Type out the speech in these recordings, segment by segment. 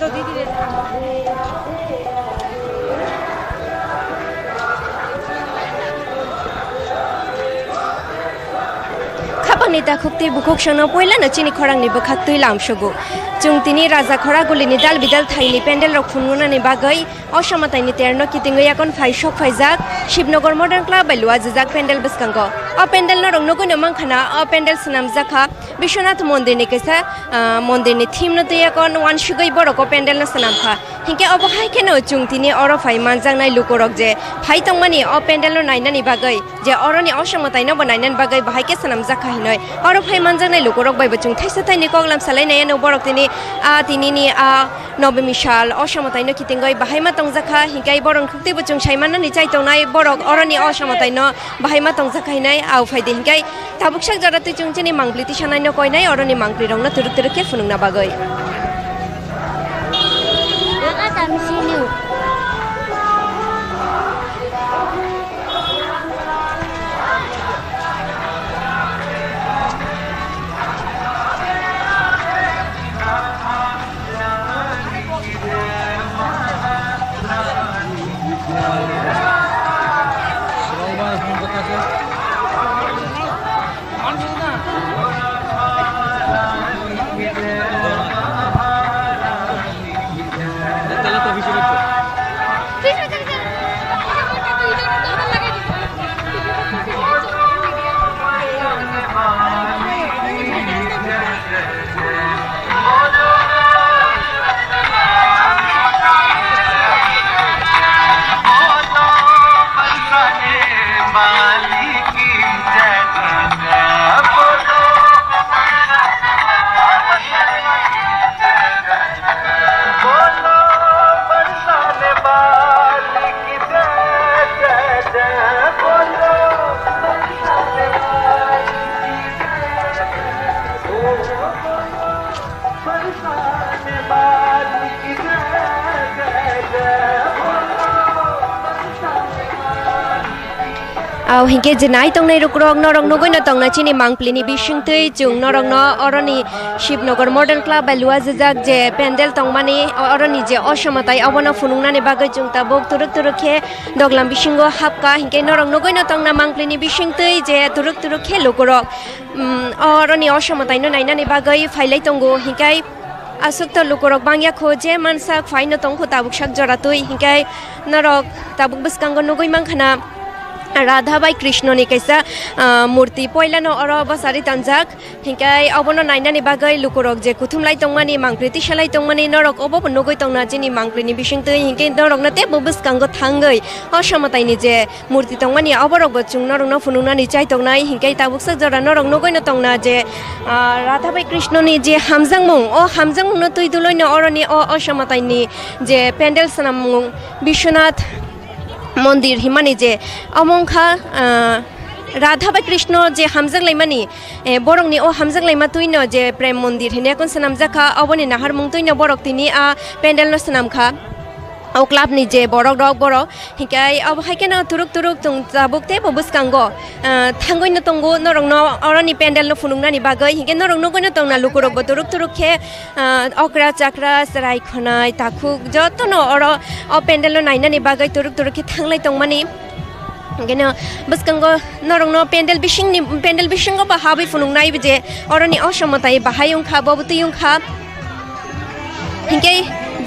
তো দিদি खापांनि दाखुक्ति बुखुक संनो पयलानो चिनि खरांनि बोखाक तुइ लामसगु जों तिनि राजा खरागुलिनि दाल बिदाल थाइनि पेन्डेल रक फुनमुनानि बागै असमताइनि तेरनो कितिंगै याकन फाइसक फाइजाक शिबनगर मडर्न क्लाब बायलुआ जिजाक पेन्डेल बसकांगो अ पेन्डेल न रंनो गनो मांखाना अ पेन्डेल सनाम जाखा विश्वनाथ मन्दिरनि कैसा मन्दिरनि थीम न तुयाकन वान सुगै बरको पेन्डेल न सनामखा हिंके अबहाय केनो जों तिनि अर फाइ मानजांनाय लुकरक जे फाइ तंमानि अ पेन्डेल न नायनानि बागै जे अरनि असमताइनो बनायनानि बागै बाहाय के सनाम जाखा हिनय अर फाइ मानजांनाय लुकरक बायबो जों थाइसा थाइनि कगलाम सालायनाय न बरक तिनि तिनिनि नबमिसाल असमताइनो कितिंगै बाहायमा तंजाखा हिंकाय बरं खुक्तिबो जों साइमाननि चाइतंनाय बरक अरनि असमताइनो बाहायमा तंजाखा हिनय आव फायदे हिंकाय ताबुकसाक जराति जों चिनि मांग्लिति सानाय न कयनाय अरनि मांग्लि रंनो तुरुक तुरुक के फुनुंना बागै आव हिंके जनाय तंगनाय रुक्रक नरक नगैनो तंगना चिनि मांगप्लिनि बिसिंतै जों नरक न अरनि शिबनगर मडर्न क्लाब बायलुआ जिजाक जे पेन्डेल तंगमानि अरनि जे असमताय अबनो फुनुंनानि बागै जों ताबुक तुरुक तुरुखे दगलाम बिसिंगो हाबका हिंके नरक नगैनो तंगना मांगप्लिनि बिसिंतै जे तुरुक तुरुखे लुकरक अरनि असमतायनो नायनानि बागै फाइलाय तंगो हिंकाय असुक्त लुकरक बांगिया खोजे मानसा फाइनो तंगखो ताबुक साक जरातुइ हिंकाय नरक ताबुक बसकांगो नगै मांखाना राधाबाई कृष्णनि कैसा मूर्ति पहिलानो अर बसारि तंजाक हिंकाय अबनो नायनानि बागै लुकरक जे कुथुमलाय तंगमानि मांग्रिति सालाय तंगमानि नरक अबो नगै तंगना जिनि मांग्रिनि बिसिंतै हिंके नरक नते बबसकांगो थांगै असमतायनि जे मूर्ति तंगमानि अबरक बचुं नरक न फुनुंनानि चाइ तंगनाय हिंकाय ताबुकसा जरा नरक नगैनो तंगना जे राधाबाई कृष्णनि जे हामजांमुं अ हामजांमुं न तुइदुलैनो अरनि असमतायनि जे पेन्डेल सनामुं विश्वनाथ मन्दिर हिमानि जे अमंखा राधाबाई कृष्ण जे हामजांलायमानि बरंनि अ हामजांलायमा तुइनो जे प्रेम मन्दिर हिनेकन सनामजाखा अबनि नाहार मुं तुइनो बरक तिनि पेन्डेल न सनामखा औ क्लाबनि जे बरक दक बरक हिंकाय अब हायकेनो तुरुक तुरुक तुं जाबुकते बबसकांगो थांगैनो तंगो नरक न अरनि पेन्डेल न फुनुंनानि बागै हिंके नरक नगैनो तंगना लुकरक तुरुक तुरुक खे अक्रा चाक्रा सराय खनाय ताखुक जतनो अर अ पेन्डेल न नायनानि बागै तुरुक तुरुक खे थांलाय तंगमानि हिंकेनो बसकांगो नरक न पेन्डेल बिसिंगो बा हाबै फुनुंनाय जे अरनि असमताय बाहायुंखा बबुतुयुंखा हिंके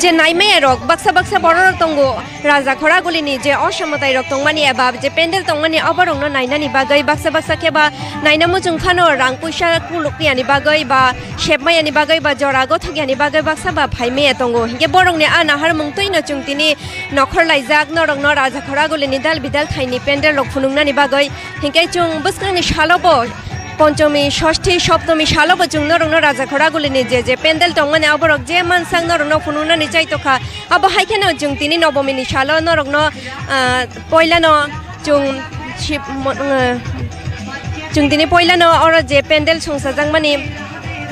जे नाइमे रक बक्सा बक्सा बरर तंगो राजा खरागुलिनि जे असमताय रक तंगमानि एबा जे पेन्डेल तंगमानि अबरंनो नायनानि बागै बक्सा बक्सा केबा नायनामु जोंखानो रां पैसा कुलुकियानि बागै बा शेपमायानि बागै बा जरा गथगियानि बागै बक्सा बा फाइमे तंगो हिंके बरंनि नाहार मुंतैनो चुंतिनि नखर लाइजाक नरंनो राजा खरागुलिनि दाल बिदाल थाइनि पेन्डेल रक फुनुंनानि बागै हिंके जों बसकांनि सालबो पंचमी षष्ठी सप्तमी सालो बचुं नरंनो राजा खरागुलिनि जे पेन्डेल तंगमानि अबरक जे मानसां नरंनो फुनुंनानि चाइतखा अब हायकेनो जों तिनि नवमीनि सालो नरंनो पहिलानो जों तिनि पहिलानो अर जे pandal संसाजांमानि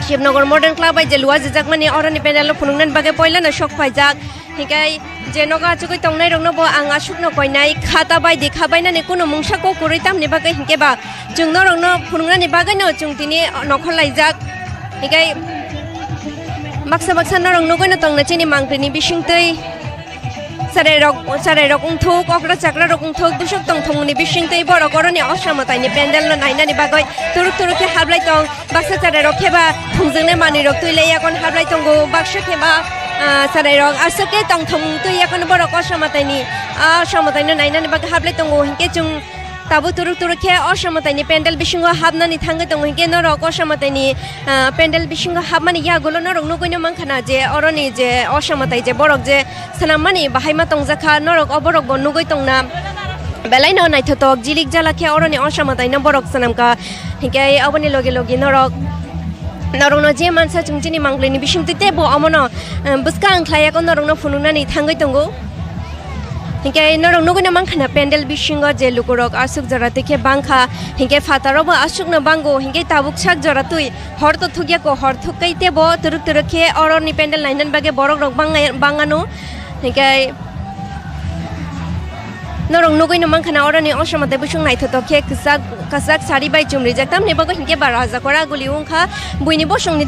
शिबनगर modern club by J लुआ जिजाकमानि अरनि पेन्डेल फुनुंनानि बागै पहिलानो शक फाइजाक हिंकाय जे नगा चुकै तंगनाय रंनो बो आं आसुकनो कयनाय खाता बायदि खाबायनानि कुनु मुंसाको कुरैतामनि बागै हिंकेबा जों नरंनो फुनुंनानि बागैनो जों तिनि नखर लाइजाक हिंकाय baksa baksa norong nugoi na tong na chini mangpini bising tei sarai rok ungthuk okra chakra rok ungthuk busuk tong thongni bising tei borok oroni osamatai ni pendel no nainani bagoi turuk turuk ke hablai tong baksa sarai rok kheba thungjungne mani rok tuilei yakon hablai tongo baksa kheba sarai rok asake tong thong tui yakon borok osamatai ni no nainani bagoi hablai tongo hinke chung tabu turuk turuk ke osamatai ni pendel bisingo habnani thangai tongo hinke norok osamatai ni pendel bisingo habmani yagulo norok nugoi no mankhana je oroni je osamatai je borok je sanamani bahaima tongjakha norok oborok bo nugoi tongna belai no naithotok jilik jala ke oroni osamatai no borok sanamka hinke aboni loge loge norok no je mansa chungchini mangleni bisingtite bo amono buska angklaya ko norok no fununani thangai tongo hinke norok nugoi no mankhana pendel bisingo je lukurok asuk jarate ke bangkha hinke fatarobo asuk no bango hinke tabuk sak jaratui hor to thugya ko hor thukaite bo turuk turuk ke oroni pendel nainan bage borok rok bangano hinke norok nugoi no mankhana oroni osamatai busung naithotok ke kasak sari bai chumri jaktam ne bago hinke baraja kora guli ungkha buini bosongni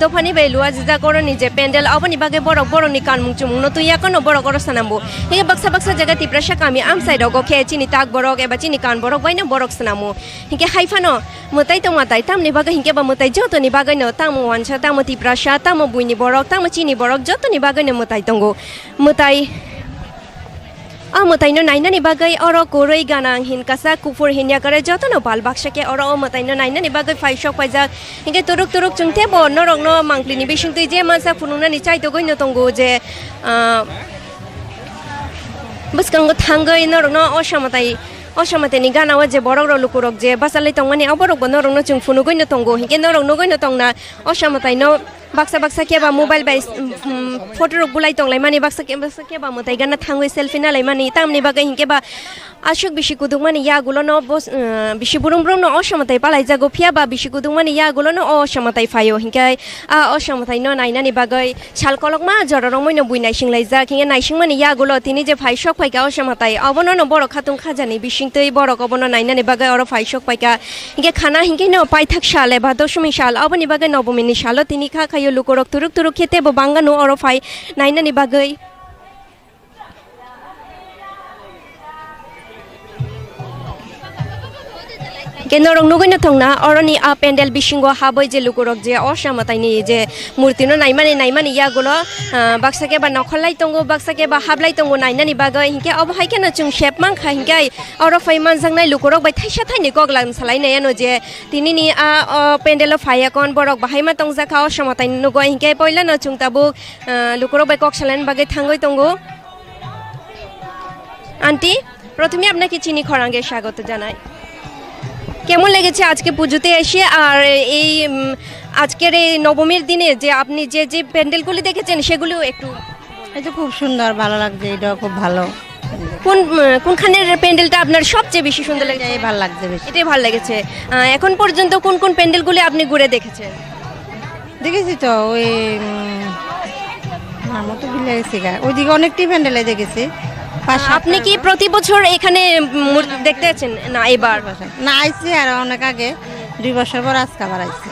tofani bai luwa jija koroni je pendel aboni bage borok boroni kanmung chumung no tuya kono borok oro sanambo hinke baksa baksa jaga tiprasha kami am side go ke chini tak borok eba chini kan borok bai no borok sanamo hinke haifano mutai to matai tam ne bago hinke ba mutai joto ni bago no tamu wancha tamu tiprasha tamu buini borok tamu chini borok joto ni bago no mutai tongo mutai mutai no nainani bagai oro koroi ganang hin kasa kufur hinya kare joto no bal baksa ke oro mutai no nainani bagai faishok paijak hinge turuk turuk chungte bo norok no mangplini bising tui je mansa fununa ni chai to goi no tongo je buskango thangai norok no osamatai ni gana wa je borok ro lukurok je basalai tongmani aborok bo norok no chung funu goi no tongo hinge norok no goi no tongna osamatai no baksa baksa ke ba mobile bai photo rok bulai tonglai mani baksa ke ba mutai gana thangoi selfie na lai mani tamni bagai hinke ba ashuk bishi kudung mani ya gulo no bos bishi burum burum no osamatai palai jago phia ba bishi kudung mani ya gulo no osamatai phayo hinke osamatai no nainani bagai chal kolok ma jororong moi no buinai singlai ja hinge naising mani ya gulo tini je phai sok paika osamatai abono no borok khatung khajani bising tei borok obono nainani bagai oro phai sok paika hinge khana hinge no paithak sale ba dosmi sal aboni bagai nobomini salo tini kha yo lukorok turuk turuk khete bo bangano oro phai nainani bagai kenorong nugoi no thongna oroni a pendel bisingo haboi je lukurok je osamatai ni je murti no naimani ya gulo baksa ke ba nokholai tongo baksa ke ba hablai tongo nainani bagai hinke obo haike na chung shep mang kha hinke oro phai manjangnai lukurok bai thaisa thaini goglam salai nei ano je tinini a pendelo phaya kon borok bahaima tongja kha osamatai nugoi hinke poila no chung tabu lukurok bai kok salen bagai thangoi tongo aunty প্রথমে আপনাকে চিনি খরাঙ্গে স্বাগত জানাই কেমন লেগেছে আজকে পুজোতে এসে আর এই আজকের এই নবমীর দিনে যে আপনি যে যে প্যান্ডেলগুলি দেখেছেন সেগুলো একটু এটা খুব সুন্দর ভালো লাগছে এটা খুব ভালো কোনখানের প্যান্ডেলটা আপনার সবচেয়ে বেশি সুন্দর লেগেছে এটাই ভালো লাগছে বেশি এটাই ভালো লেগেছে এখন পর্যন্ত কোন কোন প্যান্ডেলগুলি আপনি ঘুরে দেখেছেন দেখেছি তো ওই আমার তো ভুলে গেছি ওইদিকে অনেকটি প্যান্ডেলে দেখেছি আপনি কি প্রতি বছর এখানে দেখতে আছেন না এবার না আইছি আর অনেক আগে 2 বছর পর আজকে আবার আইছি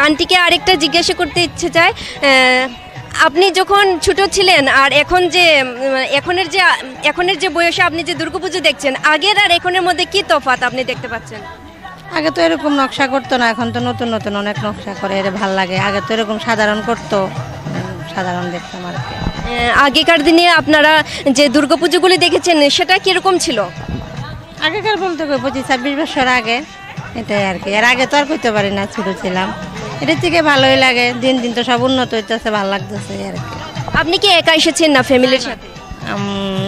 আন্টিকে আরেকটা জিজ্ঞাসা করতে ইচ্ছে চাই আপনি যখন ছোট ছিলেন আর এখনের যে বয়সে আপনি যে দুর্গাপুজো দেখছেন আগের আর এখনের মধ্যে কি তফাৎ আপনি দেখতে পাচ্ছেন আগে তো এরকম নকশা করতো না এখন তো নতুন নতুন অনেক নকশা করে এর ভালো লাগে আগে তো এরকম সাধারণ করতো সাধারণ দেখতাম আর কি আগেকার দিনে আপনারা যে দুর্গাপুজোগুলি দেখেছেন সেটা কিরকম ছিল আগেকার বলতে 25-26 বছর আগে এটাই আর কি এর আগে তো আর কইতে পারি না ছোট ছিলাম এটার থেকে ভালোই লাগে দিন দিন তো সব উন্নত হইতেছে ভালো লাগতেছে আর কি আপনি কি একা এসেছেন না ফ্যামিলির সাথে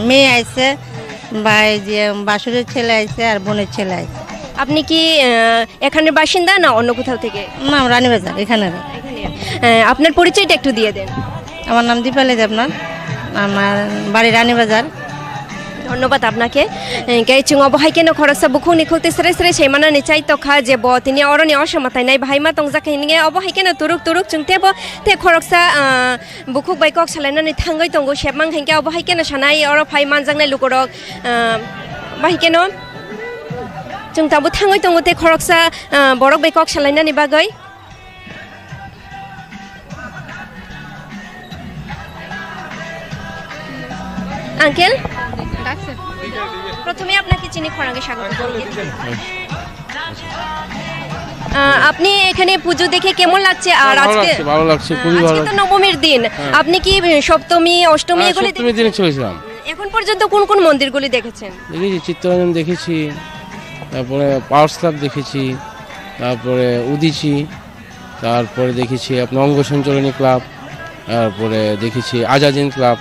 মেয়ে আইছে ভাই যে বাসুরের ছেলে আইছে আর বোনের ছেলে আইছে আপনি কি এখানের বাসিন্দা না অন্য কোথাও থেকে না রানীবাজার এখানে আপনার পরিচয়টা একটু দিয়ে দেন আমার নাম দীপালি দেবনাথ আমার বাড়ি রানীবাজার ধন্যবাদ আপনাকে গাইচুং অবহাইকেন খরচা বুখু নিখুলতে সরে সরে সেইমানা নিচাই তখা যে ব তিনি অরনি অসমাতাই নাই ভাইমা তংজাকে নিগে অবহাইকেন তুরুক তুরুক চুংতে ব তে খরচা বুখুক বাইকক সালাইনানি থাঙ্গৈ তঙ্গো সেবমাং হেংকে অবহাইকেন সানাই অর ফাই মানজাংনাই লুকরক বাহিকেন जों दाबो थाङै दङ ते खरकसा बरक बेकक सालायनानै बागै আঙ্কেল প্রথমে আপনাকে চিনি খরাঙ্গে স্বাগত জানিয়ে দিই। আপনি এখানে পুজো দেখে কেমন লাগছে? আর আজকে ভালো লাগছে, খুবই ভালো আজকে তো নবমীর দিন, আপনি কি সপ্তমী অষ্টমী এগুলি সপ্তমী দিনে চলেছিলাম। এখন পর্যন্ত কোন কোন মন্দিরগুলি দেখেছেন? দেখেছি চিত্তরঞ্জন দেখেছি, তারপরে পাওয়ার্স ক্লাব দেখেছি, তারপরে উদিচি, তারপরে দেখেছি আপনার অঙ্গ সঞ্চালনী ক্লাব, তারপরে দেখেছি আজাদিন ক্লাব।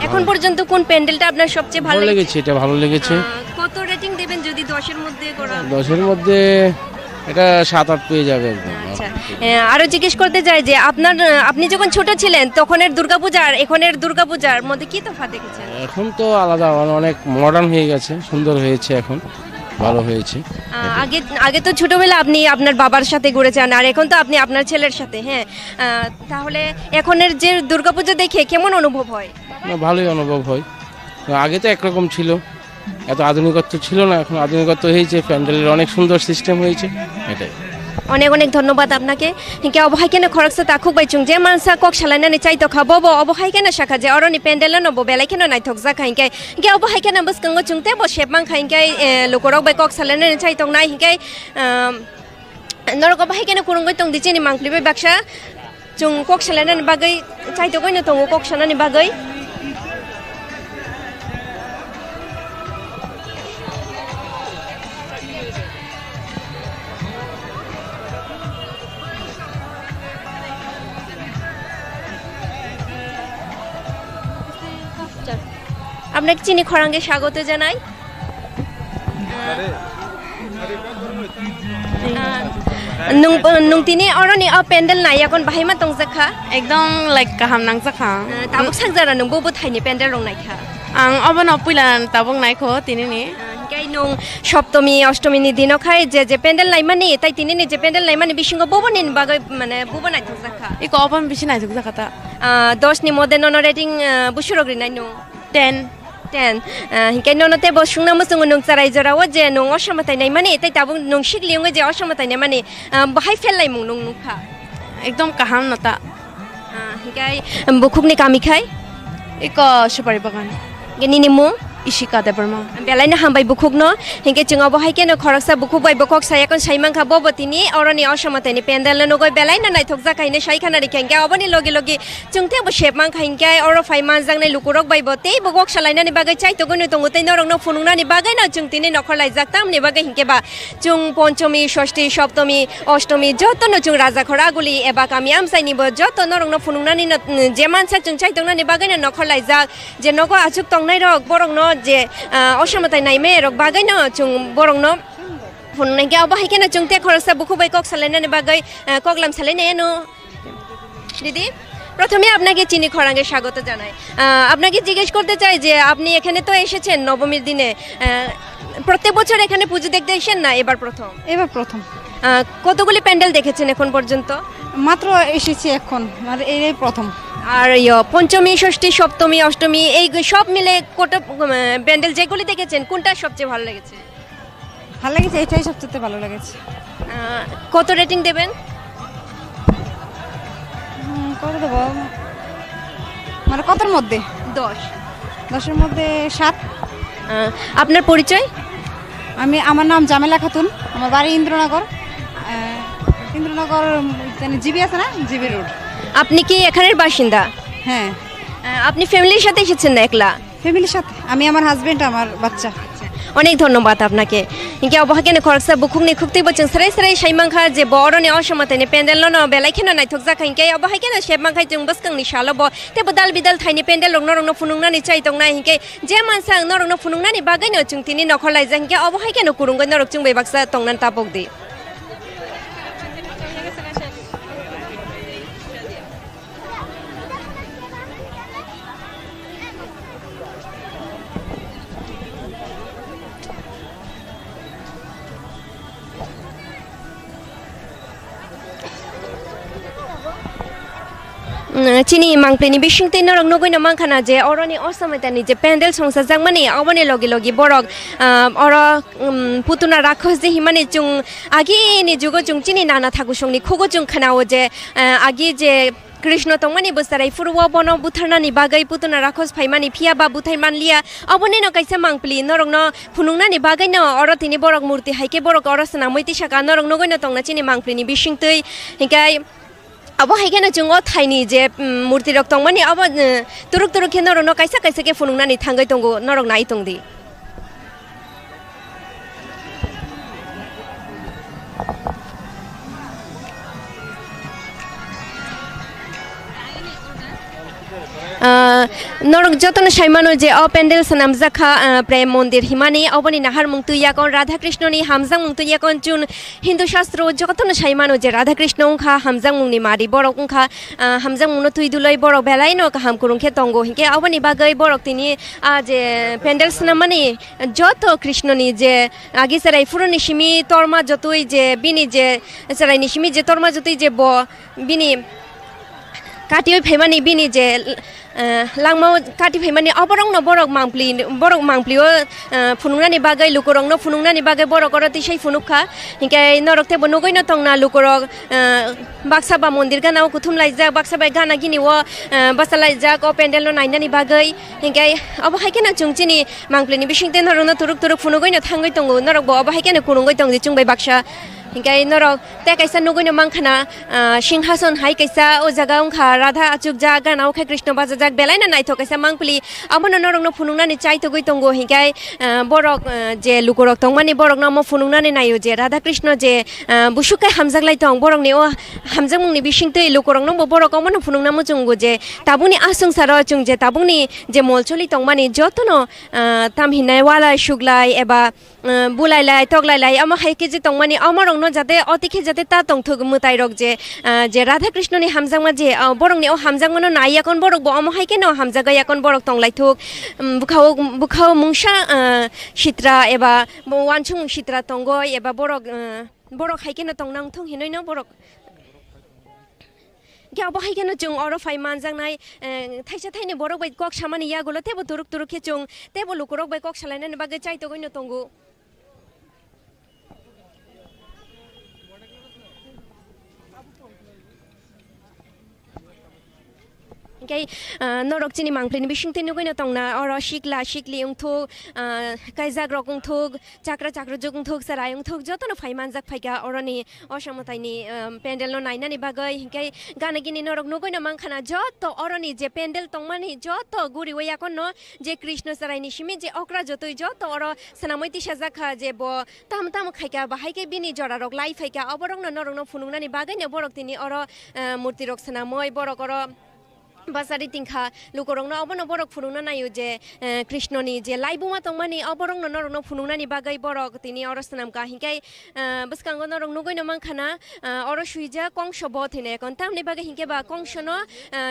এখন পর্যন্ত কোন প্যান্ডেলটা আপনার সবচেয়ে ভালো ভালো লেগেছে? লেগেছে, এটা ভালো লেগেছে। কত রেটিং দেবেন যদি 10-এর মধ্যে করা? 10-এর মধ্যে এটা 7-8 পেয়ে যাবে একদম। আচ্ছা, আরো জিজ্ঞেস করতে চাই যে আপনি যখন ছোট ছিলেন তখনের দুর্গাপূজা আর এখনের দুর্গাপূজার মধ্যে কি তফাৎ দেখেছেন? এখন তো আলাদা, অনেক মডার্ন হয়ে গেছে, সুন্দর হয়েছে, এখন ভালো হয়েছে। আগে আগে তো ছোটবেলা আপনি আপনার বাবার সাথে ঘুরেছেন, আর এখন তো আপনি আপনার ছেলের সাথে। হ্যাঁ, তাহলে এখনের যে দুর্গাপূজা দেখে কেমন অনুভব হয়? না, ভালোই অনুভব হয়। আগে তো একরকম ছিল, এত আধুনিকত্ব ছিল না, এখন আধুনিকত্ব হয়েছে, প্যান্ডেলের অনেক সুন্দর সিস্টেম হয়েছে, এটাই। অনেক অনেক ধন্যবাদ আপনাকে। হিংকে অবহাইকেনে খরকসা তাকুক বাইচুং যে মানসা কক সালাইনানি চাইতো খাবো অবহাইকেনে শাখা যে অরনি প্যান্ডেল নবো বেলাইকেনে নাইথক জাখা হিংকে হিংকে অবহাইকেনে বসকাঙ্গ চুংতে ব শেপমাং খাইংকে লোকরক বাই কক সালাইনানি চাইতং নাই হিংকে নরক অবহাইকেনে কুরুঙ্গই তং দিচেনি মাংলিবে বাক্সা চুং কক সালাইনানি বাগৈ চাইতো কইনো তং কক সানানি বাগৈ। আপনাকে চিনি খরাঙ্গে স্বাগত জানাই। nung tini oroni a pendel na yakon bahima tong zakha একদম লাইক কাহাম নাং জাখা tabuk sakjara nung bobo thaini pendel rong naikha আং অবন পুইলান তাবং নাইখো তিনিনি gai nung Saptami Ashtami ni dino khai je pendel nai mani tai tini ni je pendel nai mani bisingo bobo nin bagai mane bobo nai thok zakha ইকো অবন বেশি নাইথক জাখাতা 10 ni mode non rating busurogri nai no 10 10 hinkai nono te bo sungna musung nung charai jora o je nung osamatai nai mani tai tabung nung sikliung je osamatai nai mani bahai felai mung nung nukha একদম কাহাম নতা hinkai bukhukni kami khai ইকো সুপারি বাগান geni ni mu Ishika Debbarma বেলাইনা হামবাই বুখুকনো হিংকে চিঙ বহাইকেনো খরকসা বুখুবাই বকক সায়াকন সাইমাংখা ববতিনি অরনি অসমতাইনি pandal নগৈ বেলাইনা নাইথক জাকাইনে সাইখানা রিখাঙ্গে অবনি লগে লগে চুংতে ব শেপমাং খাইংকে অর ফাইমান জাংনে লুকুরক বাইবো তেই বকক সালাইনানি বাগৈ চাইতো গনি তঙ্গতেই নরংনো ফুনুংনানি বাগৈ না চুংতিনি নখলাই জাকতামনি বাগৈ হিংকে বা চুং পঞ্চমী ষষ্ঠী সপ্তমী অষ্টমী যত নচুং রাজা খরাগুলি এবা কামি আমসাইনিব যত নরংনো ফুনুংনানি যে মানসা চুং চাইতংনানি বাগৈ না নখলাই জাক যে নগ আচুক তংনাই রক বরংনো যে অসমতাই নাইমে রক বাগৈ ন চুং বরংনো ফুনুংনাইকে অবহাইকেনা চুংতে খরকসা বুখুবাই কক সালাইনানি বাগৈ কগলাম সালাইনে এনো দিদি। প্রথমে আপনাকে চিনি খরাঙ্গে স্বাগত জানাই। আপনাকে জিজ্ঞেস করতে চাই যে আপনি এখানে তো এসেছেন নবমীর দিনে, প্রত্যেক বছর এখানে পুজো দেখতে এসেন না এবার প্রথম? এবার প্রথম। কতগুলি প্যান্ডেল দেখেছেন এখন পর্যন্ত? মাত্র এসেছি এখন, মানে এই প্রথম। আর পঞ্চমী ষষ্ঠী সপ্তমী অষ্টমী এই সব মিলে কত প্যান্ডেল যেগুলি দেখেছেন কোনটা সবচেয়ে ভালো লেগেছে? ভালো লেগেছে, এটাই সবচেয়ে ভালো লেগেছে। কত রেটিং দেবেন? কত দেবো, মানে কতর মধ্যে? 10। 10-এর মধ্যে 7। আপনার পরিচয়? আমার নাম জামেলা খাতুন, আমার বাড়ি ইন্দ্রনগর। ইন্দ্রনগর জিবি আছে না, জিবি রোড। আপনি কি এখানের বাসিন্দা? হ্যাঁ। আপনি ফ্যামিলির সাথে এসেছেন না একলা? ফ্যামিলির সাথে, আমি, আমার হাজবেন্ড, আমার বাচ্চা। অনেক ধন্যবাদ আপনাকে। ইনকে অবহাকেনে খরকসা বুখুকনি খুকতি বচং সরাই সরাই সাইমাংখা যে বড়নে অসমতাইনে প্যান্ডেল ন বেলাইখেনা নাইথক জাখা ইনকে অবহাকেনে শেপমাংখাই জং বসকাংনি শালো ব তে বদাল বিদাল থাইনি প্যান্ডেল রং নরং ফুনুংনানি চাইতংনা ইনকে যে মানসা নরং ফুনুংনানি বাগাইনো চুংতিনি নখলাই যা ইনকে অবহাকেনে কুরুঙ্গৈ নরক চুং বেবাকসা তংনান তাপক দি। চিনি মাংপ্লেনি বিশিংতে নরং নগৈনা মাংখানা যে অরনি অসমতানি যে প্যান্ডেল সংসার জাংমানি অবনে লগে লগে বরক অর পুতুনা রাক্ষস যে হিমানে চুং আগি নি যুগ চুং চিনি নানা থাকু সংনি খুগো চুং খানাও যে আগি যে कृष्ण तंगमानी बोसाराय फुरवा बनो बुथारनानि बागै पुतना राखस फाइमानि फिया बा बुथाय मानलिया अबने न कैसे मांगप्लि नरक न फुनुंगनानि बागै न अर तिनि बरक मूर्ति हाइके बरक अर सना मैति साका नरक न गयन तंगना चिनि मांगप्लिनि बिसिंतै हिंगाय अब हाइकेन जोंग थाइनि जे मूर्ति रक तंगमानि अब तुरुक तुरुक के नरक न कैसे कैसे के फुनुंगनानि थांगै तंगो नरक नाइ तंगदि नरक जतन साइमानो जे अ पेन्डेल सनाम जाखा प्रेम मंदिर हिमानी अबनि नाहार मुंतु याकन राधा कृष्णनि हामजां मुंतु याकन जुन हिंदू शास्त्र जतन साइमानो जे राधा कृष्ण उखा हामजां मुंनि मारि बरक उखा हामजां मुंनो तुइदुलै बरक बेलायनो काहाम कुरुंखे तंगो हिंके अबनि बागै बरक तिनि जे पेन्डेल सनामानि जत कृष्णनि जे आगे सराय फुरनि सिमि तरमा जतुइ जे बिनि जे सरायनि सिमि जे तरमा जतुइ जे ब बिनि काटिय फैमानि बिनि जे लांमा काटि फैमानि अबरंग न बरक मांप्लियो फुनुंगनानि बागै लुकुरंग न फुनुंगनानि बागै बरक अर तिसै फुनुखा हिंके नरक ते बनगै न तंगना लुकुरक बाक्साबा मंदिर गानाव कुथुम लाइजा बाक्साबा गाना गिनिव बसालाइजा क पेन्डेल न नाइनानि बागै हिंके अब हाइकेन चुंचिनि मांप्लिनि बिसिंते नरक न तुरुक तुरुक फुनुगै न थांगै तंगो नरक ब अब हाइकेन कुरुंगै तंगदि चुंबाय बाक्सा हिंगाय नरक ते कैसा नुगैनो मांखाना सिंहासन हाय कैसा ओ जगह उखा राधा अचुक जा गानाव खै कृष्ण बाजा जाग बेलायना नायथो कैसा मांगप्लि अबन नरक न फुनुंगनानि चाइतो गय तंगो हिंगाय बरक जे लुकुरक तंगमानि बरक न म फुनुंगनानि नायो जे राधा कृष्ण जे बुसुकै हामजागलाय तंग बरक ने ओ हामजां मुंनि बिसिंतै लुकुरक न बरक अमन फुनुंगना म चुंगो जे ताबुनि आसंसार चुंग जे ताबुनि जे मलचलि तंगमानि जतनो तामहिनाय वाला सुगलाय एबा बुलायलाय तगलायलाय अम हाइके जे तंगमानि अमरंग न जाते अतिखे जाते ता तंगथो मुताइरक जे राधा कृष्णनि हामजांमा जे बरंगनि ओ हामजांमनो नाययाकन बरक ब अम हाइके न हामजागै याकन बरक तंगलायथुक बुखाव मुंसा सित्रा एबा वानसुं सित्रा तंगय एबा बरक हाइके न तंगनांथों हिनै न बरक क्या बाहायगोन जों अर फाइमान जांनाय थाइसे थाइनै बरक बाय कक सामानि यागोल तेबो तुरुक तुरुक के जों तेबो लुकुरक बाय कक सालायनानै बागै चाइतो गयनो तंगो ओमफ्राय नरक चिनि मांप्लिनि बिसिंथै नुगैनो तंना अर सिक्ला सिक्लि उंथु कायजाग्रक उंथु चाक्रा चाक्र जुग उंथु सराय उंथु जतनो फाइमान जाक फाइगा अरनि असमताइनि पेन्डेल न नायनानि बागै हिंकाय गानागिनि नरक नुगैनो मांखाना जत अरनि जे पेन्डेल तंमानि जत गुरि वयाकन न जे कृष्ण सरायनि सिमि जे अक्रा जतै जत अर सनामैति साजाखा जे ब ताम ताम खाइका बाहायके बिनि जरारक लाई फाइका अबरंग न नरक न फुनुंगनानि बागै न बरक तिनि अर मूर्ति रक सनामै बरक अर बासारि तिंखा लुकुरंनो अबनो बरक फुनुंना नायो जे कृष्णनि जे लाइबुमा तंमानि अबरंनो नरकनो फुनुंनानि बागै बरक तिनि अरसनाम का हिंकाय बसकांगो नरक नुगैनो मांखाना अर सुइजा कंस बथेने कन्तामनि बागै हिंके बा कंसनो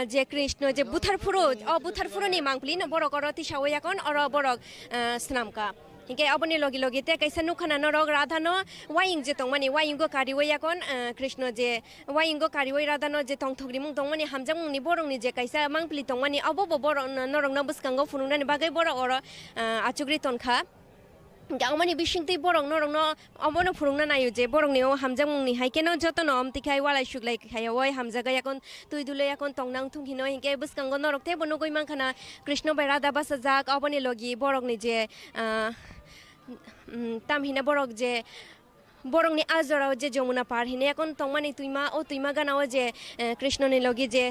जे कृष्ण जे बुथारफुरनि मांप्लि न बरक अर तिसावयाकन अर बरक स्नामका हिंके अबनि लगी लगी ते कैसा नुखाना नरक राधा न वाइंग जे तंगमानि वाइंगो कारिवयाकन कृष्ण जे वाइंगो कारिवय राधा न जे तंगथगरि मुं तंगमानि हामजां मुंनि बरंनि जे कैसा मांप्लि तंगमानि अबो बर नरक न बसकांगो फुनुंनानि बागै बर अर आचुग्रि तनखा गांमानि बिसिंथै बरक नरक न अबनो फुरुंना नायो जे बरंनि ओ हामजां मुंनि हाइकेन जतन अमतिखाय वालाय सुग्लाय खायावय हामजागा याकन तुइदुले याकन तंगनां थुंखिनो हिंके बसकांगो नरक ते बनो गय मांखाना कृष्ण बाय राधा बासा जाक अबनि लगी बरकनि जे तामहिना बरक जे बरंगनि आजराव जे जमुना पार हिने याकन तंगमानि तुइमा ओ तुइमा गानाव जे कृष्णनि लगी जे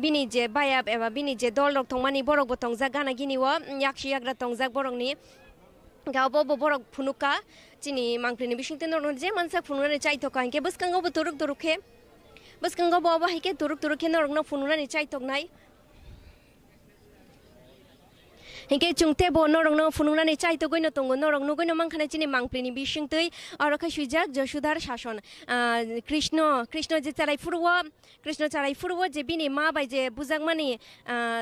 बिनि जे बायाब एबा बिनि जे दल रक तंगमानि बरक बो तंगजा गाना गिनिव याक्षि याग्रा तंगजाक बरंगनि गावबो बरक फुनुका चिनि मांप्लिनि बिसिंते नरक जे मानसा फुनुनानि चाइथका हिंके बसकांगो तुरुक तुरुखे बसकांगो बो हिके तुरुक तुरुखे नरक न फुनुनानि चाइथकनाय हिंके चुंगते बो नरक न फुनुंगनानि चाइतो गयनो तंगो नरक नुगैनो मांखानाय चिनि मांप्लिनि बिसिंतै अरखा सुइजाक जसुदार शासन कृष्ण जे चराइफुरव जे बिनि मा बाय जे बुजाकमानि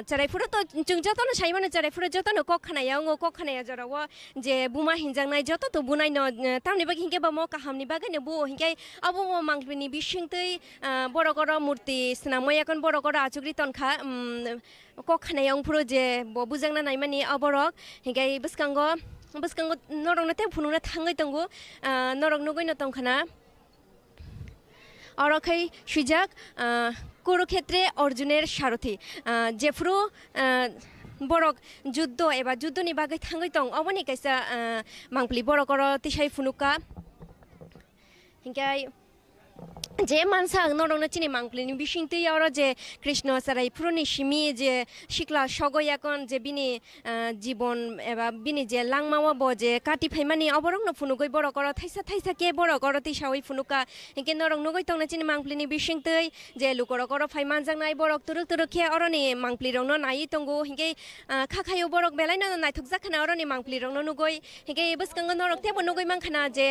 चराइफुर तो जों जतनो साइमानो चराइफुर जतनो कखनाया जराव जे बुमा हिंजांनाय जत तो बुनाय न तामनि बागै हिंके बा म काहामनि बागै न बो हिंके अबो मांप्लिनि बिसिंतै बरकर मूर्ति स्नामयाकन बरकर आचुग्रि तनखा कखनायाव फुरो जे बुजांना नायमानि अबरक हिंगाय बसकांगो नरक नते फुनुंना थांगै तंगो नरक नुगैनो तंखाना अरखै सुइजाक কুরুক্ষেত্রে অর্জুনের সারথি যেফ্রু বরক যুদ্ধ এবা যুদ্ধনি বাগै থাঙ্গै दं अबनि कायसा मांगप्लि बरकर तिसाय फुनुका हिंगाय जे मानसा नरंनो चिनि मांगप्लिनि बिसिंतै आरो जे कृष्ण साराय फुरुनि सिमि जे शिक्ला सगयाकन जे बिनि जीवन एबा बिनि जे लांमावा ब जे काटि फाइमानि अबरंनो फुनुगै बरकर थाइसा थाइसा के बरकर तिसावै फुनुका हिंगे नरंनो गै तंना चिनि मांगप्लिनि बिसिंतै जे लुकरकर फाइमान जांनाय बरक तुरुक तुरुक के अरनि मांगप्लिरंनो नायि तंगो हिंगे खाखायो बरक बेलायनो नायथुक जाखाना अरनि मांगप्लिरंनो नुगै हिंगे बसकांगो नरक तेबो नुगै मांखाना जे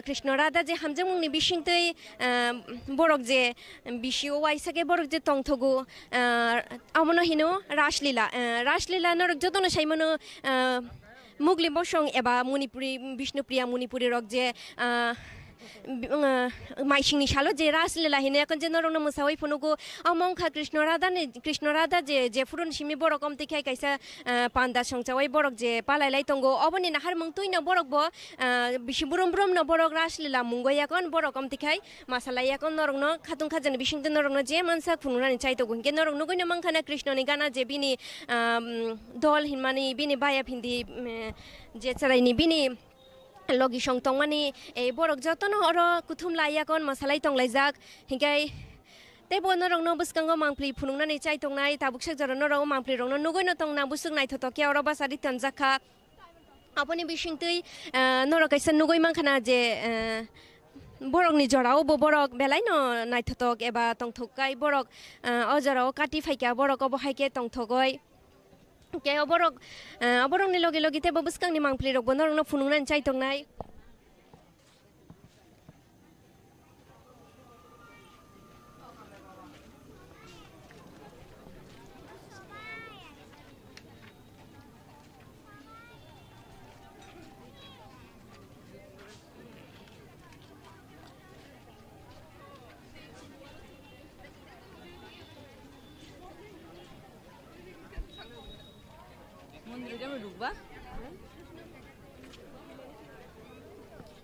कृष्ण राधा जे हामजों मुंनि बिसिंतै बरक जे बिसिओ वाइसाके बरक जे तंथगो अमनो हिनो रासलीला नरक जतनो साइमनो मुगलि बसं एबा मणिपुरी विष्णुप्रिया मणिपुरी रक जे माइसिंनि सालो जे रासलीला हिनो याकन जे नरंनो मोसावै फुनुगो अमंखा कृष्ण राधा जे फुरुन सिमि बरक अमति खाय कायसा पान्दा संचावै बरक जे पालायलाय तंगो अबनि नाहार मंतुइनो बरक ब बिसि बुरम बुरमनो बरक रासलीला मुंगै याकन बरक अमति खाय मासालाय याकन नरंनो खातुं खाजन बिसिंग नरंनो जे मानसा खुनुनानि चाइतो गुनके नरंनो गइनो मंखाना कृष्णनि गाना जे बिनि दल हिनमानि बिनि बाया भिन्दी जे चरायनि बिनि लगी सं तंमानि ए बरक जतनो अर कुथुम लायाकन मसालाय तंलायजाक हिंगाय तेबो नरंनो बसकांगो मांगप्लि फुनुंनानि चाइतंनाय ताबुकसक जर नरंनो मांगप्लि रंनो नुगैनो तंना बुसुक नायथतके अर बासारि तनजाखा अपनि बिसिंतै नरकायसा नुगै मांखाना जे बरकनि जराव बो बरक बेलायनो नायथतक एबा तंथकाय बरक अजराव काटि फाइका बरक बहायके तंथगय के अबरंनि लगे लगे तेबो बसकांनि मांगप्लि रक नरंनो फुनुंनानि चाइतंनाय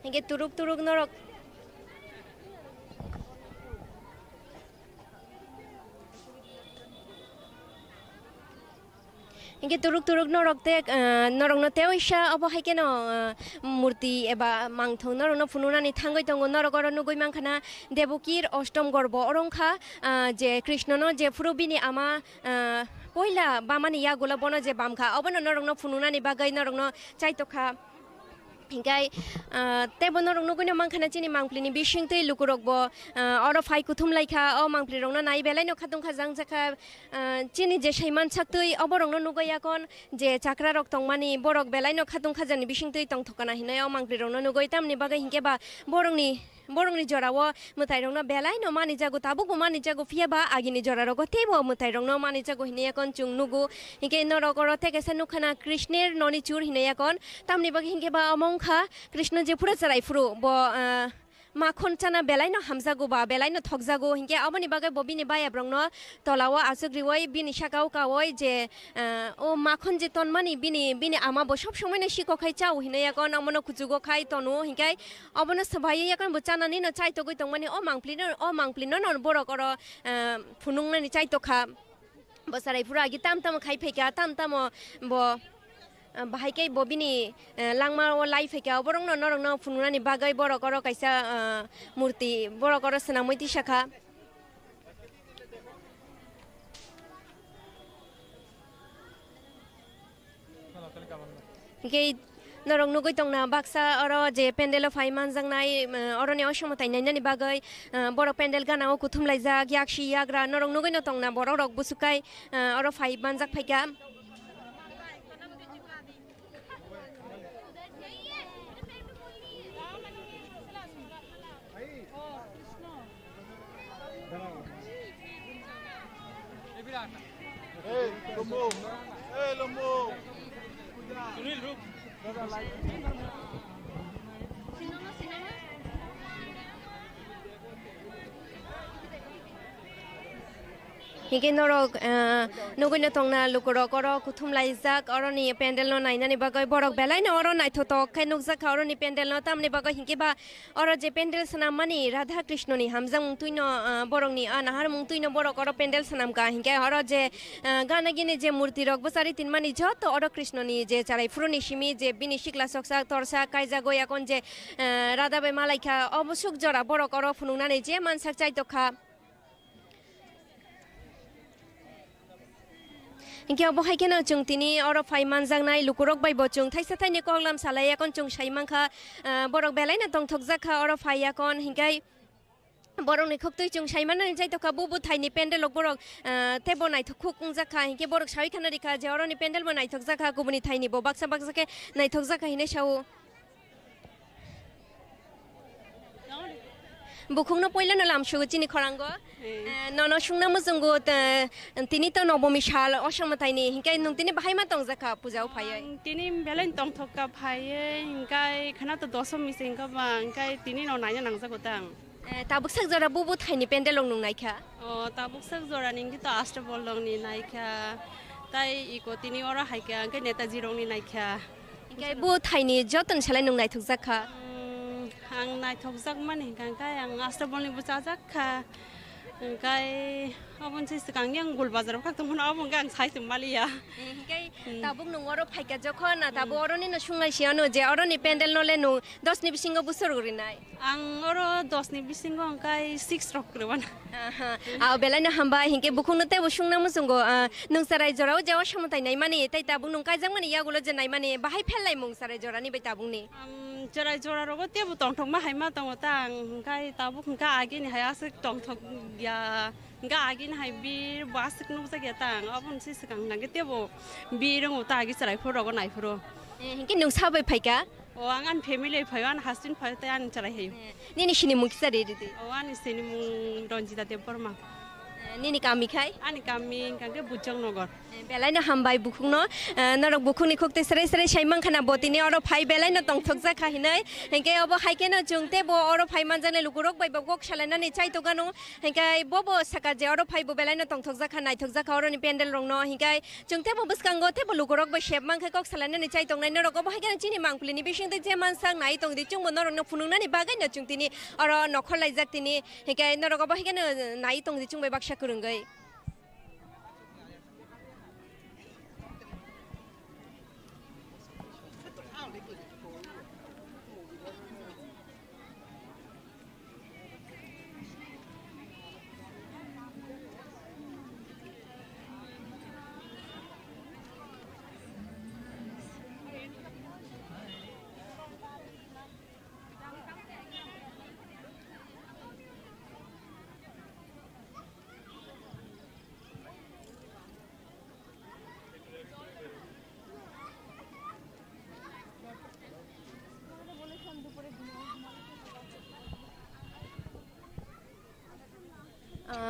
हिंगे तुरुक तुरुक नरक हिंगे तुरुक तुरुक नरकते नरंनो तेवैसा अबहायके न मूर्ति एबा मांगथौ नरंनो फुनुनानि थांगै दंगो नरकर नुगै मांखाना देवकीर अष्टम गर्भ अरंखा जे कृष्णनो जे फुरुबिनि आमा पहिला बामानि यागुला बनो जे बामखा अबनो नरंनो फुनुनानि बागै नरंनो चाइतोखा हिंगाय तेबो नरंनो गइनो मांखाना चिनि मांगप्लिनि बिसिंतै लुकुरकबो अर फाइ कुथुम लाइखा अ मांगप्लि रंनो नाय बेलायनो खातुं खाजां जाखा चिनि जे सैमान साक्तै अबरंनो नुगैयाकन जे चाक्रा रक तंमानि बरक बेलायनो खातुं खाजानि बिसिंतै तंथकना हिनाय अ मांगप्लि रंनो नुगै तामनि बागै हिंकेबा बरंनि जराव मुथाइ रंनो बेलायनो मानि जागो ताबुगो मानि जागो फियाबा आगिनि जरा रग तेबो मुथाइ रंनो मानि जागो हिनायकन चुं नुगु हिंके नरकर तेकेसा नुखाना कृष्णेर ननि चुर हिनायकन तामनि बागै हिंकेबा अमंखा कृष्ण जे फुरा चराय फुरु ब माखन चाना बेलायनो हामजागोबा बेलायनो थकजागो हिंके अबनि बागै बबिनि बाया ब्रंनो तलावा आसुग्रिवै बिनि साकाव कावै जे ओ माखन जे तनमानि बिनि आमा ब सब समयनो सिखखाय चाव हिनायकन अमनो खुजुगो खाय तनु हिंके अबनो सबाय याकन बचानानि न चाइतो गय तंमानि अ मांगप्लिनो न बरकर फुनुंनानि चाइतोखा बसाराय फुरा गि ताम ताम खाय फैका ताम ताम ब बाहायके बबिनि लांमा लाइफैका बरंनो नरंनो फुनुनानि बागै बरकर कायसा मूर्ति बरकर सनामैति शाखा के नरंनो गय तंना बाक्सा अर जे पेन्डेल फाइमान जांनाय अरनि असमताय नायनानि बागै बर पेन्डेल गानाव कुथुमलायजाक याक्षि याग्रा नरंनो गयनो तंना बर रक बुसुकाय अर फाइमान जाक फैका Lumbo. Sunil, look. हिंगे नरक नगैनो तंगना लुकुरक अर कुथुम लाइजाक अरनि पेन्डेल न नायनानि बागै बरक बेलायनो अर नायथथक खै नुकजाक अरनि पेन्डेल न तामनि बागै हिंगे बा अर जे पेन्डेल सनाममानि राधा कृष्णनि हामजां मुंतुइनो बरकनि नाहार मुंतुइनो बरक अर पेन्डेल सनामका हिंगे अर जे गानागिनि जे मूर्ति रक बसारि तिनमानि जत अर कृष्णनि जे चाराय फुरुनि सिमि जे बिनि सिक्ला सकसा तरसा कायजा गयाकन जे राधा बे मालाइका अबसुक जरा बरक अर फुनुंनानै जे मानसाक चाइतखा इनके अब हाय केना जों तिनि अर फाइ मानजांनाय लुकुरक बायबो जों थाइसा थाइने कहलाम सालायाकन जों साइमांखा बरक बेलायना दंथक जाखा अर फाइयाकन हिंगाय बरक निखक्तै जों साइमानानै जायतखा बुबु थाइनि पेन्डेल बरक तेबो नायथक खुकुं जाखा हिंके बरक साइ खाना रिखा जे अरनि पेन्डेल बो नायथक जाखा गुबुनि थाइनि बो बाक्सा बाक्साके नायथक जाखा हिने साउ बुखुंनो पहिलानो लामसुगु चिनि खरांगो नन सुंना मुजंगु तिनि त नबमी साल असमताइनि हिंकाय नं तिनि बाहाय मा तंग जाखा पूजाव फायै तिनि बेलेन तंग थका फायै हिंकाय खाना त दसमी से हिंका बा हिंकाय तिनि न नायना नांजागो तां ताबुक साक जरा बुबु थाइनि पेन्डेल लं नायखा ताबुक साक जरा निंगि त अष्टबल लंनि नायखा ताइ इको तिनि अरा हायका हिंकाय नेताजी रंनि नायखा हिंकाय बु थाइनि जतन सालाय नं नायथक जाखा आं नायथक जाक माने हिंकाय आं अष्टबलनि बुचा जाखा हिंकाय अबनसे सिगांनि आं गल बाजाराव खाक्तमोन अबन गां साइसम मालिया हिंकाय ताबुक नं अरो फाइका जखन ताबु अरनि न सुंनायसियानो जे अरनि पेन्डेल नले नु 10 नि बिसिंगो बुसर गरिनाय आं अरो 10 नि बिसिंगो हिंकाय 6 रकरबान आ बेलायनो हामबा हिंके बुखुंनो ते बुसुंना मुसुंगो नोंसाराय जराव जेव समतायनाय माने तै ताबु नं कायजां माने यागुलो जेनाय माने बाहाय फेललाय मुंसाराय जरानि बे ताबुंनि जराय जरा रगो तेबु तंथक मा हायमा दङ तां हिंकाय ताबु हिंका आगिनि हायासो तंथक या हिंका आगिनि हाय बिर बासक नु जागिया तां अबनसे सिगां नागे तेबु बिरंगो तागि सराय फुरगो नायफुरो हिंके नोंसाबै फाइका आं फेमिलि फाय आं हासिन फाय ताय आं चलाय हेयो निनि सिनि मुखिसारि दिदि आं सिनि मु रंजिता देव बर्मा निनि कामिखाय आनि कामि कांगे बुजंग नगर बेलायनो हामबाय बुखुंनो नरक बुखुंनि खुक्ते सरे सरे साइमां खाना बतिनि अरो फाइ बेलायनो तंथक जाखा हिनै हेंके अब हाइकेनो जोंते बो अरो फाइ मानजाने लुकुरक बायबो गक सालायनानै चाइतो गानो हेंके बबो साका जे अरो फाइबो बेलायनो तंथक जाखा नायथक जाखा अरोनि पेन्डेल रंनो हेंके जोंते बो बसकांगो तेबो लुकुरक बा शेप मांखे गक सालायनानै चाइतो नाय नरक अब हाइकेनो चिनि मांखुलिनि बिसिंते जे मानसां नाय तंदि चुंबो नरकनो फुनुंनानै बागायनो चुंतिनि अरो नखर लाइजाक तिनि हेंके नरक अब हाइकेनो नाय तंदि चुंबे बाक्सा कुरुंगै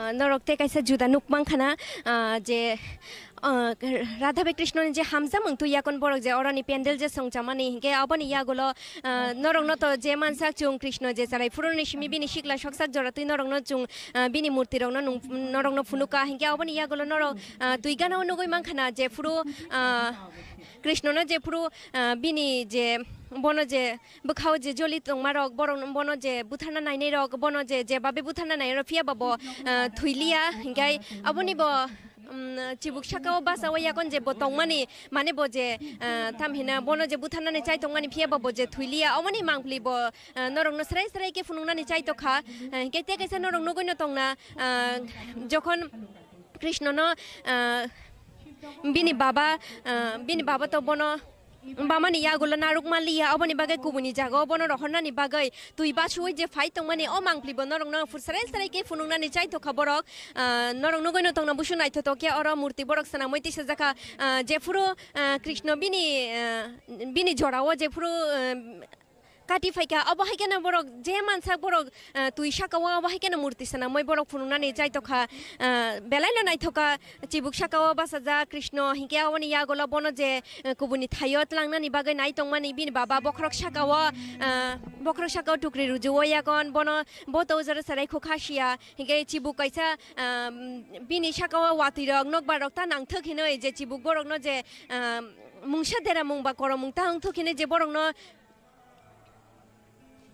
नरकते कैसे जुदा नुकमां खाना जे राधा बे कृष्ण जे हामजा मंगतु याकन बरक जे अरनि पेन्डेल जे संचामानि हिंके अबनि यागुलो नरंगनो तो जे मानसाक चुं कृष्ण जे जाराय फुरुनि सिमि बिनि सिक्ला सकसाक जरतुइ नरंगनो चुं बिनि मूर्ति रंनो नरंगनो फुनुका हिंके अबनि यागुलो नरक तुइगानाव नुगै मांखाना जे फुरु कृष्णनो जे फुरु बिनि जे बनो जे बखाव जे जलि तंमारक बनो जे बुथारना नायनै रक बनो जे बाबे बुथारना नाय रफिया बाबो थुइलिया हिंगाय अबनिबो चिबुक साकाव बासाव याकन जे बतंगमानि माने बो जे थामहिना बनो जे बुथारनानै चाइ तंमानि फिया बाबो जे थुइलिया अबनि मांफ्लिबो नरंनो सराय सराय के फुनुंनानै चाइ तखा केते कैसे नरंनो गयनो तंगना जखन कृष्णनो बिनि बाबा तो बनो बामानि यागुलो नारुक मालिया अबनि बागै गुबुनि जागाव बनो रहरनानि बागै तुइ बासुय जे फाइ तंमानि अ मांफ्लिबो नरंनो फुरसराय सराय के फुनुंनानै चाइ तखा बरक नरंनो गयनो तंना बुसु नायथ तके अर मूर्ति बरक सना मैतिस जाका जे फुरु कृष्ण बिनि जराव जे फुरु काति फाइका अब हाइकेना बरक जे मानसा बरक तुइसाकाव अब हाइकेना मूर्ति सना मै बरक फुनुनानै जायतखा बेलायलो नायथका चिबुक साकाव बासाजा कृष्ण हिंके आवनि यागला बनो जे कुबुनि थायत लांनानै बागै नायतंमानि बिनि बाबा बखरक साकाव टुक्रि रुजुव यागन बनो बतो जरा सराय खुखासिया हिंके चिबुक कैसा बिनि साकाव वातिरक नकबारक ता नांथखिनो जे चिबुक बरक न जे मुंसा देरा मुंबा कर मुंता हंथखिनो जे बरक न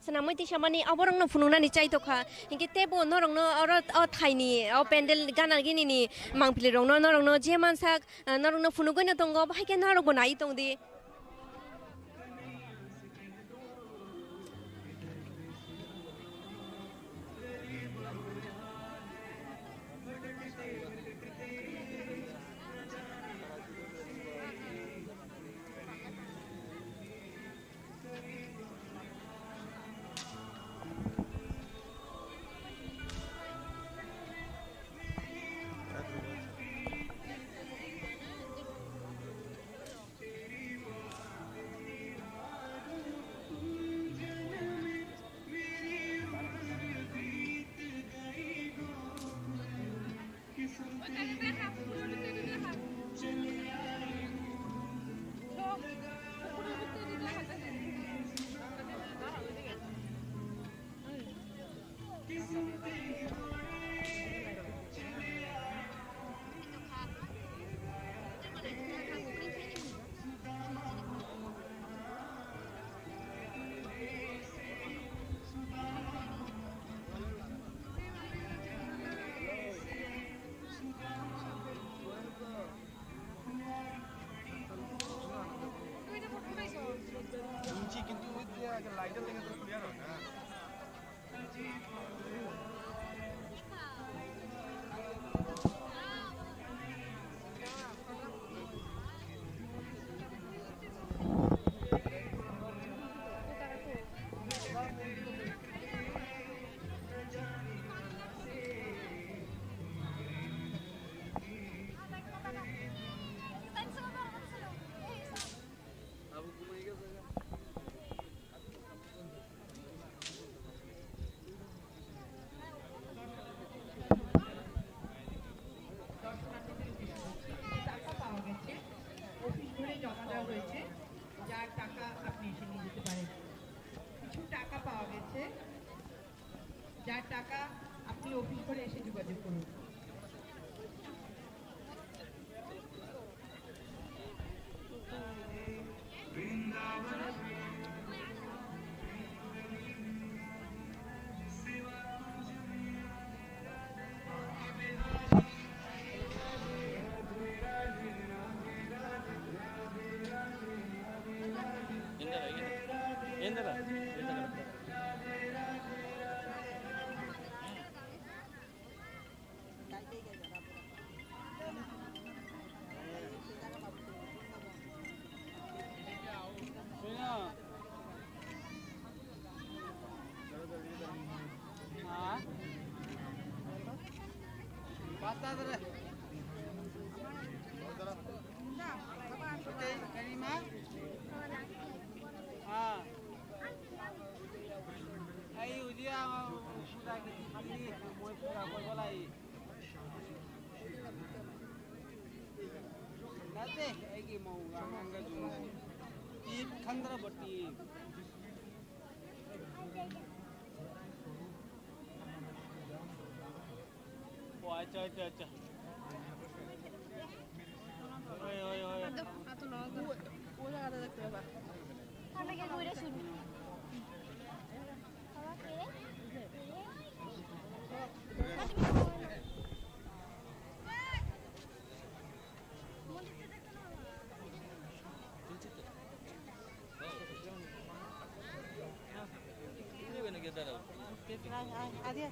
सना मैति सामानि अबरंग न फुनुनानि चाइतखा हिंके तेबो नरंग न अर थाइनि अ पेन्डेल गाना गिनिनि मांप्लि रंग न नरंग न जे मानसा नरंग न फुनुगैन दंग बाहायके नारग बनाइ दंदि যার টাকা আপনি অফিস করে এসে যোগাযোগ করুন। Nate, aigi mau anganga juno. Ip khandra bati. Oh, acha. Oi. Atu no. Udah ada dekte ba. Kami ke gue dah suruh. Adia.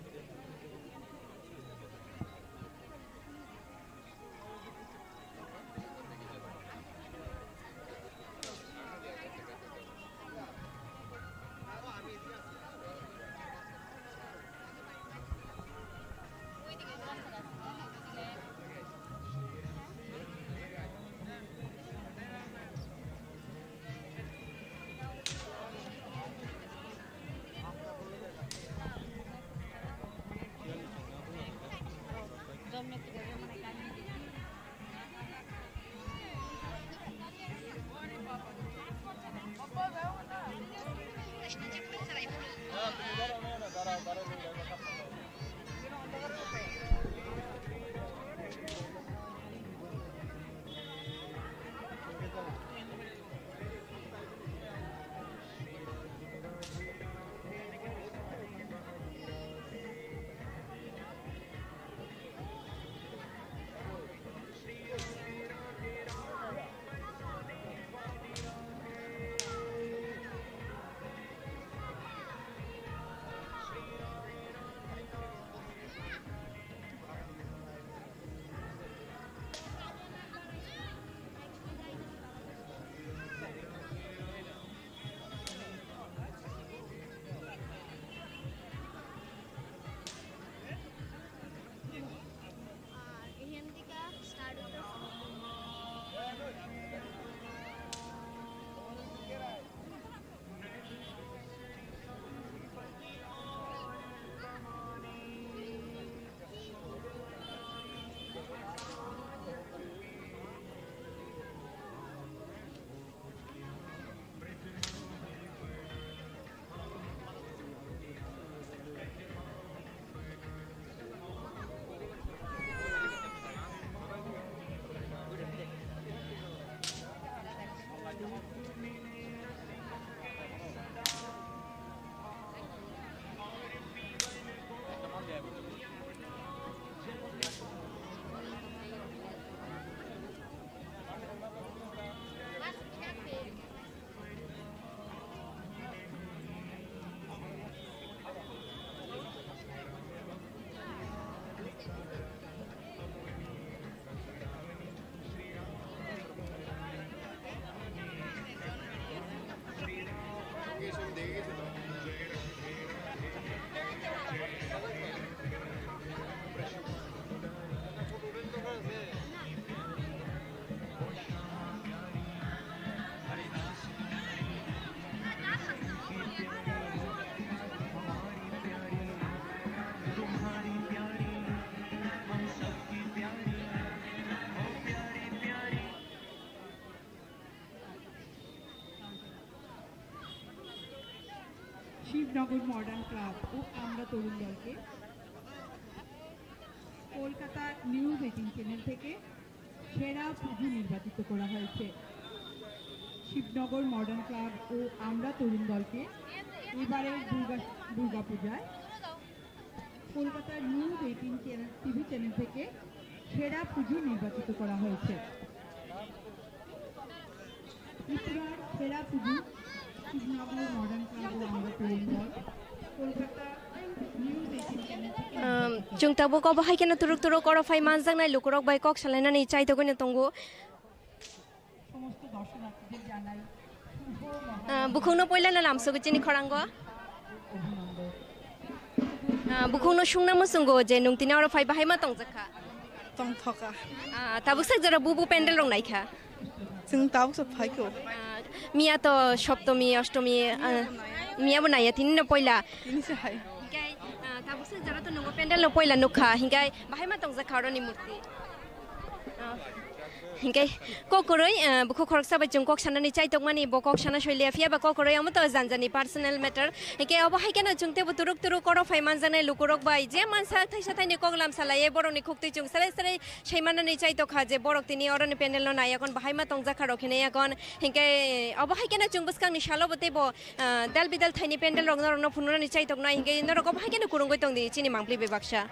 Shibnagar modern club ও আমরা তরুণ দলকে কলকাতা নিউজ 18 চ্যানেল থেকে সেরা পুজো নির্বাচিত করা হয়েছে। শিবনগর মডার্ন ক্লাব ও আমরা তরুণ দলকে এবারের দুর্গাপূজায় কলকাতা নিউজ 18 টিভি চ্যানেল থেকে সেরা পুজো নির্বাচিত করা হয়েছে। এবার সেরা পুজো শিবনগর মডার্ন ক্লাব ও আমরা তরুণ দল কলকাতা নিউজ 18 চ্যানেল থেকে जों ताबो को बाहाय केन तुरुक तुरुक और फाइ मान जांनाय लुकुरक बाय कक सालायनानै चाइ तो गनो तंगो সমস্ত দর্শনার্থীদের জানাই শুভ बुखुंनो पयला ना लामसो गचिनि खरांगो অভিনন্দন। बुखुंनो सुंना मुसुंगो जे नुंतिना और फाइ बाहाय मा तंजखा तंथका ताबुक सक जरा बुबु पेंडेल रं नायखा जों ताबुक सब फाइको मिया तो सप्तमी अष्टमी मिया बनाया तिनि पयला इनिसे हाय हिंगाय ताबुक सक जरा तो नंगो पेंडेल न पयला नुखा हिंगाय बाहाय मा तंजखा रनि मूर्ति हिंगाय ककरै बुखु खरक साबाय जों कक सानानै चाइ तकमानि बकक साना सयलिया फिया बा ककरै आम तो जानजानि पर्सनल मैटर हिंगाय अब हाय केन जों तेबो तुरुक तुरुक कर फाइ मान जानाय लुकुरक बाय जे मानसा थाइसा थाइनि कगलाम सालाये बरनि खुक्ति जों साले साले सैमानानै चाइ तखा जे बरक तिनि अरनि पेनेल न नायकन बाहाय मा तंजाखा रखिने याकन हिंगाय अब हाय केन जों बसकांनि सालो बतेबो दाल बिदाल थाइनि पेन्डेल रंग रंग फुनुनानै चाइ तकना हिंगाय नरक अब हाय केन कुरुंगै तंदि चिनि मांप्लि बेबाक्सा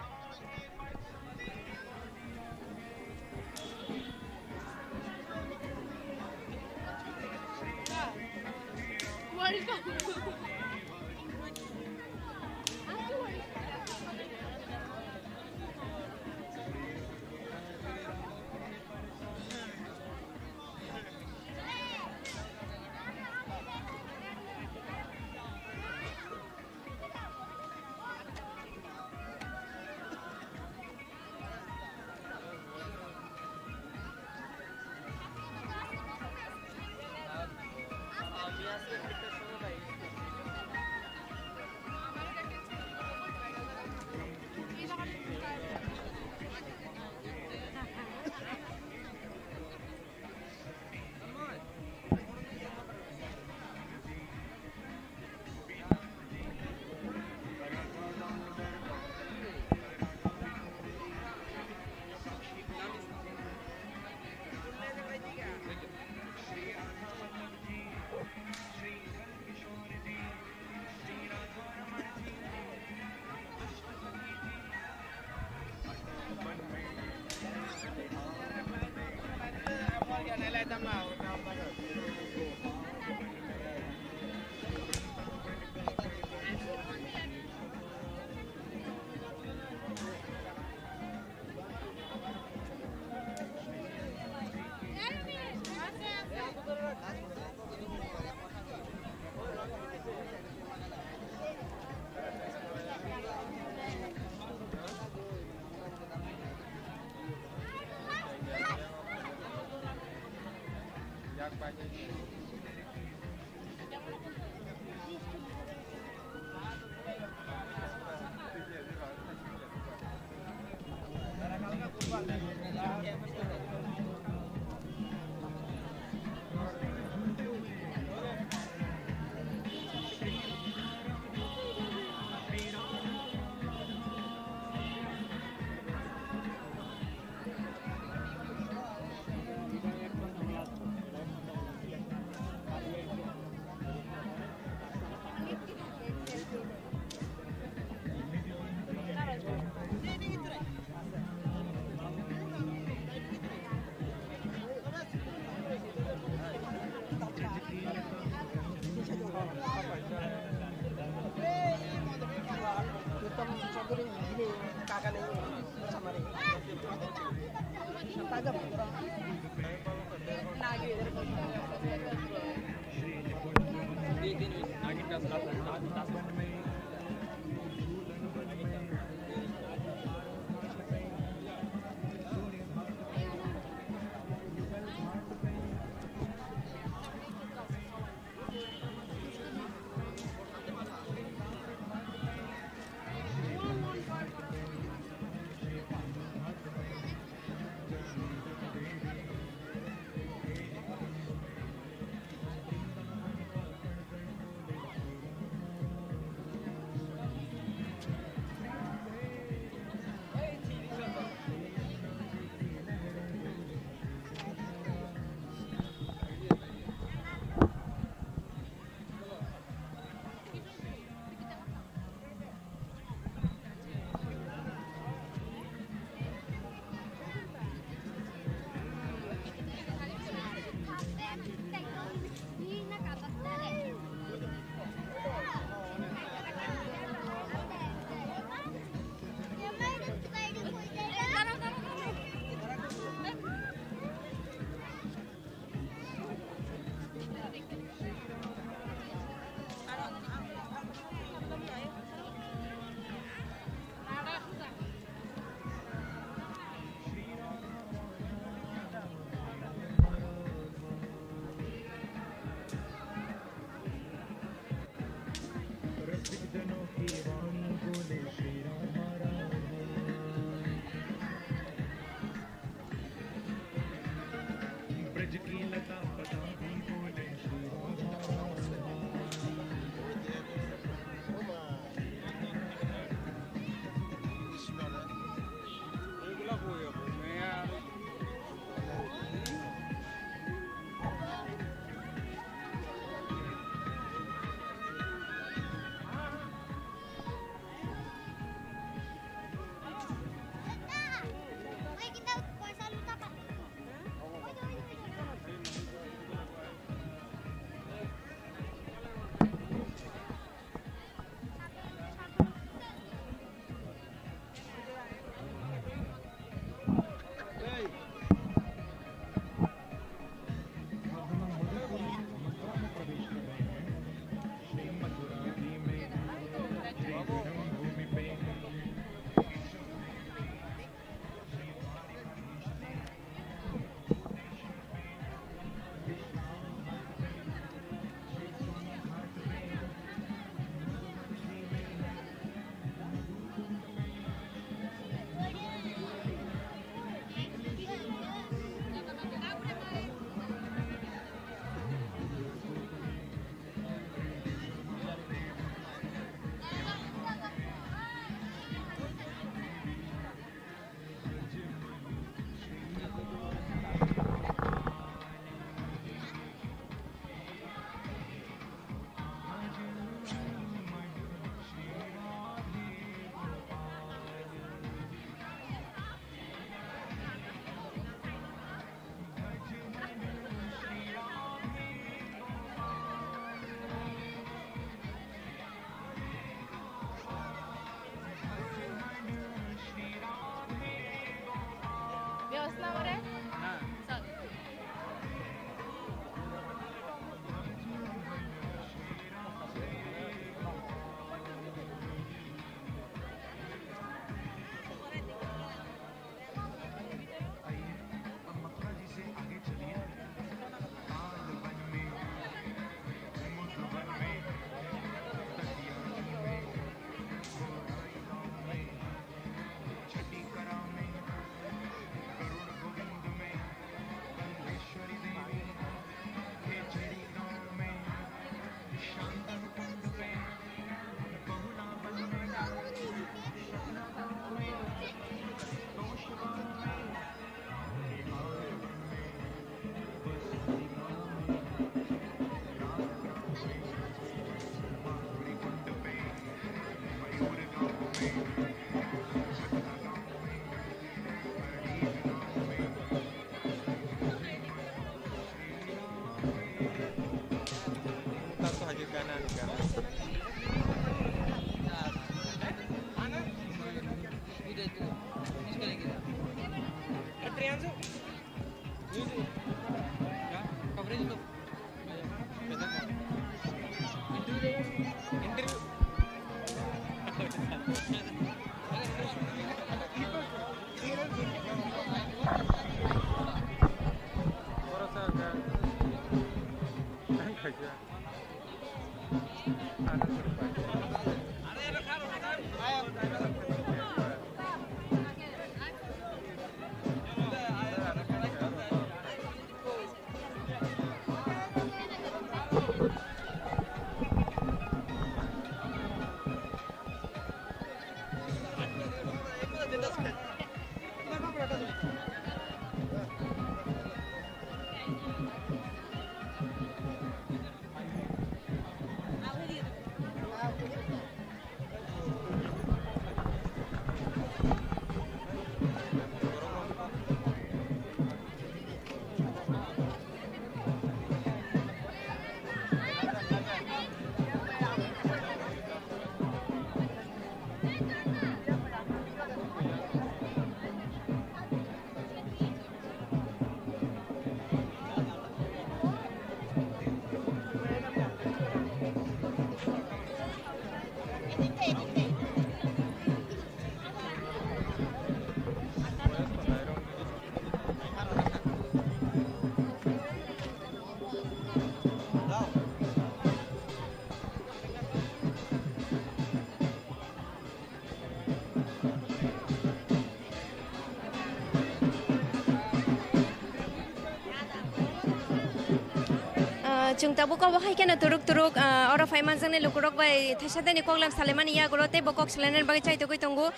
chung tabu ko bahai kena turuk oro faiman jane lukurok bai thesade ni koglam saleman iya gorote bokok selener bagai chai to koi tongo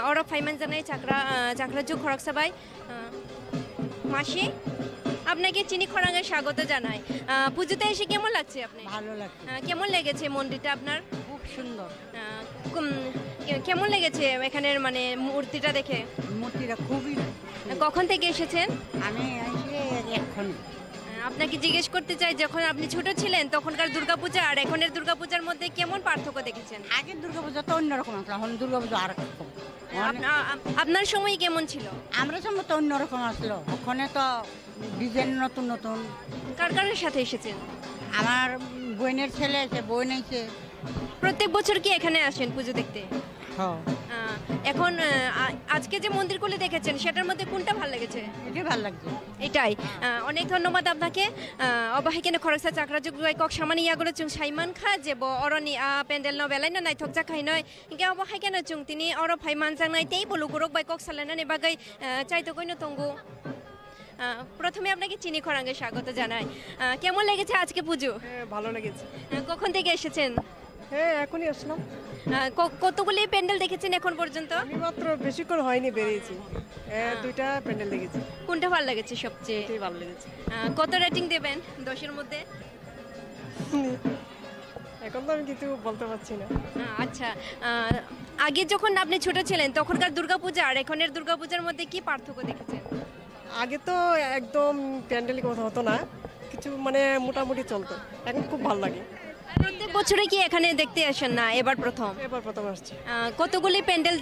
oro faiman jane chakra ju khorok sabai মাসি আপনাকে চিনি খরাঙ্গে স্বাগত জানাই পুজোতে এসে কেমন লাগছে আপনি ভালো লাগছে, কেমন লেগেছে মন্দিরটা আপনার খুব সুন্দর। কেমন লেগেছে এখানের মানে মূর্তিটা দেখে মূর্তিটা খুবই, কখন থেকে এসেছেন আমি এসে এখন আপনাকে জিজ্ঞেস করতে চাই যখন আপনি ছোট ছিলেন তখনকার দুর্গাপূজা আর এখনের দুর্গাপূজার মধ্যে কেমন পার্থক্য দেখেছেন আগের দুর্গাপূজা তো অন্যরকম আসলো, এখন দুর্গাপূজা আর রকম। আপনার সময় কেমন ছিল আমরা সময় তো অন্যরকম আসলো, ওখানে তো ডিজাইন নতুন নতুন। কার কার সাথে এসেছেন আমার বোনের ছেলে এসে, বোন এসে। প্রত্যেক বছর কি এখানে আসেন পুজো দেখতে হ্যাঁ, এখন আজকে যে মন্দিরগুলি দেখেছেন সেটার মধ্যে কোনটা ভালো লেগেছে এটাই ভালো লাগছে। এটাই অনেক ধন্যবাদ আপনাকে অবাহিকেনে খরচা চাকরা যুগ কক সামানি ইয়াগুলো চুং সাইমান খা যে অরনি পেন্ডেল ন বেলাই না নাই থক জাখাই নয় ইনকে অবাহিকেনে চুং তিনি অর ফাইমান জাং নাই তেই বলু গুরক বাই কক সালানানি বাগাই চাইতো কইনো তঙ্গু প্রথমে আপনাকে চিনি খরাঙ্গে স্বাগত জানাই কেমন লেগেছে আজকে পুজো ভালো লেগেছে। কখন থেকে এসেছেন হ্যাঁ, এখনই আসলাম। কতগুলি প্যান্ডেল দেখেছেন এখন পর্যন্ত আমি মাত্র বেশিক্ষণ হয়নি, বেরিয়েছি। দুইটা প্যান্ডেল দেখেছি, কোনটা ভালো লেগেছে সবচেয়ে এটাই ভালো লেগেছে। কত রেটিং দেবেন 10-এর মধ্যে এখন তো আমি কিছু বলতে পারছি না। আচ্ছা আগে যখন আপনি ছোট ছিলেন তখনকার দুর্গাপূজা আর এখনের দুর্গাপূজার মধ্যে কি পার্থক্য দেখেছেন আগে তো একদম প্যান্ডেল কথা হতো না, কিছু মানে মোটামুটি চলতো, এখন খুব ভালো লাগে। প্রত্যেক বছরে কি এখানে দেখতে আসেন না এবার প্রথম আসছে। কতগুলি প্যান্ডেল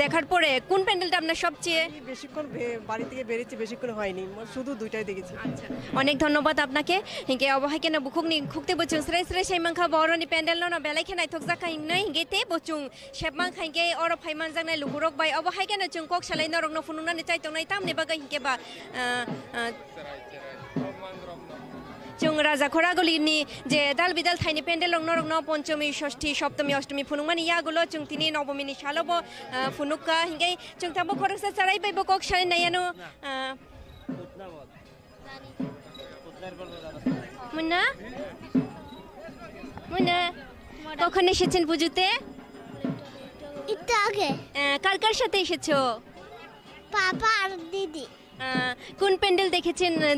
দেখার পরে কোন প্যান্ডেলটা আপনার সবচেয়ে বেশিক্ষণ বাড়ি থেকে বেরিয়েছি, বেশিক্ষণ হয়নি, শুধু দুইটাই দেখেছি। আচ্ছা অনেক ধন্যবাদ আপনাকে হিংকে অবহাই কেন বুকুকনি খুকতে বচুং শ্রেয় শ্রেয় সাইমাংখা বরনি প্যান্ডেল ন বেলাই খেনাই থক জাকা হিংনাই হিংগে তে বচুং শেপমাং খাইকে অর ফাইমান জাংনাই লুহুরক বাই অবহাই কেন চুং কক সালাই নরং ন ফুনুনানি চাইতংনাই তামনে বাগা হিংকে বা চুং রাজা খরাগলিনি যে দাল বিদাল থাইনি প্যান্ডেল রং পঞ্চমী ষষ্ঠী সপ্তমী অষ্টমী ফুনুমানি ইয়াগুলো চুং তিনি নবমিনি শালব ফুনুকা হিংগাই চুং তাবো খরকসা চারাই বাইব কক সালাই নাইয়ানো মুন্না মুন্না কখন এসেছেন পুজোতে একটু আগে কার কার সাথে এসেছো পাপা আর দিদি কোন প্যান্ডেল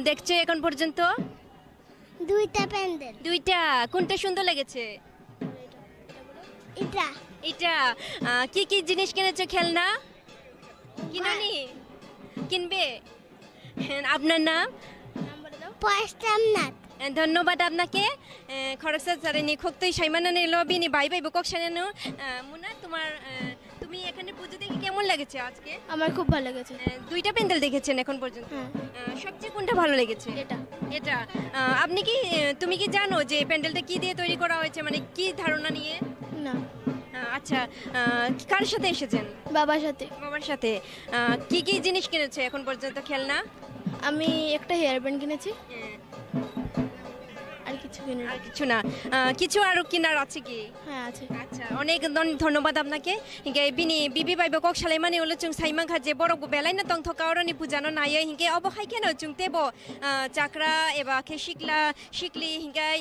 দেখছো এখন পর্যন্ত দুইটা প্যান্ডেল দুইটা কোনটা সুন্দর লেগেছে এটা এটা কি কি জিনিস কিনেছো খেলনা কিনোনি কিনবে আপনার নাম পয়সামনাথ ধন্যবাদ আপনাকে খরচা চারেনি খোকতই সাইমানানে লবিনি বাই বাই বকক সানানো মুনা তোমার তুমি এখানে পুজো দেখে কেমন লেগেছে আজকে আমার খুব ভালো লেগেছে দুইটা প্যান্ডেল দেখেছেন এখন পর্যন্ত সবচেয়ে কোনটা ভালো লেগেছে এটা আপনি কি তুমি কি জানো যে প্যান্ডেলটা কি দিয়ে তৈরি করা হয়েছে মানে কি ধারণা নিয়ে না আচ্ছা কার সাথে এসেছেন বাবার সাথে কি কি জিনিস কিনেছে এখন পর্যন্ত খেলনা আমি একটা হেয়ার ব্যান্ড কিনেছি আর কিছু না কিছু আরো কিনার আছে কি হ্যাঁ আছে আচ্ছা অনেক ধন্যবাদ আপনাকে হিংকে বিবি বাই বকক সালাইমানি হলো চুং সাইমাং খাজে বড় বেলাই না তং থকা অরনি পূজানো নাইয়ে হিংকে অবহাই কেন চুং তেব চাকরা এবা খে শিকলি হিংকাই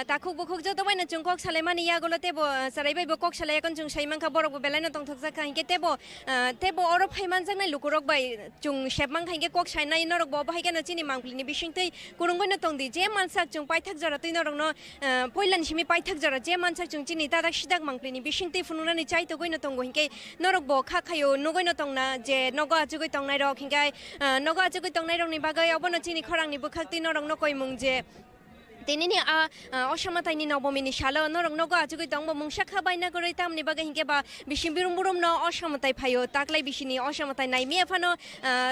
তাকুক বকুক যত বাই না চুং কক সালাইমানি ইয়াগুলো তেব সারাই বাই বকক সালাই এখন চুং সাইমাং খা বড় বেলাই না তং থক জাকা হিংকে তেব অর ফাইমান জাং নাই লুকুরক বাই চুং শেপমাং খাইকে কক সাইনাই নরক বহাই কেন চিনি মাংপ্লিনি বিশিংতৈ কুরুঙ্গই না তংদি যে মানসাক চুং পাইথাক জরা তুই নরং পয়লানি সিমি পাইথাক জরা যে মানসাক চুং চিনি তাদাক সিদাক মাংপ্লিনি বিশিংতৈ ফুনুনানি চাইতো গইনো তঙ্গ হিংকে নরক ব খা খাयो নগইনো তংনা যে নগ আজুগই তংনাই রক হিংকাই নগ আজুগই তংনাই রংনি বাগै অবনো চিনি খরাংনি বখাকতৈ নরং নকই মুং যে তেনিনি অসমতাইনি নবমিনি শালো নরং নগ আজুগৈ তংব মুংসা খাবাইনা গरै তামনি বাগै হিংকে বা বিশিম বিরুম বুরুম ন অসমতাই ফাयो তাকলাই বিশিনি অসমতাই নাইমি এফানো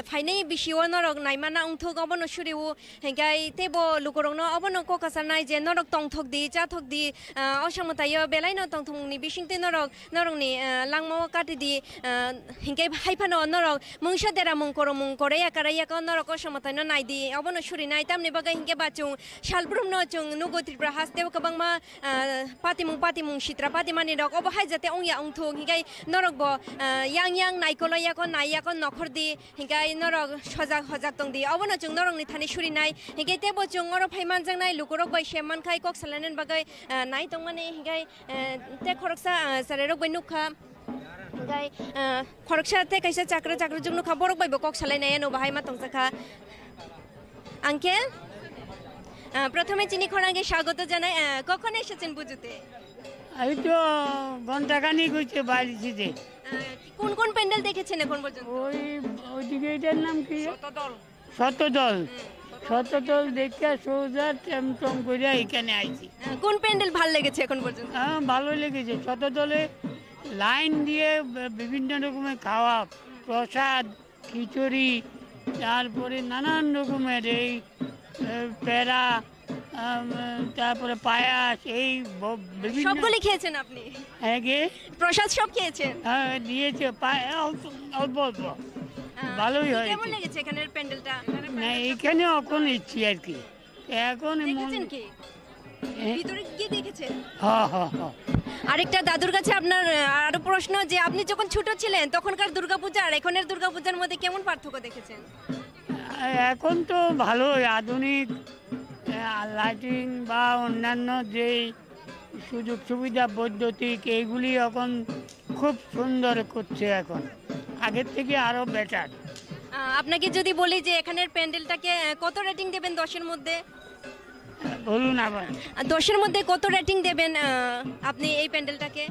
ফাইনাই বিশিও নরক নাইমানা উংথক অবনো সুরিউ হিংকাই তেব লুকরং ন অবনো ককাসার নাই যে নরক তংথক দি চাথক দি অসমতাইयो বেলাই ন তংথংনি বিশিংতৈ নরংনি লাংমাও কাটি দি হিংকাই হাইফানো নরক মুংসা দেরা মুং করে একারাই একা নরক অসমতাই ন নাই দি অবনো সুরি নাই তামনি বাগै হিংকে বাচুং শালব্রুম ন chung nugotripra hasteo kabangma patimung shitra patimani rok obo hai jate ongya ongthung hingai norok bo yang naikoloya kon naiya kon nokhordi hingai norok hojak tongdi obono chung norok ni thani shuri nai hingai tebo chung oro phaiman jangnai lukorok bai sheman khai kok salanen bagai nai tongmani hingai te khoroksa sarerok bai nukha hingai khoroksa te kaisa chakra jungnu kha borok bai bo kok salainai no bahai ma tongjakha uncle প্রথমে চিনি খোরাঙ্গে স্বাগত জানাই কখন এসেছেন বুঝুতে এই তো ঘন্টাখানিক হয়েছে বাড়িতে কোন কোন প্যান্ডেল দেখেছেন এখন পর্যন্ত ওইদিকে এটার নাম কি শতদল দেখে সোজা টম করে এখানে আইছি কোন প্যান্ডেল ভালো লেগেছে এখন পর্যন্ত ভালো লেগেছে শতদলে লাইন দিয়ে বিভিন্ন রকমের খাওয়া প্রসাদ খিচুড়ি তারপরে নানান রকমের এই প্যারা তারপরে পায়াস এই সবগুলি খেয়েছেন আপনি প্রসাদ সব খেয়েছেন দিয়েছে অল্প অল্প ভালোই হয় কেমন লেগেছে এখানের প্যান্ডেলটা না এখানে এখন ইচ্ছি আর কি এখন কি ভিতরে গিয়ে দেখেছেন হ্যাঁ আরেকটা দাদুর কাছে আপনার আরো প্রশ্ন যে আপনি যখন ছোট ছিলেন তখনকার দুর্গাপূজা আর এখনের দুর্গাপূজার মধ্যে কেমন পার্থক্য দেখেছেন এখন তো ভালোই আধুনিক লাইটিং বা অন্যান্য যে সুযোগ সুবিধা বৈদ্যুতিক এইগুলি এখন খুব সুন্দর করছে এখন আগের থেকে আরো বেটার আপনাকে যদি বলি যে এখানের প্যান্ডেলটাকে কত রেটিং দেবেন 10-এর মধ্যে বলুন আবার 10-এর মধ্যে কত রেটিং দেবেন আপনি এই প্যান্ডেলটাকে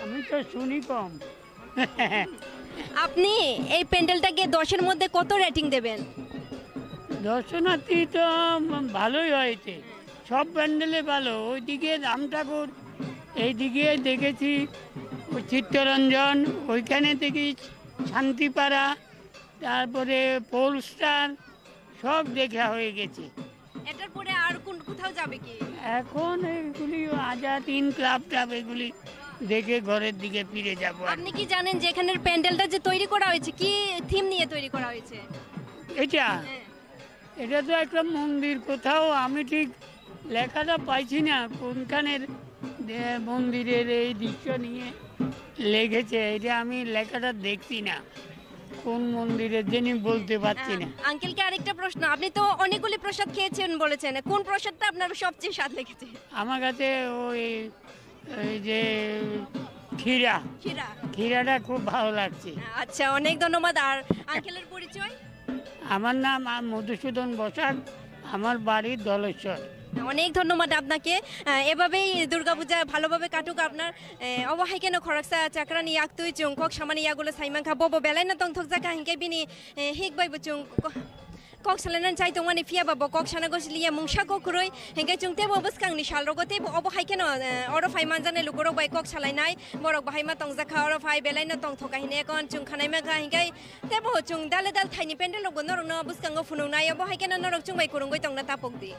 আমি তো শুনি কম আপনি এই প্যান্ডেলটাকে 10-এর মধ্যে কত রেটিং দেবেন দর্শনার্থী তো ভালোই হয়েছে সব প্যান্ডেলে ভালো ওইদিকে রাম ঠাকুর এইদিকে দেখেছি চিত্তরঞ্জন ওইখানে দেখি শান্তিপাড়া তারপরে পোল স্টার সব দেখা হয়ে গেছে এটার পরে আর কোথাও যাবে কি এখন এইগুলি আজাদ ইন ক্লাব টাব এগুলি দেখে ঘরের দিকে ফিরে যাব আপনি কি জানেন যে এখানের প্যান্ডেলটা যে তৈরি করা হয়েছে কি থিম নিয়ে তৈরি করা হয়েছে এটা তো একটা মন্দির কোথাও আমি ঠিক লেখাটা পাইছি না কোনখানের মন্দিরের এই দৃশ্য নিয়ে লেগেছে এটা আমি লেখাটা দেখছি না কোন মন্দিরের জেনে বলতে পারছি না আঙ্কেলকে আরেকটা প্রশ্ন আপনি তো অনেকগুলি প্রসাদ খেয়েছেন বলেছেন কোন প্রসাদটা আপনার সবচেয়ে স্বাদ লেগেছে আমার কাছে ওই যে ক্ষীরাটা খুব ভালো লাগছে আচ্ছা অনেক ধন্যবাদ আর আঙ্কেলের পরিচয় আমার নাম মধুসূদন বসাক আমার বাড়ি দলেশ্বর অনেক ধন্যবাদ আপনাকে এভাবেই দুর্গাপূজা ভালোভাবে কাটুক আপনার অবহাই কেন খরকসা চাকরানি ইয়াকতুই চুং কক সামানি ইয়াগুলো সাইমান খাবো বেলাই না তং থক জাকা হিংকে বিনি হিক বাই বুচুং kok salanan chai tongani fia ba bokok sana gosliya mungsa ko kuroi hengai chungte bo buskang ni shal rogote bo obo haike no oro phai manjane lugoro bai kok salainai borok bahai ma tongja kha oro phai belai na tong thoka hine kon chung khanai ma kha hengai te bo chung dal thaini pendel logo norong no buskang go funung nai obo haike no norok chung bai kurungoi tongna tapok di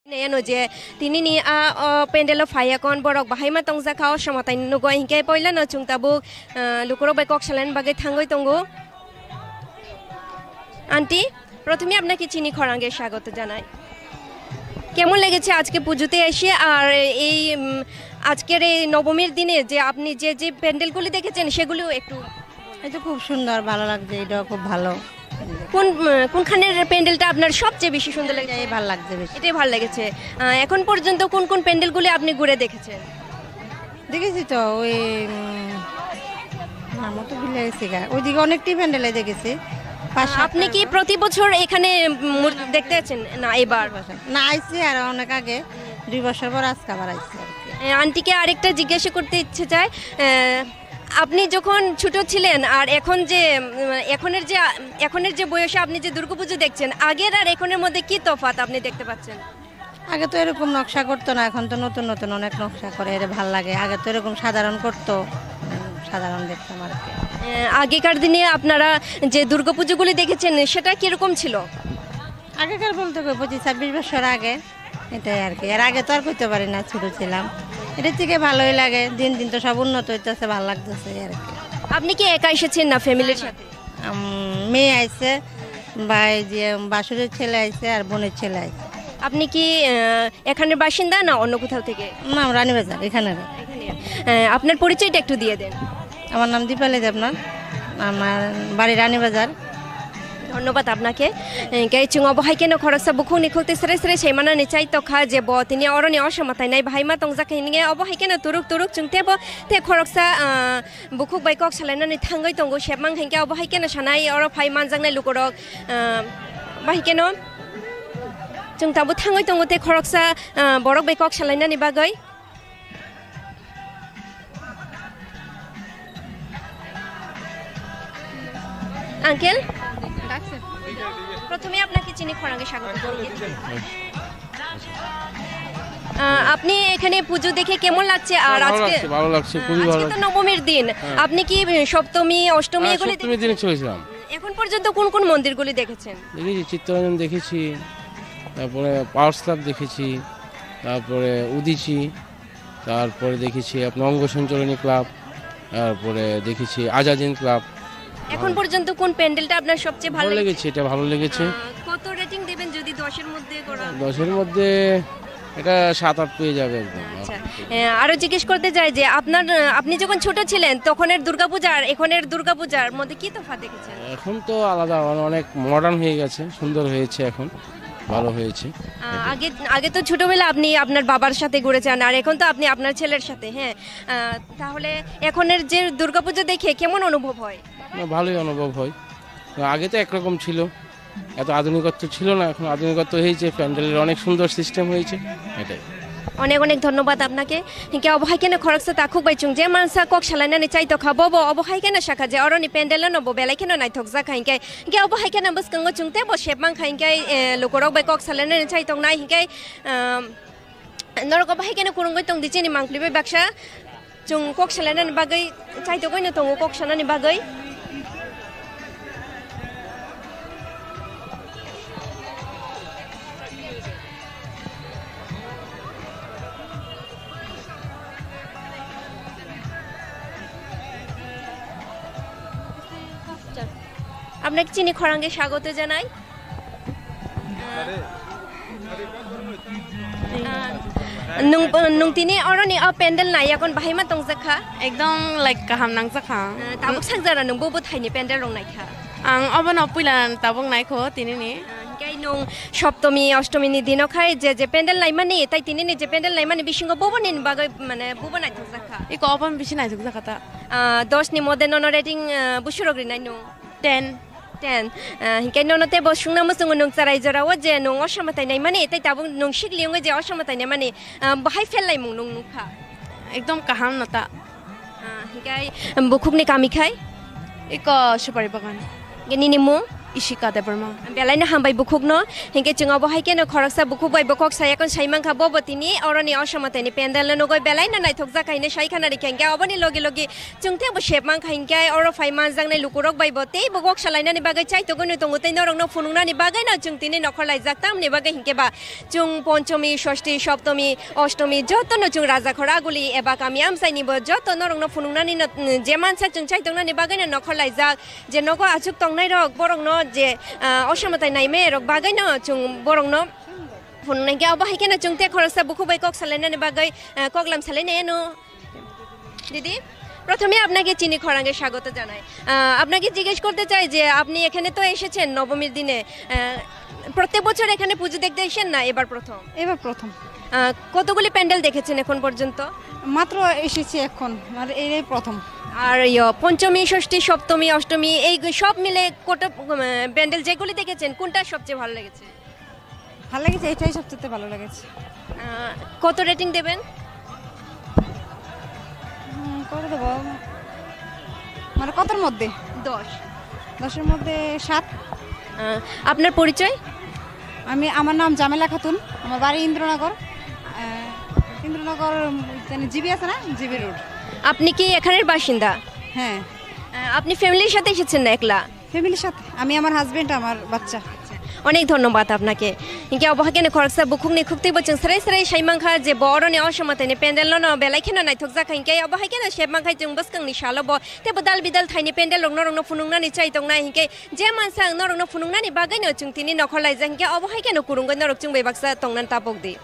Neno je tini ni a pendelo faya kon borok bahai ma tongja khao samatai nugo hinke poila no chungtabu lukoro bai kok salen bagai thangoi tongo aunty প্রথমে আপনাকে চিনি খরাঙ্গে স্বাগত জানাই কেমন লেগেছে আজকে পুজোতে এসে আর এই আজকের এই নবমীর দিনে যে আপনি যে যে প্যান্ডেলগুলি দেখেছেন সেগুলো একটু এটা খুব সুন্দর ভালো লাগছে এটা খুব ভালো কোনখানের প্যান্ডেলটা আপনার সবচেয়ে বেশি সুন্দর লেগেছে এই ভালো লাগছে বেশি এটাই ভালো লেগেছে এখন পর্যন্ত কোন কোন প্যান্ডেলগুলি আপনি ঘুরে দেখেছেন দেখেছি তো ওই নাম তো ভুলে গেছি ওইদিকে অনেকটি প্যান্ডেলে দেখেছি আপনি কি প্রতি বছর এখানে দেখতে আছেন না এবার না আইছি আর অনেক আগে 2 বছর পর আজকে আবার আইছি আন্টিকে আরেকটা জিজ্ঞাসা করতে ইচ্ছে চাই আপনি যখন ছোট ছিলেন আর এখনের যে বয়সে আপনি যে দুর্গাপুজো দেখছেন আগের আর এখনের মধ্যে কি তফাৎ আপনি দেখতে পাচ্ছেন আগে তো এরকম নকশা করতো না এখন তো নতুন নতুন অনেক নকশা করে এটা ভালো লাগে আগে তো এরকম সাধারণ করতো সাধারণ দেখতাম আর কি আগেকার দিনে আপনারা যে দুর্গাপুজোগুলি দেখেছেন সেটা কিরকম ছিল আগেকার বলতে 25-26 বছর আগে এটাই আর কি এর আগে তো আর করতে পারি না ছোট ছিলাম এটার থেকে ভালোই লাগে দিন দিন তো সব উন্নত হইতেছে ভালো লাগতেছে আর কি আপনি কি একা এসেছেন না ফ্যামিলির সাথে মেয়ে আইছে ভাই যে বাসুরের ছেলে আইছে আর বোনের ছেলে আইছে আপনি কি এখানের বাসিন্দা না অন্য কোথাও থেকে না রানীবাজার এখানে আপনার পরিচয়টা একটু দিয়ে দেন আমার নাম দীপালি দেবনাথ আমার বাড়ি রানীবাজার ধন্যবাদ আপনাকে গাই চুং অবহাই কেন খরচা বুখু নিখুলতে সেরে সেরে সেইমানা নিচাই তখা যে ব তিনি অরনি অসমাতাই নাই ভাইমা তংজাকে নিগে অবহাই কেন তুরুক তুরুক চুংতে ব তে খরচা বুখুক বাইকক সালাইনানি থাঙ্গই তঙ্গো সেবমাং হেंके অবহাই কেন সানাই অর ফাই মানজাংনাই লুকরক বাহি কেন চুং তাবু থাঙ্গই তঙ্গো তে খরচা বরক বাইকক সালাইনানি বাগৈ আঙ্কেল প্রথমে আপনাকে চিনি খরাঙ্গে স্বাগত আপনি এখানে পুজো দেখে কেমন লাগছে আর আজকে ভালো লাগছে খুবই ভালো লাগছে তো নবমীর দিন আপনি কি সপ্তমী অষ্টমী এগুলি সপ্তমী দিনে চলেছিলাম এখন পর্যন্ত কোন কোন মন্দিরগুলি দেখেছেন দেখেছি চিত্তরঞ্জন দেখেছি তারপরে পাওয়ার স্ল্যাব দেখেছি তারপরে উদিচি তারপরে দেখেছি আপনার অঙ্গ সঞ্চালনী ক্লাব তারপরে দেখেছি আজাদিন ক্লাব এখন পর্যন্ত কোন প্যান্ডেলটা আপনার সবচেয়ে ভালো লেগেছে এটা ভালো লেগেছে কত রেটিং দিবেন যদি 10 এর মধ্যে করা 10 এর মধ্যে এটা 7-8 পেয়ে যাবে একদম আচ্ছা আরো জিজ্ঞেস করতে চাই যে আপনি যখন ছোট ছিলেন তখনের দুর্গাপূজা আর এখনের দুর্গাপূজার মধ্যে কি তফাৎ দেখেছেন এখন তো আলাদা অনেক মডার্ন হয়ে গেছে সুন্দর হয়েছে এখন ভালো হয়েছে আগে তো ছোটবেলা আপনি আপনার বাবার সাথে ঘুরেছেন আর এখন তো আপনি আপনার ছেলের সাথে হ্যাঁ তাহলে এখনের যে দুর্গাপূজা দেখে কেমন অনুভব হয় ভালোই অনুভব হয় আগে তো একরকম ছিল এত আধুনিকত্ব ছিল না এখন আধুনিকত্ব হয়েছে প্যান্ডেলের অনেক সুন্দর সিস্টেম হয়েছে এটাই অনেক অনেক ধন্যবাদ আপনাকে হিংকে অবহাই কেন খরচা তাকুক বাইচুং যে মানসা কক সালাইনানি চাইতো খাবো অবহাই কেন শাখা যে অরনি প্যান্ডেল নবো বেলাই কেন নাই থকজা খাইকে হিংকে অবহাই কেন বসকাঙ্গ চুংতে ব শেপমাং খাইকে লোকরক বাই কক সালাইনানি চাইতো নাই হিংকে নরক অবহাই কেন কুরুঙ্গই তং দিচেনি মাংলিবে বাক্সা চুং কক সালাইনানি বাগৈ চাইতো কই না তং কক সানানি বাগৈ আপনাকে চিনি খরাঙ্গে স্বাগত জানাই। nung tini oroni a pendel na yakon bahima tong zakha একদম লাইক কাহাম নাং জাখা tabuk sangjara nung bobo thaini pendel rong naikha আং অবন পুইলা তাবং নাইখো তিনিনি gai nung Saptami Ashtami ni dino khai je pendel nai mani tai tini ni je pendel nai mani bisingo bobo nin bagai mane bobo nai thok zakha ইকো অবন বেশি নাইথুক জাখাতা 10 ni mode non rating busurogri nai nung 10 10 hinkai nono te bo sungna musung nung charai jora wa je nung osamatai nai mani tai tabung nung sikliung je osamatai nai mani bahai felai mung nung nukha একদম কাহাম নাতা hinkai bukhukni kami khai ইকো সুপারি বাগান geni ni mu Ishika Debbarma বেলাইনা হামবাই বুখুকনো হিংকে চিঙা বহাই কেন খরকসা বুখুবাই বকক সায়াকন সাইমাংখা ববতিনি অরনি অসমতানি পেন্ডেল নগই বেলাইনা নাইথক জাকাইনে সাইখানা রিকেংগে অবনি লগে লগে চুংতে ব শেপমাং খাইংকে অর ফাইমান জাংনে লুকুরক বাইবো তেই বকক সালাইনানি বাগै চাইতো গনি তঙ্গতেই নরংনো ফুনুংনানি বাগै না চুংতিনি নখলাই জাকতামনি বাগै হিংকে বা চুং পঞ্চমী ষষ্ঠী সপ্তমী অষ্টমী যত ন চুং রাজা খরাগুলি এবা কামি আমসাইনিবো যত নরংনো ফুনুংনানি যে মানসা চুং চাইতংনানি বাগै না নখলাই জাক যে নগ আচুক তংনাই রক বরংনো যে অসমতাই নাইমে রক বাগै ন চুং বরংনো ফুনুংনাইকে অবাহাইকে না চুংতে খরকসা বুখুবাই কক সালাইনানি বাগै কগলাম সালাইনে এনো দিদি প্রথমে আপনাকে চিনি খরাঙ্গে স্বাগত জানাই আপনাকে জিজ্ঞেস করতে চাই যে আপনি এখানে তো এসেছেন নবমীর দিনে প্রত্যেক বছর এখানে পুজো দেখতে এসেন না এবার প্রথম এবার প্রথম কতগুলি প্যান্ডেল দেখেছেন এখন পর্যন্ত মাত্র এসেছি এখন আর এই প্রথম আর পঞ্চমী ষষ্ঠী সপ্তমী অষ্টমী এই সব মিলে কত প্যান্ডেল যেগুলি দেখেছেন কোনটা সবচেয়ে ভালো লেগেছে ভালো লেগেছে এটাই সবচেয়ে ভালো লেগেছে কত রেটিং দেবেন করে দেবো মানে কতর মধ্যে 10-এর মধ্যে 7 আপনার পরিচয় আমার নাম জামেলা খাতুন আমার বাড়ি ইন্দ্রনগর জিবি আছে না জিবি রোড আপনি কি এখানের বাসিন্দা হ্যাঁ আপনি ফ্যামিলির সাথে এসেছেন না একলা ফ্যামিলির সাথে আমি আমার হাজবেন্ড আমার বাচ্চা অনেক ধন্যবাদ আপনাকে ইনকে অবহাকেনে খরকসা বুখুকনি খুকতে বচং সরাই সরাই সাইমাংখা যে বড়নে অসমতানে পেন্ডেল ন বেলাইখেনা নাইথক জাখা ইনকে অবহাকেনে শেবমাংখাই जों বসকাংনি শালব তে বদাল বিদাল থাইনি পেন্ডেল রংন ফুনুংনানি চাইতংনা ইনকে যে মানসা নরংন ফুনুংনানি বাগাইনো जों तिनि नखरলাই जांके অবহাকেনে কুরুঙ্গৈ নরক जों বেবাকসা তংনান তাপকদি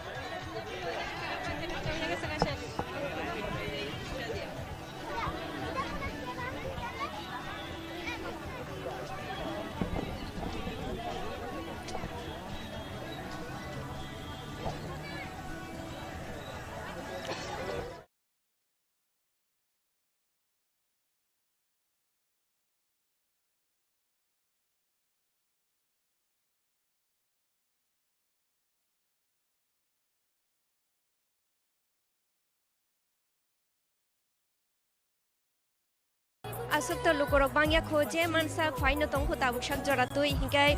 asuk to lukorok bangya khoje mansa khwaino tongkho tabuk sak jora tui hinkai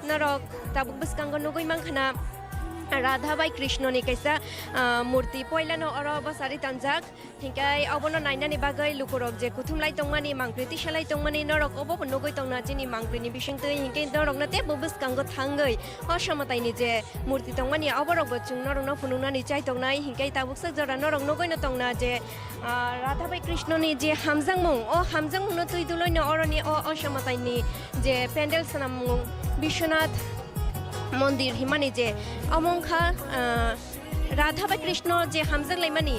norok tabuk biskango nugoi mangkhana Radha বাই কৃষ্ণনি কাইসা মূর্তি পয়লানো অর বসারি তানজাক হিংকাই অবনো নাইনানি বাগৈ লুকুরক যে কুথুমলাই তংমানি মাংপ্রিতি সালাই তংমানি নরক অব নগৈ তংনা চিনি মাংপ্রিনি বিসংতৈ হিংকাই নরকনাতে ববুসকাঙ্গ থাঙ্গৈ অসমতাইনি যে মূর্তি তংমানি অবরক বচুং নরকনো ফুনুনানি চাই তংনাই হিংকাই তাবুকসা জরা নরক নগৈনো তংনা যে রাধা বাই কৃষ্ণনি যে হামজাংমুং ও হামজাংমুং তুই দুলৈনো অরনি অসমতাইনি যে প্যান্ডেল সানামুং বিশ্বনাথ মন্দির হিমানি যে অমংখা রাধা বা কৃষ্ণ যে হামজাং লাইমানি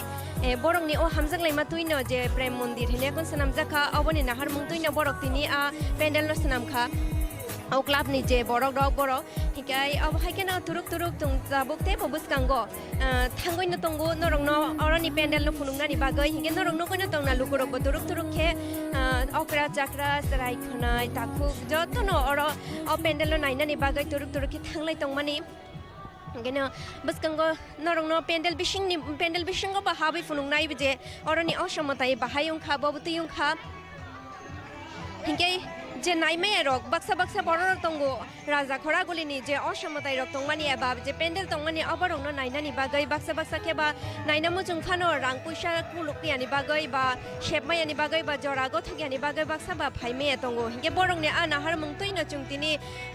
বরংনি ও হামজাং লাইমা তুইনো যে প্রেম মন্দির হিনে কোন সানাম জাখা অবনি নাহার মুং তুইনো বরক তিনি প্যান্ডেল ন সানামখা ও ক্লাবনি যে বরক রক বরক হিকাই অবহাইকেনা তুরুক তুরুক তুং জাবকতে ববুসকাঙ্গ থাঙ্গইনো তঙ্গো নরংন অরনি প্যান্ডেল ন ফুনুংনানি বাগৈ হিকে নরংন কইনো তংনা লুকুরক তুরুক তুরুক খে অকরা চাকরা সরাই খনাই তাকু যতনো অর অ প্যান্ডেল ন নাইনানি বাগৈ তুরুক তুরুক খে থাংলাই তংমানি gena baskango norongno pendel bishingo ba habi funungnai je oroni oshomatai bahayung kha babutuyung kha hinkai যে নাইমাই রক বাক্সা বাক্সা বড় তঙ্গ রাজা খরাগুলিনি যে অসমতাই রক তংমানি এবা যে পেন্ডেল তংমানি অবরংনো নাইনানি বাগৈ বাক্সা বাক্সা কেবা নাইনামু জুংখানো রাং পয়সা কুলুকিয়ানি বাগৈ বা শেপমায়ানি বাগৈ বা জরাগো থগিয়ানি বাগৈ বাক্সা বা ফাইমে তঙ্গ হিগে বরংনে আ নাহার মুংতৈনো চুংতিনি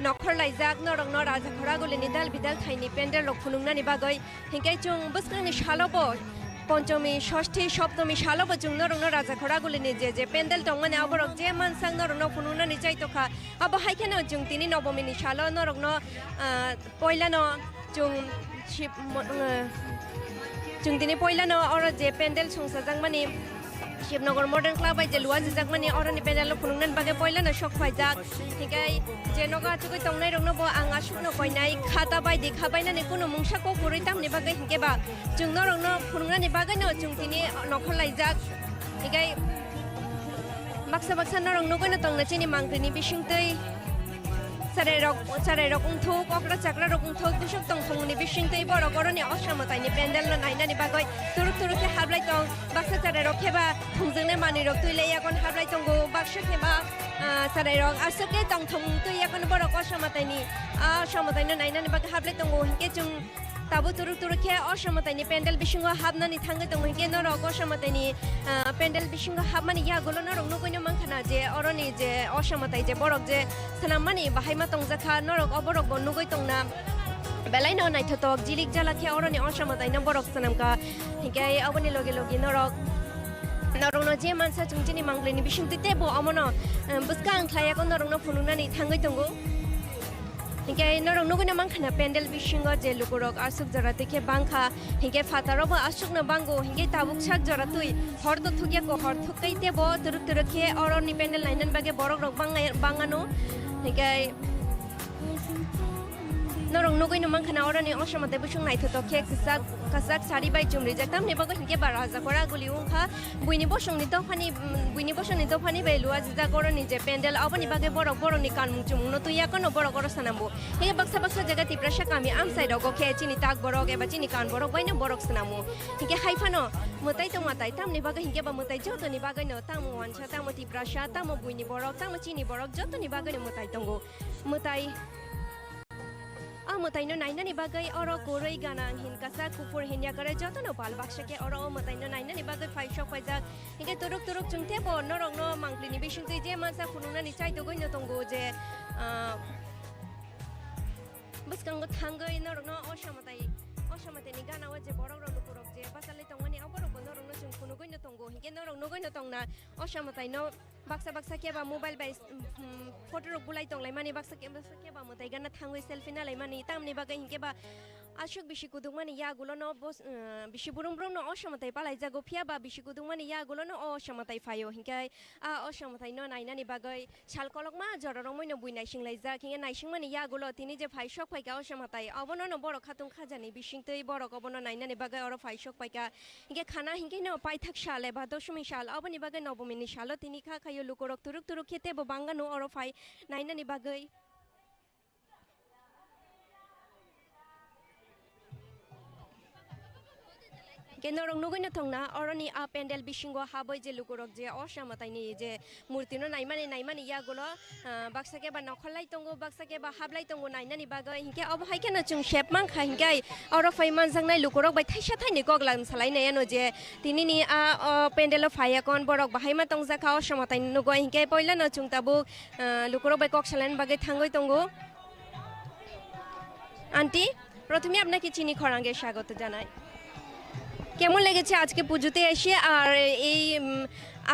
নখর লাইজাক নরংনো রাজা খরাগুলিনি দাল বিদাল থাইনি পেন্ডেল রক ফুনুংনানি বাগৈ হিগে চুং বসকাংনি শালবো পঞ্চমী ষষ্ঠী সপ্তমী সালবো जों नरंनो राजा खरागुलिनि जे पेन्डेल दं माने अबरक जे मानसां नरंनो फुनुनानि जायतखा अब हायखेनो जों तिनि नवमीनि सालो नरंनो पयलानो जों तिनि पयलानो और जे पेन्डेल संसाजां माने Shivnagar modern club by J लुआ जिजाक माने अरनि पेन्डेल फुनुनान बागे पयलानो शक फायजाक हिगाय जे नगा चुकै तंनाय रंनो बो आं आसुकनो कयनाय खाता बाय देखाबायनानै कुनु मुंसाखौ गुरै तामनि बागे हिगेबा जों नरंनो फुनुनानि बागैनो जों तिनि नखलायजाक हिगाय बाक्सा बाक्सा नरंनो गयनो तंना चिनि मांग्रिनि बिसिंतै साराय रक उंथुक अक्रा चाक्रा रक उंथुक दुसुक तंथंनि बिसिंतै बर गरनि असमतायनि पेन्डेल नायनानि बागै तुरुक तुरुके हाबलाय तं बाक्सा साराय रक खेबा थुंजोंने मानि रक तुइलायागन हाबलाय तंगो बाक्सा खेबा साराय रक आसके तंथं तुइयागन बर असमतायनि नायनानि बागै हाबलाय तंगो हिके जों ताबो तुरुक तुरुके असमतायनि पेन्डेल बिसिंगो हाबनानि थांगो तंगो हिके नरक असमतायनि पेन्डेल बिसिंगो हाबमानि यागोलो नरक नगयनो मांखाना जे अरनि जे असमताय जे बरक जे सनामानि बाहायमा तंजाखा नरक अबरक नगय तंना बेलायनो नायथतक जिलिक जालाखे अरनि असमतायनो बरक सनामका हिके अबनि लगे लगे नरकनो जे मानसा चुंचिनि मांग्लिनि बिसिंतै तेबो अमनो बुसका आंख्लायाको नरकनो फुनुनानि थांगै तंगो हिंगे नरक नगयनो मांखाना पेन्डेल बिसिंगो जे लुकुरक आसुक जरातेखे बांखा हिंगे फातारबो आसुकनो बांगो हिंगे ताबुक साक जरातुइ हर दो थुगियाको हर थुकै तेबो तुरुक तुरुके अरनि पेन्डेल नायनान बागे बरक रक बांगानो हिंगे नरक नगयनो मांखाना अरनि असमते बुसुं नायथतखे कासाक सारि बाय जुमरि जाताम नेबागो हिंगे बारा जाखरा गुलि उंखा बुइनि बसंनि दफानि बाय लुआ जिजा गरनि जे पेन्डेल अबनि बागे बरनि कानमुं चुमुंनो तुयाकनो बर सनामबो हे बाक्सा बाक्सा जगा तिप्रासा कामि आम साइडआव गखे चिनि ताक बरक एबा चिनि कान बरक बायनो बरक सनामो हिंगे हाइफानो मताय तो माताय तामनि बागे हिंगे बा मताय जतनि बागैनो तामु वानसा तामु तिप्रासा तामु बुइनि बरक तामु चिनि बरक जतनि बागैनो मताय तंगो मताय मताइनो नायनानि बागै अर गोरै गाना हिनकासा कुफुर हिन्या करे जतनो बाल बाक्साके अर मताइनो नायनानि बागै फाइसक फाइजाक हिंगे तुरुक तुरुक जोंथे ब नरंनो मांग्लिनि बिसिंतै जे मानसा फुनुनानि चाइतो गयनो तंगो जे बसकांगो थांगै नरंनो असमतायनि गानावा जे बरक लुकुरक जे बासालै तंगनि अबरक नरंनो जों फुनु गयनो तंगो हिंगे नरंनो गयनो तंगना असमतायनो बाक्सा बाक्सा केबा मोबाइल बाय फटो रक बुलाय तंलाय माने बाक्सा केबा मताय गाना थांगै सेल्फि नालाय माने तामनि बागै हिंगेबा आसुक बिसि गुदुं माने यागुलो न बिसि बुरुं बुरुं न असमताय पालाय जागो फियाबा बिसि गुदुं माने यागुलो न असमताय फायो हिंगाय असमताय न नायनानि बागै सालकलक मा जररं मैनो बुइनाय सिंलाय जा हिंगे नायसिं माने यागुलो तिनि जे फाइसक फायका असमताय अबनो न बरक खातुं खाजानि बिसिंतै बरक अबनो नायनानि बागै अर फाइसक फायका हिंगे खाना हिंगे न पाइथाक साल एबा दशमी साल अबनि बागै नवमीनि साल तिनि खा खायो लुकुरक तुरुक तुरुक खेते बो बांगानो अर फाय नायनानि बागै केनरंग नगयनो तंना अरनि आ पेन्डेल बिसिंगो हाबै जे लुकुरक जे असमतायनि जे मूर्तिनो नायमानि यागुलो बाक्साके बा नखलाय तंगो बाक्साके बा हाबलाय तंगो नायनानि बागै हिंके अब हायकेनो जों शेप मांखा हिंगे अर फाय मानजांनाय लुकुरक बाय थाइसा थाइनि गगलाम सालायनायानो जे तिनिनि आ पेन्डेल फायाकन बरक बाहायमा तंजाखा असमतायनि नुगो हिंके पयलानो जों ताबु लुकुरक बाय कक्सालायनि बागै थांगै तंगो आंटी प्रथमे आपनाके चिनी खरांगे स्वागत জানাই কেমন লেগেছে আজকে পুজোতে এসে আর এই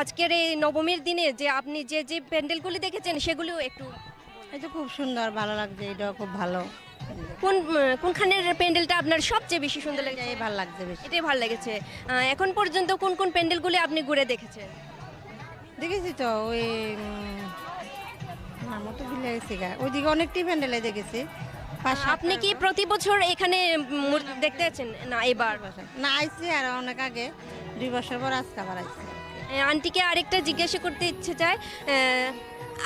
আজকের এই নবমীর দিনে যে আপনি যে যে প্যান্ডেলগুলি দেখেছেন সেগুলো একটু এটা খুব সুন্দর ভালো লাগছে এটা খুব ভালো কোনখানের প্যান্ডেলটা আপনার সবচেয়ে বেশি সুন্দর লেগেছে এটাই ভালো লাগছে বেশি এটাই ভালো লেগেছে এখন পর্যন্ত কোন কোন প্যান্ডেলগুলি আপনি ঘুরে দেখেছেন দেখেছি তো ওই নাম তো ভুলে গেছি ওইদিকে অনেকটি প্যান্ডেলে দেখেছি আপনি কি প্রতি বছর এখানে দেখতে আছেন না এবার না আইছি আর অনেক আগে 2 বছর পর আজকে আবার আইছি আন্টিকে আরেকটা জিজ্ঞাসা করতে ইচ্ছে চাই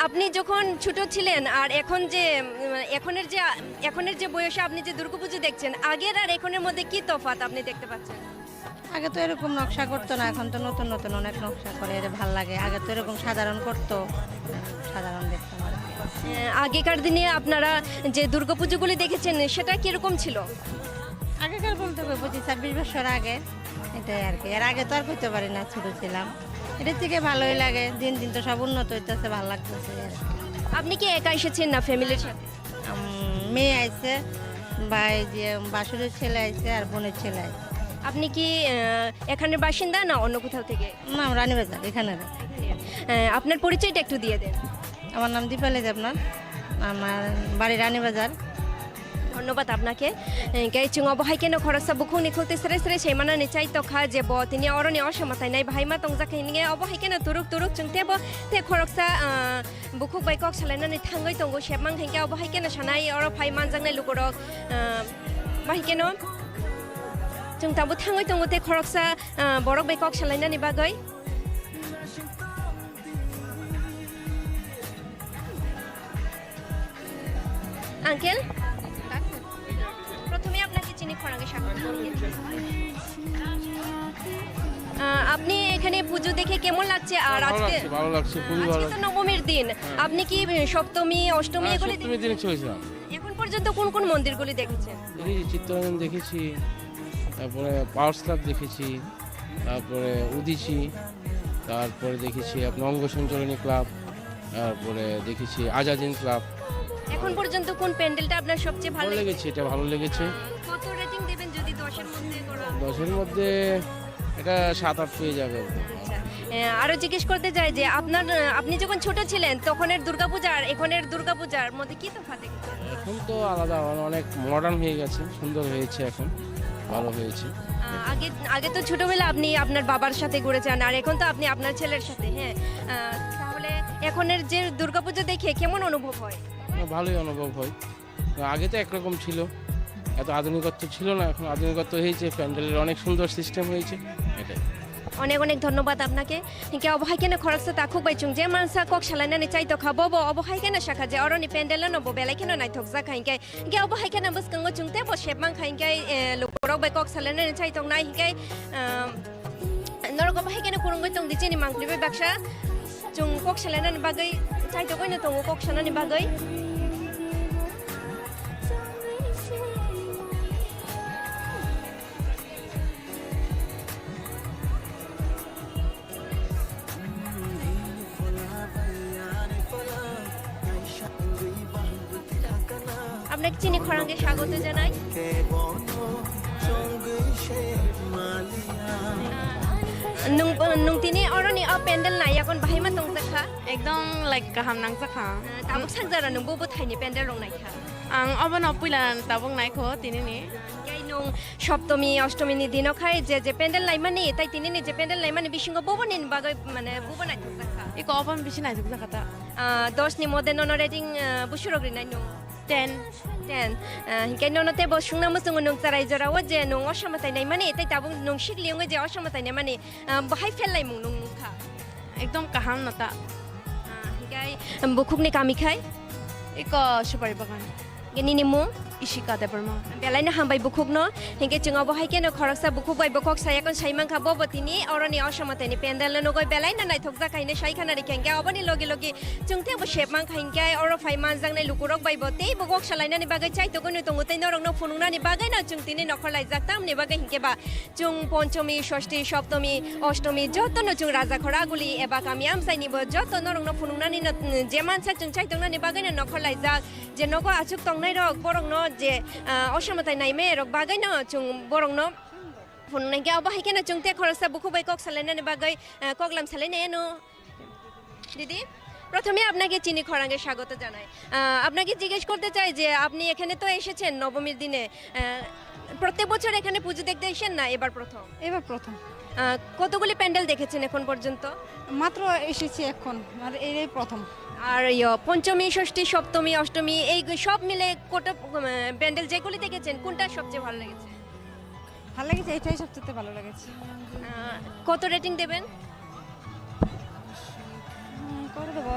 আপনি যখন ছোট ছিলেন আর এখনের যে বয়সে আপনি যে দুর্গাপুজো দেখছেন আগের আর এখনের মধ্যে কি তফাৎ আপনি দেখতে পাচ্ছেন আগে তো এরকম নকশা করতো না এখন তো নতুন নতুন অনেক নকশা করে এটা ভালো লাগে আগে তো এরকম সাধারণ করতো সাধারণ দেখতাম আর আগেকার দিনে আপনারা যে দুর্গাপুজোগুলি দেখেছেন সেটা কিরকম ছিল আগেকার বলতে 25-26 বছর আগে এটাই আর কি এর আগে তো আর করতে পারি না ছোট ছিলাম এটার থেকে ভালোই লাগে দিন দিন তো সব উন্নত হইতেছে ভালো লাগতেছে আপনি কি একা এসেছেন না ফ্যামিলির সাথে মেয়ে আইছে ভাই যে বাসুরের ছেলে আইছে আর বোনের ছেলে আইছে আপনি কি এখানের বাসিন্দা না অন্য কোথাও থেকে? না রানীবাজার এখানে। আপনার পরিচয়টা একটু দিয়ে দেন। আমার নাম দীপালি দেবনাথ, আমার বাড়ি রানীবাজার। ধন্যবাদ আপনাকে। চুং অবহাই কেন খরচা বুকুং নিখুতে সেরে সেরে সেইমানা নিচাই তখা যে ব তিনি অরনি অসমাতাই নাই ভাইমা তংজাকে নিয়ে অবহাই কেন তুরুক তুরুক চুং তেব তে খরচা বুকুক বাইকক সালাইনাनै থাঙ্গै তंगो सेबमां हेंगे अबहाय केन सानाय अर फाइ मानजांनाय लुगरक बाहाय केन जों दाबो थाङै तंगो ते खरकसा बरक बायকক सालायनानै बागै আঙ্কেল প্রথমে আপনাকে চিনি খরাঙ্গে স্বাগত জানিয়েছি। আপনি এখানে পুজো দেখে কেমন লাগছে? আর আজকে ভালো লাগছে, খুবই আজকে ভালো। তো নবমীর দিন, আপনি কি সপ্তমী অষ্টমী এগুলি সপ্তমীর দিনে চলেছিলাম। এখন পর্যন্ত কোন কোন মন্দিরগুলি দেখেছেন? দেখেছি চিত্তরঞ্জন দেখেছি, তারপরে পাওয়ার্স ক্লাব দেখেছি, তারপরে উদিচি, তারপরে দেখেছি আপনার অঙ্গ সঞ্চালনী ক্লাব, তারপরে দেখেছি আজাদিন ক্লাব। এখন পর্যন্ত কোন প্যান্ডেলটা আপনার সবচেয়ে ভালো ভালো লেগেছে? এটা ভালো লেগেছে। কত রেটিং দেবেন যদি 10 এর মধ্যে করা? 10 এর মধ্যে এটা 7-8 পেয়ে যাবে। আরো জিজ্ঞেস করতে চাই যে আপনি যখন ছোট ছিলেন তখনের দুর্গাপূজা আর এখনের দুর্গাপূজার মধ্যে কি তফাৎ দেখেছেন? এখন তো আলাদা, অনেক মডার্ন হয়ে গেছে, সুন্দর হয়েছে, এখন ভালো হয়েছে। আগে তো ছোটবেলা আপনি আপনার বাবার সাথে ঘুরেছেন আর এখন তো আপনি আপনার ছেলের সাথে। হ্যাঁ, তাহলে এখনের যে দুর্গাপূজা দেখে কেমন অনুভব হয়? ভালোই অনুভব হয়। আগে তো একরকম ছিল, এত আধুনিকত্ব ছিল না, এখন আধুনিকত্ব হয়েছে, প্যান্ডেলের অনেক সুন্দর সিস্টেম হয়েছে, এটাই। অনেক অনেক ধন্যবাদ আপনাকে। হিংকে অবহাই কেন খরচা তাকুক বাইচুং যে মানসা কক সালাইনাनै চাইতো খাবো অবহাই কেন শাখা যে অরনি প্যান্ডেল নবো বেলাই কেন নাইথক যা খাইকে হিংকে অবহাই কেন বসকাঙ্গো চুংতে ব শেপমাং খাইকে লোকরক বাই কক সালাইনাनै চাইতো নাই হিংকে নরক অবহাই কেন কুরুঙ্গৈ তং দিচেনি মাংলিবে বাক্সা চুং কক সালাইনাनै বাগै চাইতো কইनो তং কক সানাनै বাগै আপনাকে চিনি খরাঙ্গে স্বাগত জানাই। नोंतिनि अरनि पेन्डेल नायाकन बाहायमा दंजाखा एकदम लाइक गाहाम नांजाखा ताबुक सांजारा नोंबो थाइनि पेन्डेल रं नायखा आं अबन पुइला ताबुक नायखो तिनिनि गाय नं सप्तमी अष्टमीनि दिनखाय जे पेन्डेल नायमानि ताइ तिनिनि जे पेन्डेल नायमानि बिसिंग बबनिन बागै माने बबो नायथजाखा इको अबन बिसि नायथजाखा ता 10 नि मदे नन रेटिं बुसुरग्रि नाय नं 10 हिंखाय ननते बसुंना मसुंग नं चाराय जराव जे नं असमाताय नायमानि ताइ ताबुक नं सिगलियंग जे असमाताय नायमानि बाहाय फेललाय मुं नं नुखा एकदम गाहाम नता हिंखाय बुखुकनि कामिखाय इको सुपारि बागान गेनिनि मुं इशिका देबरमा बेलायनो हामबाय बुखुकनो हिंके जों अबहाय केनो खरकसा बुखुक बाय बखक सायाकन साइमांखा बबतिनि अरनि असमतायनि पेन्डेल नगय बेलायनो नायथक जाखायनो साइखानारि केंगे अबनि लगे लगे जोंते ब शेपमां खाइंके अर फाइमान जांनाय लुकुरक बाय बते बखक सालायनानि बागै चाइतो गनो तंगुतै नरंनो फुनुंनानि बागै ना जोंतिनि नखरलाय जाक्तामनि बागै हिंके बा जों पंचमी षष्ठी सप्तमी अष्टमी जतनो जों राजा खरागुलि एबा कामियाम साइनिबो जतो नरंनो फुनुंनानि जे मानसा जों चाइतोंनानि बागै ना नखरलाय जाक जे नगो आचुक तंनाय रक बरंनो जे असमताय नायमे रक बागै न जों बरंनो फुननायके अबहाय केनो जोंते खरसा बुखु बाय কক सालायनानि बागै कगलाम सालायनायानो দিদি প্রথমে আপনাকে চিনি খরাঙ্গে স্বাগত জানাই। আপনাকে জিজ্ঞেস করতে চাই যে আপনি এখানে তো এসেছেন নবমীর দিনে, প্রত্যেক বছর এখানে পুজো দেখতে এসেন না এবার প্রথম? এবার প্রথম। কতগুলি প্যান্ডেল দেখেছেন এখন পর্যন্ত? মাত্র এসেছি এখন, আর এই প্রথম। আর পঞ্চমী ষষ্ঠী সপ্তমী অষ্টমী এই সব মিলে কোটা প্যান্ডেল যেগুলি দেখেছেন কোনটা সবচেয়ে ভালো লেগেছে? ভালো লেগেছে, এটাই সবচেয়ে ভালো লেগেছে। কত রেটিং দেবেন? করে দেবো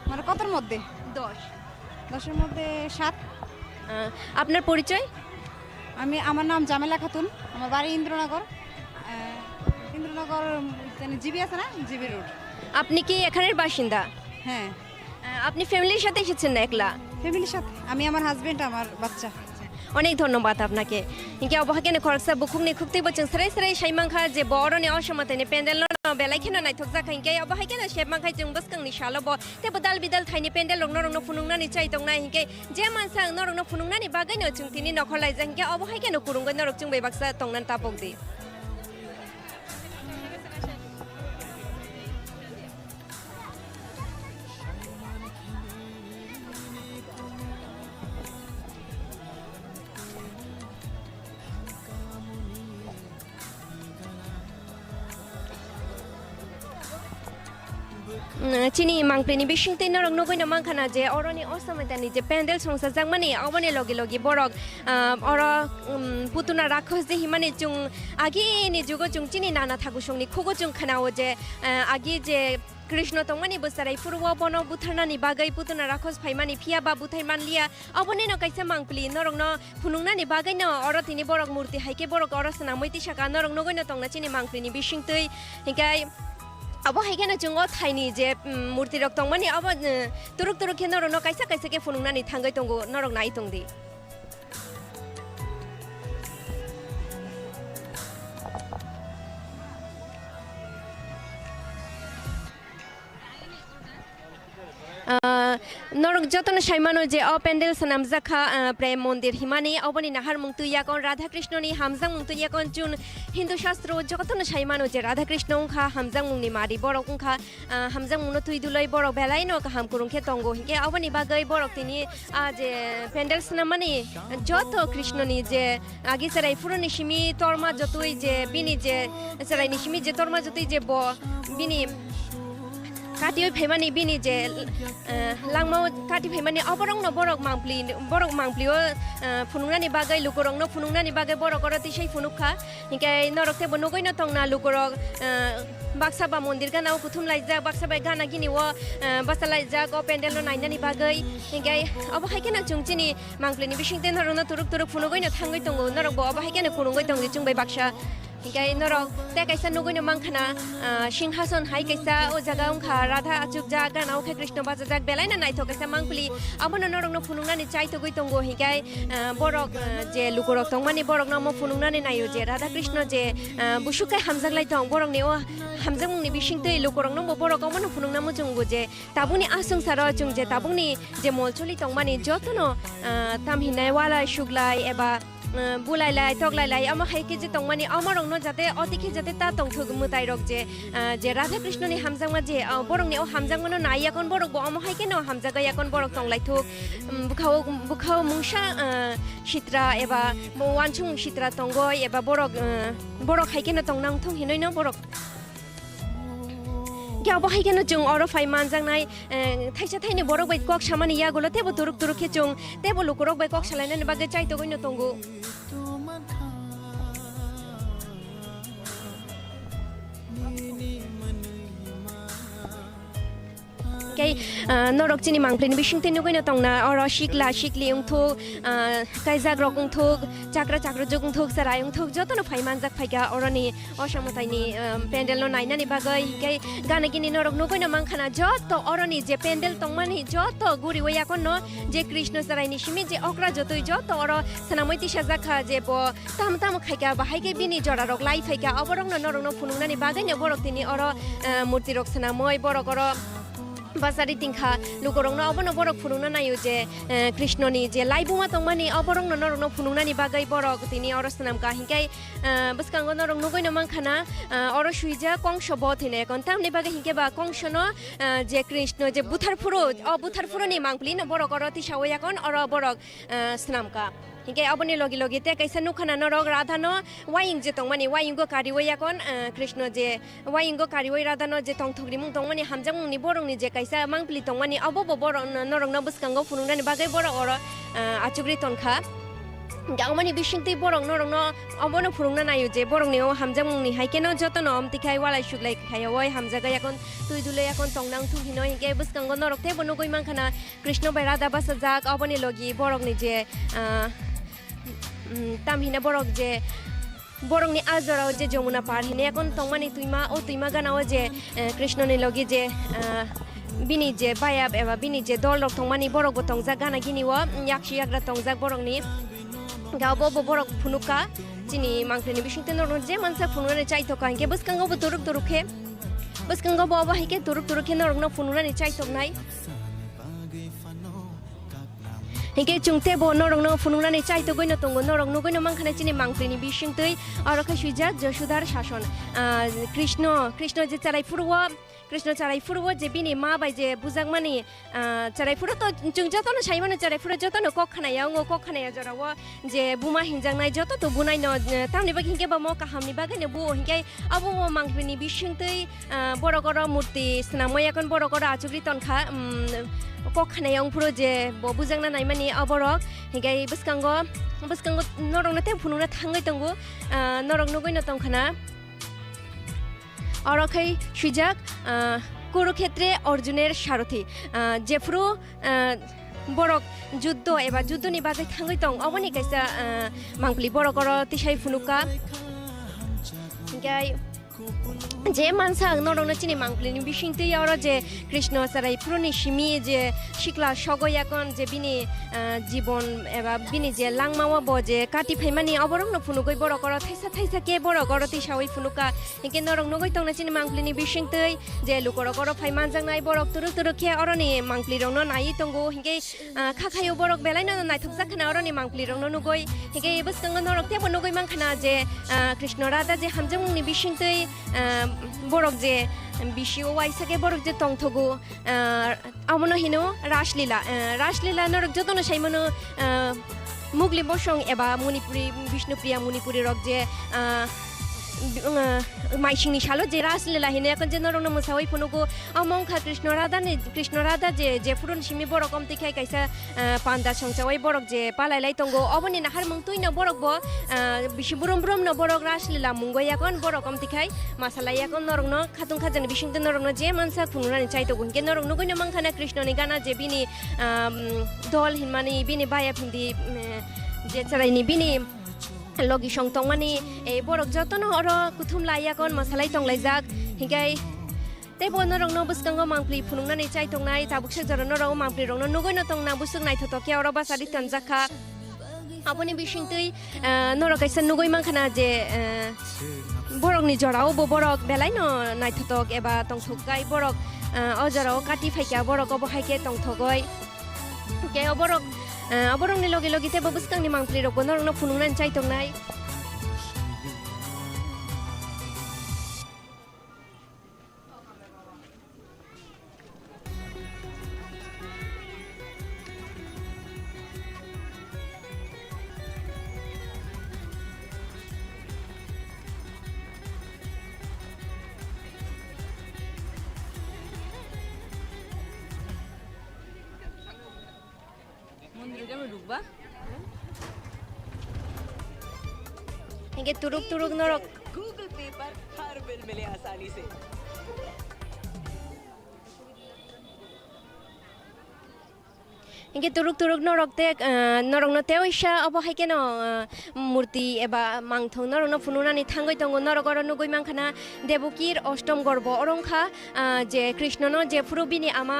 মানে কতর মধ্যে? 10-10-এর মধ্যে 7। আপনার পরিচয়? আমার নাম জামেলা খাতুন, আমার বাড়ি ইন্দ্রনগর। ইন্দ্রনগর জিবি আছে না, জিবি রোড। আপনি কি এখানের বাসিন্দা? হ্যাঁ। আপনি ফ্যামিলির সাথে এসেছেন না একলা? ফ্যামিলির সাথে, আমি, আমার হাজবেন্ড, আমার বাচ্চা। অনেক ধন্যবাদ আপনাকে। ইনকে অবহাকেনে খরচা বুকুক নিখুকতে বচন সরাই সরাই সাইমাংখা যে বড়নে অসমতানে pandal belai khena nai thok jak hingke abo haikena shep mangkai jung bus kang ni shala bo te bodal bidal thaini pendel longno rongno phunungna ni chai tong nai hingke je mansang no rongno phunungna ni bagai no chung tini nokholai jang hingke abo haikena kurung goi norok chung bai baksa tongnan tapokdi chini mangpleni bising te norong nogoi na mangkhana je oroni osametani je pendel songsa jangmani obone logi logi borok oro putuna rakhos je himani chung agi ni jugo chung chini nana thagu songni khogo chung khanao je agi je Krishna tongmani bosarai purwa bono butharna ni bagai putuna rakhos phaimani phia ba buthai manlia obone no kaisa mangpli norong no phunungna ni bagai no oro tini borok murti haike borok oro sana moiti saka norong nogoi na tongna chini mangpli ni bising tei hikai abo haikena chungo thaini je murti rok tongmani abo turuk turuk ke norong no kaisa kaisa ke phunungna ni thangai tongo norong nai tongdi norok jotono saimano je o pendel sanam jakha prem mondir himani oboni nahar mungtu yakon radha krishna ni hamjang mungtu yakon chun hindu shastro jotono saimano je radha krishna ungkha hamjang mungni mari borok ungkha hamjang mungno tuidulai borok belai no kaham kurungkhe tongo hinge oboni bagai borok tini je pendel sanamani joto krishna ni je agi sarai furoni shimi torma jotoi je bini je sarai ni shimi je torma jotoi je bo bini kati phaimani bini je langmo kati phaimani oborong no borok mangpli o phunungna ni bagai lukorong no phunungna ni bagai borok oro tisai phunukha hinkai norok te bonogoi no tongna lukorok baksa ba mondir ganao kuthum laijak baksa bai gana gini o basa laijak o pendel no naina ni bagai hinkai obo haikena chungchini mangpli ni bising te norok no turuk turuk phunugoi no thangoi tongo norok bo obo haikena kurungoi tongdi chungbai baksa hinkai norok te kaisa nugoi no mangkhana singhason hai kaisa o jaga ungkha radha achuk ja ganao khe krishna baja jak belai na naithok kaisa mangpli abono norok no phunungna ni chai togoi tongo hinkai borok je lukorok tongmani borok no mo phunungna ni nayo je radha krishna je busukai hamjak lai tong borok ni o hamjak mungni bising tei lukorok no borok abono phunungna mo chungbo je tabuni asung sara chung je tabuni je molcholi tongmani jotono tamhinai wala shuglai eba bulai lai toklai lai ama haike je tongmani amarong no jate otiki jate ta tongthog mutai rok je radha krishna ni hamjangma je borong ni o hamjangma no nai yakon borok bo ama haike no hamjaga yakon borok tonglai thuk bukhao mungsa shitra eba wanchung shitra tongoi eba borok haike no tongnang thong hinoi no borok abo haikena chung oro faiman jangnai thaisa thaini borok bai kok samani yagulo tebo turuk turuk khe chung tebo lukorok bai kok salaina ni bagai chai togoi no tongo kai norok chini mangpleni bising te nugoi na tongna oro shikla shikli ungthuk kaijak rok ungthuk chakra chakra jog ungthuk sarai ungthuk jotono phaiman jak phaika oroni osamotaini pendel no naina ni bagai kai gana gini norok nugoi na mangkhana joto oroni je pendel tongmani joto guri oya konno je krishna sarai ni shimi je okra jotoi joto oro sanamoiti sajakha je bo tam tam khaika bahaike bini jora rok lai phaika oborong no norok no phunungna ni bagai ne borok tini oro murti rok sanamoi borok oro basari tingkha lukorong no abono borok phunungna nayo je krishna ni je laibuma tongmani oborong no norok no phunungna ni bagai borok tini oro sanam ka hinkai buskango norok nugoi no mangkhana oro suija kongsho bo thine kon tamni bagai hinke ba kongsho no je krishna je butharfuro ni mangpli no borok oro tisaoya kon oro borok sanam ka hinkai aboni logi logi te kaisa nukhana norok radha no waing je tongmani waing go kariwaya kon krishna je waing go kariwai radha no je tongthogri mung tongmani hamjang mung ni borong ni je kaisa mangpli tongmani abo bo borok norok no buskango phunungna ni bagai borok oro achugri tonkha Gaumani bising ti borong norong no obono phurungna nayo je borong ni o hamjang mung ni haike no joto no amti khai wala shuglai khai oi hamjaga yakon tuidule yakon tongnang thu hinoi hinge buskango norok te bono goi mangkhana krishna bai radha basajak oboni logi borong ni je tamhina borok je borong ni azora je jomuna par hine yakon tongmani tuima gana o je krishna ni logi je bini je bayab eba bini je dol rok tongmani borok bo tongjak gana gini wo yakshi yagra tongjak borong ni gabo bo borok phunuka chini mangpleni bising te norong je mansa phunune chai to ka hinge buskango bo turuk turuk he beskang bo ba hike turuk ke norok no funura ni chai tok nai hingke chungte bo norok no funura ni chai to goino tongo norok no goino mangkhana chini mangpli ni bising tei arokha sujak Joshudar Shason Krishna je charai furwa Krishna charai furwa je bini ma bai je bujangmani charai furo to chungja to no saimano charai furo joto no kokkhana yango kokkhana jarawa je buma hinjangnai joto to bunai no tamni bagi hingke ba mo kahamni bagai ne bu hingke abo mangpli ni bising tei borokoro murti snamoya kon borokoro achugri tonkha kokkhana yang furo je bo bujangna naimani aborok hingke beskango norok na te fununa thangai tongo norok no goino tongkhana Arakai Shujak Kurukshetre Arjuner Sharathi Jefru Borok Juddo eba Juddo ni bagai thangai tong aboni kaisa mangpli borokoro tisai funuka gai je mansa norok na chini mangpli ni bising te yara je Krishna sarai puroni shimi je shikla shogoyakon je bini জীবন এবা বিনি যে লাংমাওয়া বজে কাটি ফাইমানি অবরং ন ফুনুগৈ বরকর থাইসা কে বরকর তিসাওই ফুনুকা একে নরং নগৈ তংনা চিনি মাংপ্লিনি বিসিং তৈ যে লুকরকর ফাইমান জাংনাই বরক তুরু খে অরনি মাংপ্লি রং নাই তঙ্গো হিগে খাখায়ো বরক বেলাই না নাইথক জাখানা অরনি মাংপ্লি রং নগৈ হিগে বসকাঙ্গ নরক তে বনগৈ মাংখানা যে কৃষ্ণ রাধা যে হামজংনি বিসিং তৈ বরক যে বিশিও ওয়াইসাকে বরক যে তংথগো আমনো হিনো রাসলীলা নরক যতন সাইমনো মুগলি বসং এবা মণিপুরি বিষ্ণুপ্রিয়া মণিপুরি রক যে মাইসিংনি সালো যে রাসলীলা হিনে এখন যে নরং মোসাওই ফনুগো আমংখা কৃষ্ণ রাধা যে ফুরন সিমি বরকম তিখাই কাইসা পান্ডা সংচাওই বরক যে পালাইলাই তঙ্গো অবনি নাহার মং তুই ন বরক ব বিশি বুরম ন বরক রাসলীলা মুঙ্গই এখন বরকম তিখাই মাসালাই এখন নরং ন খাতুং খাজানি বিসিংতে নরং ন যে মানসা খুনুরানি চাইতো গুনকে নরং নগৈ ন মাংখানা কৃষ্ণনি গানা যে বিনি দল হিনমানি বিনি বায়া ফিন্দি যে চারাইনি বিনি logi song tongmani e borok jotono oro kuthum laiakon masalai tonglaijak hingai te bonorong no buskango mangpli phunungna ni chai tongnai tabukse jorono ro mangpli rong no nugoi no tongna busuk nai thotok ke oro basari tanjaka aboni bisingtui noro kaisa nugoi mangkhana je borok ni jorao bo borok belai no nai thotok eba tongthokai borok ojorao kati phaika borok obo haike tongthogoi ke borok aborong ni logi te babuskang ni mangpli rok bonorong no phunungnan chai tongnai Hingga turuk norok Google Pay पर हर bill मिले आसानी से hingga turuk norok te norok no te oisa abo haike no murti eba mangthong norok no fununani thangoi tongo norok oro nugoi mangkhana Devukir Ashtom Gorbo orongkha je Krishna no je furubini ama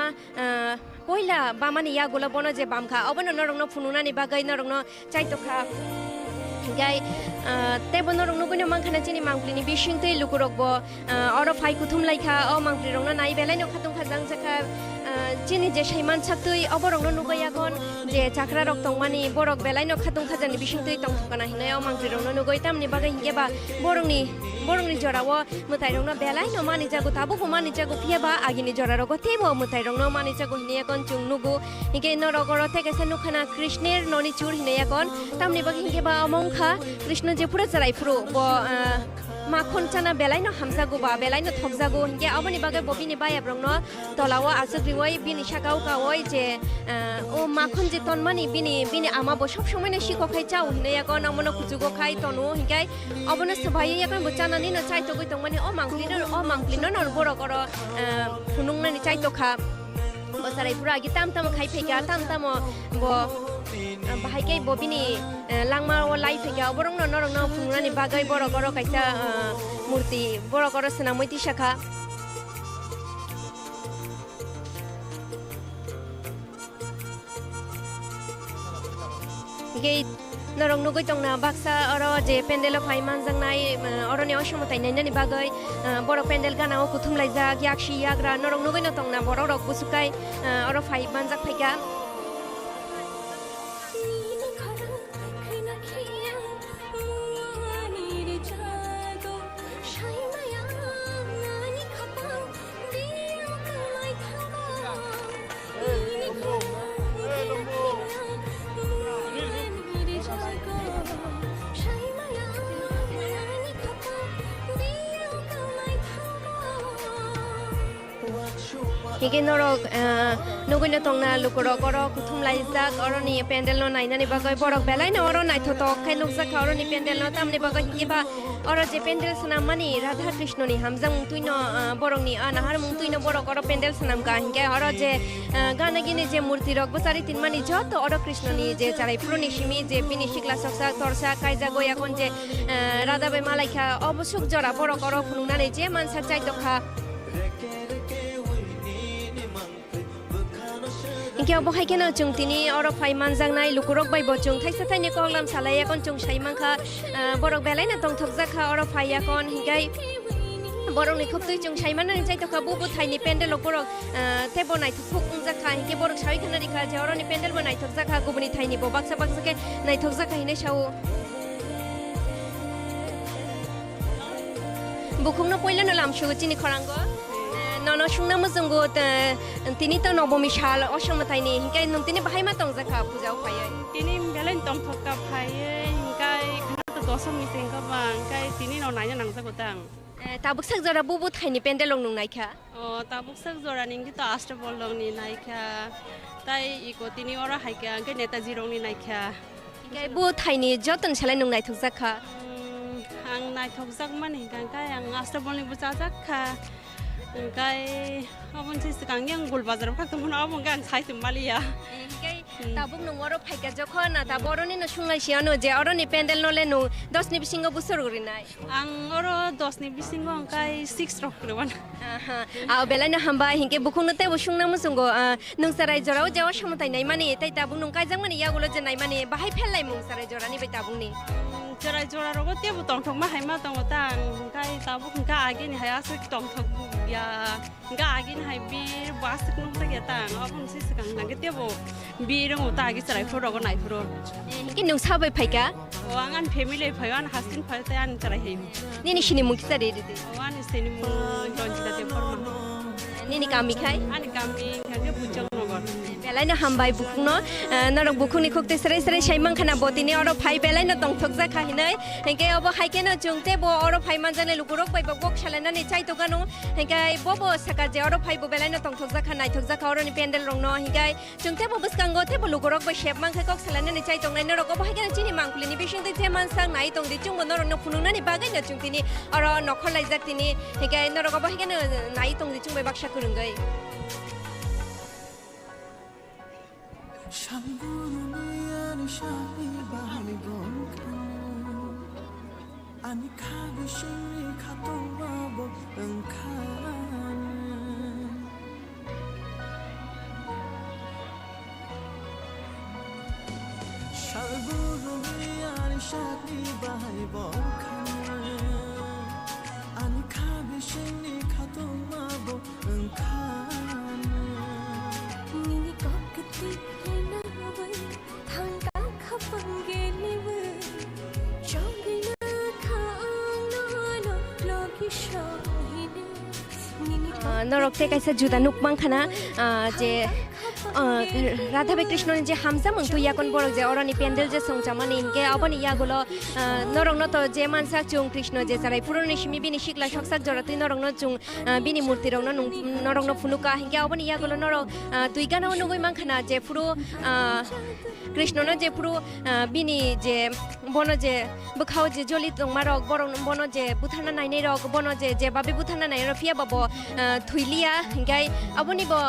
poila bamani ya gola bono je bamkha obono norok no fununani bagai norok no chaitokha gai te bonorok no goino mangkhana chini mangplini bising tei lukurok bo oro phai kuthum laikha o mangpli rong no nai belai no khatung khajang jakha chini je saiman chaktui oborong no nugayakon je chakra rok tongmani borok belai no khatung khajani bising tei tongthokana hinai o mangpli rong no nugoi tamni bagai hingeba borongni jorao mutai rong no belai no mani jago tabu ko mani jago phieba agini jora rok tebo mutai rong no mani jago hinayakon chung nugu hingke norogoro theke se nukhana Krishner noni chur hinayakon tamni bagai hingeba amongkha Krishna je pura charai furu bo makhon chana belai no hamjago ba belai no thokjago hingke aboni bagai bobini baya brong no tolawa asugriwai bini sakau kawai je o makhon je tonmani bini ama bo sob somoi no siko khai chau hinayakon amono kujugo khai tonu hingkai abono sabai yakon bochanani no chai togoi tongmani o mangpli no borokoro phunungmani chai tokha bosarai pura gi tam khai pheka tam bo bahaikai bobini langma o lai pheka borong no norong no phungrani bagai borokoro kaisa murti borokoro sanamoi tisakha gei norong nugoi tongna baksa oro je pendel phai manjangnai oroni osmotai nainani bagai borok pendel gana o kuthum laijak yakshi yagra norong nugoi na tongna borok rok busukai oro phai manjak phaika hige norok nugoina tongna lukorok oro kuthum laijak oroni pendel no nainani bagai borok belai na oro naithotok khai nukjak oroni pendel no tamni bagai hiba oro je pendel sanamani radha krishna ni hamjang mungtuino borokni anahar mungtuino borok oro pendel sanam ka hinge oro je gana gini je murti rok bosari tinmani joto oro krishna ni je charai puroni shimi je bini shikla saksa torsa kaija goya kon je radha be malaika obosuk jora borok oro phununani je mansa chai dokha Inke obo hai kena chung tini oro phai manjang nai lukurok bai bo chung thaisa thaini konglam salai yakon chung sai mangkha borok belai na tong thokjak kha oro phai yakon hingai borok ni khop tui chung sai manani chai to kha bu thaini pendel lukurok tebo nai thuk ungjak kha hinge borok sai khana ri kha je oro ni pendel bo nai thokjak kha gubuni thaini bo baksa baksa ke nai thokjak kha hinai sau bukhungno poila na lam shu chini khorango nono shungna muzungo tini to nobomi shal oshomatai ni hinkai nung tini bahai ma tongja kha pujau phai tini belen tong thok ka phai hinkai khana to dosom mi sing ka bang kai tini no nai nang sa ko tang tabuk sak jora bubu thaini pendel long nung nai kha o tabuk sak jora ning to ashta bol long ni nai kha tai iko tini ora hai ka ke netaji rong ni nai kha hinkai bu thaini joton chalai nung nai thokja kha ang nai thokjak man hinkai kai ang ashta bol ni bucha jak kha kai abon sis kang yang gul bazar phak tum na abon gang sai tum malia kai tabuk nung oro phaika jokhon ta boroni no sungai siano je oro ni pendel no le nu 10 ni bisingo busur urinai ang oro 10 ni bisingo kai 6 rok ruban a belai na hamba hinke bukhung no te busungna musungo nung sarai jorao je osmotai nai mani tai tabuk nung kai jangmani yagulo je nai mani bahai phelai mung sarai jorani bai tabuk ni Jarai jora rogo tiap tong thok ma hai ma tong tang kai tabu ka age ni hai asik tong thok ya ka age ni hai bir basik nu ta tang abun sis kang nang tiap bir ngo ta age jarai fo rogo nai fro ki nung sabai phaika wangan family phaiwan haskin phai ta an jarai hai ni ni shini mung kisari de wan seni mu don ta te forma ni ni kami khai ani kami khage bujang nogor belai na hambai bukhungno narok bukhungni khokte sere sere saimang khana botini oro phai belai na tong thokja kha hinai hengke obo haike na jungte bo oro phai manjane lukurok bai bok salana ni chai to gano hengke bobo saka je oro phai bo belai na tong thokja kha nai thokja kha oro ni pendel rong no hingai jungte bo buskango te bo lukurok bai shep mang kha kok salana ni chai tong nai narok obo haike na chini mangpuli ni bising te man sang nai tong di chung bo narok no phunung na ni bagai na chungtini oro nokhol laijak tini hengke narok obo haike na nai tong di chung bai baksa kurungai Ani khabi shiri khatwa bo engkhan Sharguru ani shakti bai bo khan Ani khabi shiri khatwa bo engkhan Ni kokti hena bai thang ka khapang ge ni bu chogina norok te kaisa juda nukmang khana je Radha be Krishna je hamza mungtu yakon borok je oroni pendel je songchamani hinke aboni yagulo norok no to je mansak chung Krishna je sarai puroni shimi bini shikla shoksak jora tui norok no chung bini murti rok no norok no phunuka hinke aboni yagulo norok tui gana nugoi mang khana je puru Krishna no je puru bini je bono je bukhao je joli tongmarok borok bono je buthana nainai rok bono je babe buthana nai ro pia babo thuilia hinkai aboni bo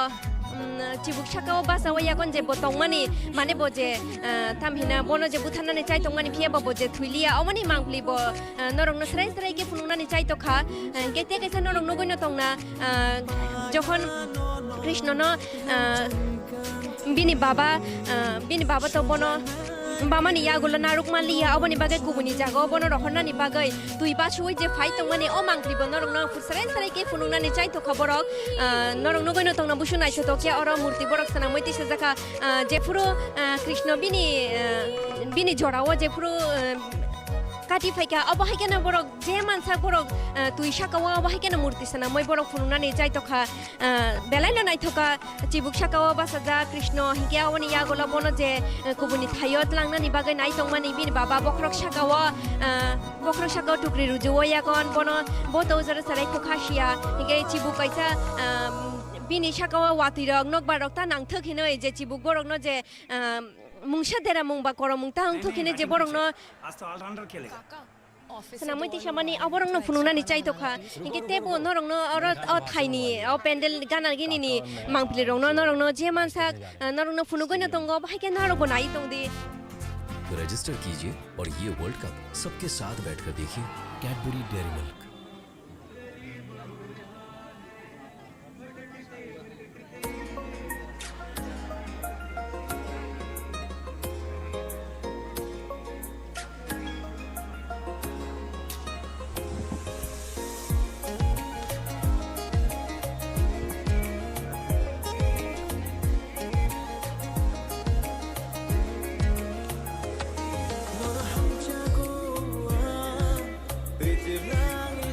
chibuk sakao basao yakon je botong mani mane bo je tamhina bono je buthana ni chai tongmani pia babo je thuilia amani mangpli bo norong no srai srai ke phunungna ni chai to kha kete kaisa norong no goino tongna jokhon Krishna no bini baba to bono Bama ni ya gula naruk mali ya abani bagai kubuni jago bono rohona ni bagai tui ba chui je fight tong mani o mangkli bono rong na fusarai ke funung na ni chai to khaborok norong nogoi no tong na busu nai to kya ora murti borok sana moiti se jaka je puro krishna bini jorao je puro kati faika abahai kana borok je mansa borok tui shakawa abahai kana murti sana moi borok funung na ni chai to kha belai na nai thoka chibuk shakawa basaja krishna hingke awani ya gula bono je kubuni thayot langna ni bagai nai tong mani bini baba bokrok shakawa tukri rujuwa ya kon bono boto zara sarai khokhasia hingke chibuk kaisa bini shakawa watirok nok barok ta nang thokhinoi je chibuk borok no je mungsa dera mungba koro mungta hang thokine je borok no आज तो allrounder खेलेगा sana moi tisha mani aborong no fununa ni chai to kha hingke tebo norong no ora thaini o pendel gana gini ni mangpli rong no norong no je mansa norong no funugoi no tongo bhai ke naro gonai tongdi register कीजिए और ये world cup सबके साथ बैठकर देखिए Cadbury dairy milk 널 함자고 와 이제 랑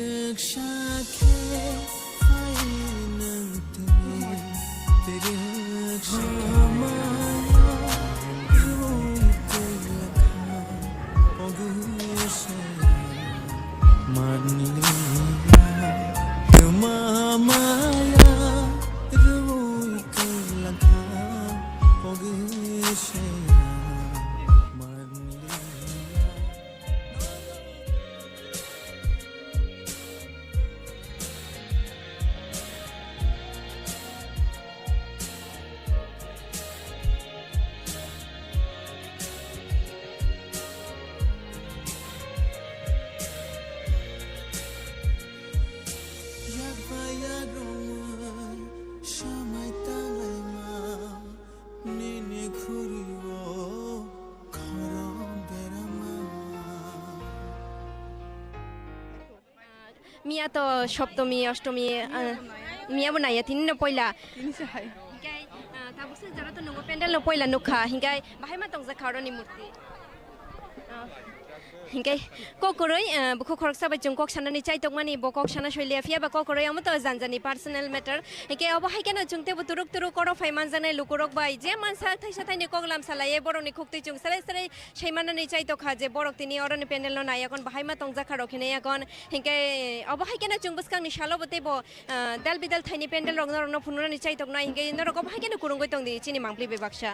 rickshaw के fine तेरे rickshaw माया रोते लखा पगे से मारनी माया रोते लखा पगे से मिया तो सप्तमी अष्टमी मिया बनाया तीन न पहिला तिनसे हाय हिंगाय ताबुसे जरा तो नंगो पेंडल न पहिला नुखा हिंगाय बाहाय मा तंजा खारनि मूर्ति हिंगाय कोकरय बुखु खरकसा बाय जों कक्सानानि चाइतक मानि बकक साना शैलिया फिया बा कोकरय अमत जानजानि पर्सनल मैटर हिंगाय अब हायकेना जोंते बुतुरुक तुरु करो फाइमान जानाय लुकुरक बाय जे मानसा थाइसा थाइनि कगलाम सालाये बरनि खुक्ति जों सरे सरे सैमानानि चाइतक खाजे बरक तिनि अरनि पेंडल न नायकन बाहाय मा तंजा खारखिने याकन हिंगाय अब हायकेना जों बसकांनि सालो बतेबो दाल बिदाल थाइनि पेंडल रंग रंग फुनुरानि चाइतक ना हिंगाय नरक अब हायकेना कुरुंगै तंदि चिनि मांप्लि बेबाक्सा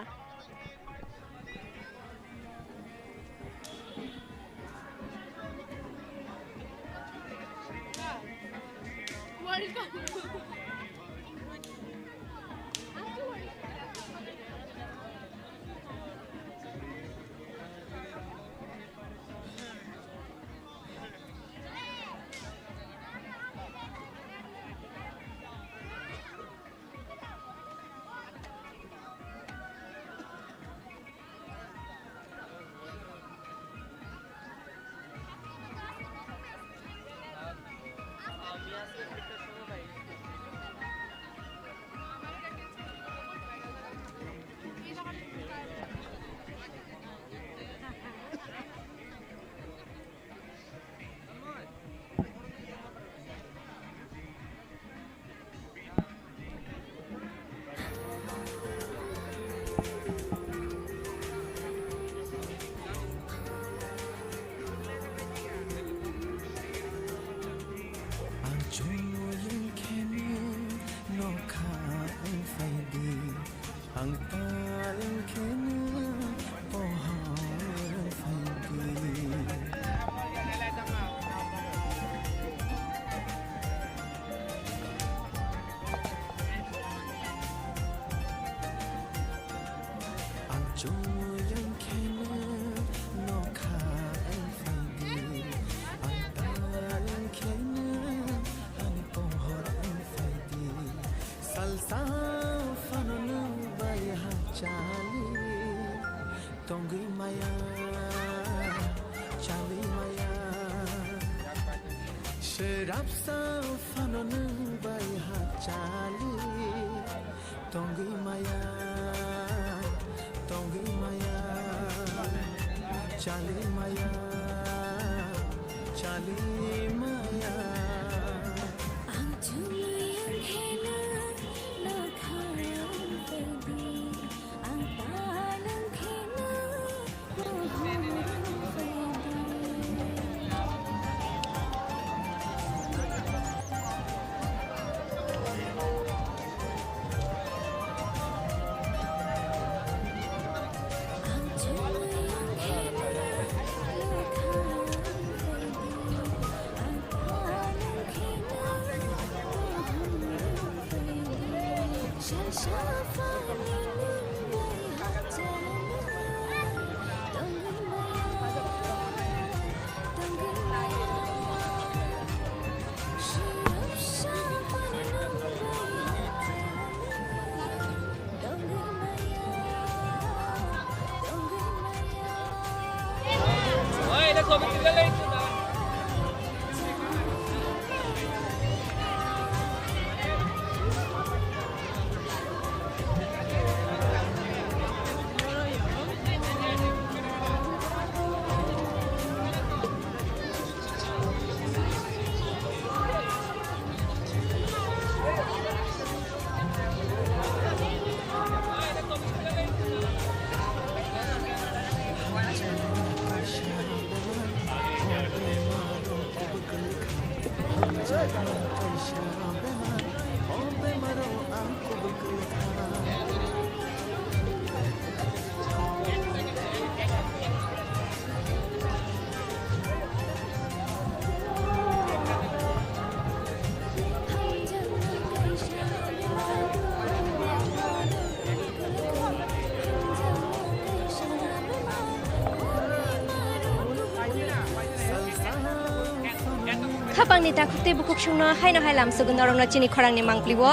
खाबांनि दाखुते बुकुक सुंनो हायनो हायलाम सुगुन नरंनो चिनि खरांनि मांप्लिबो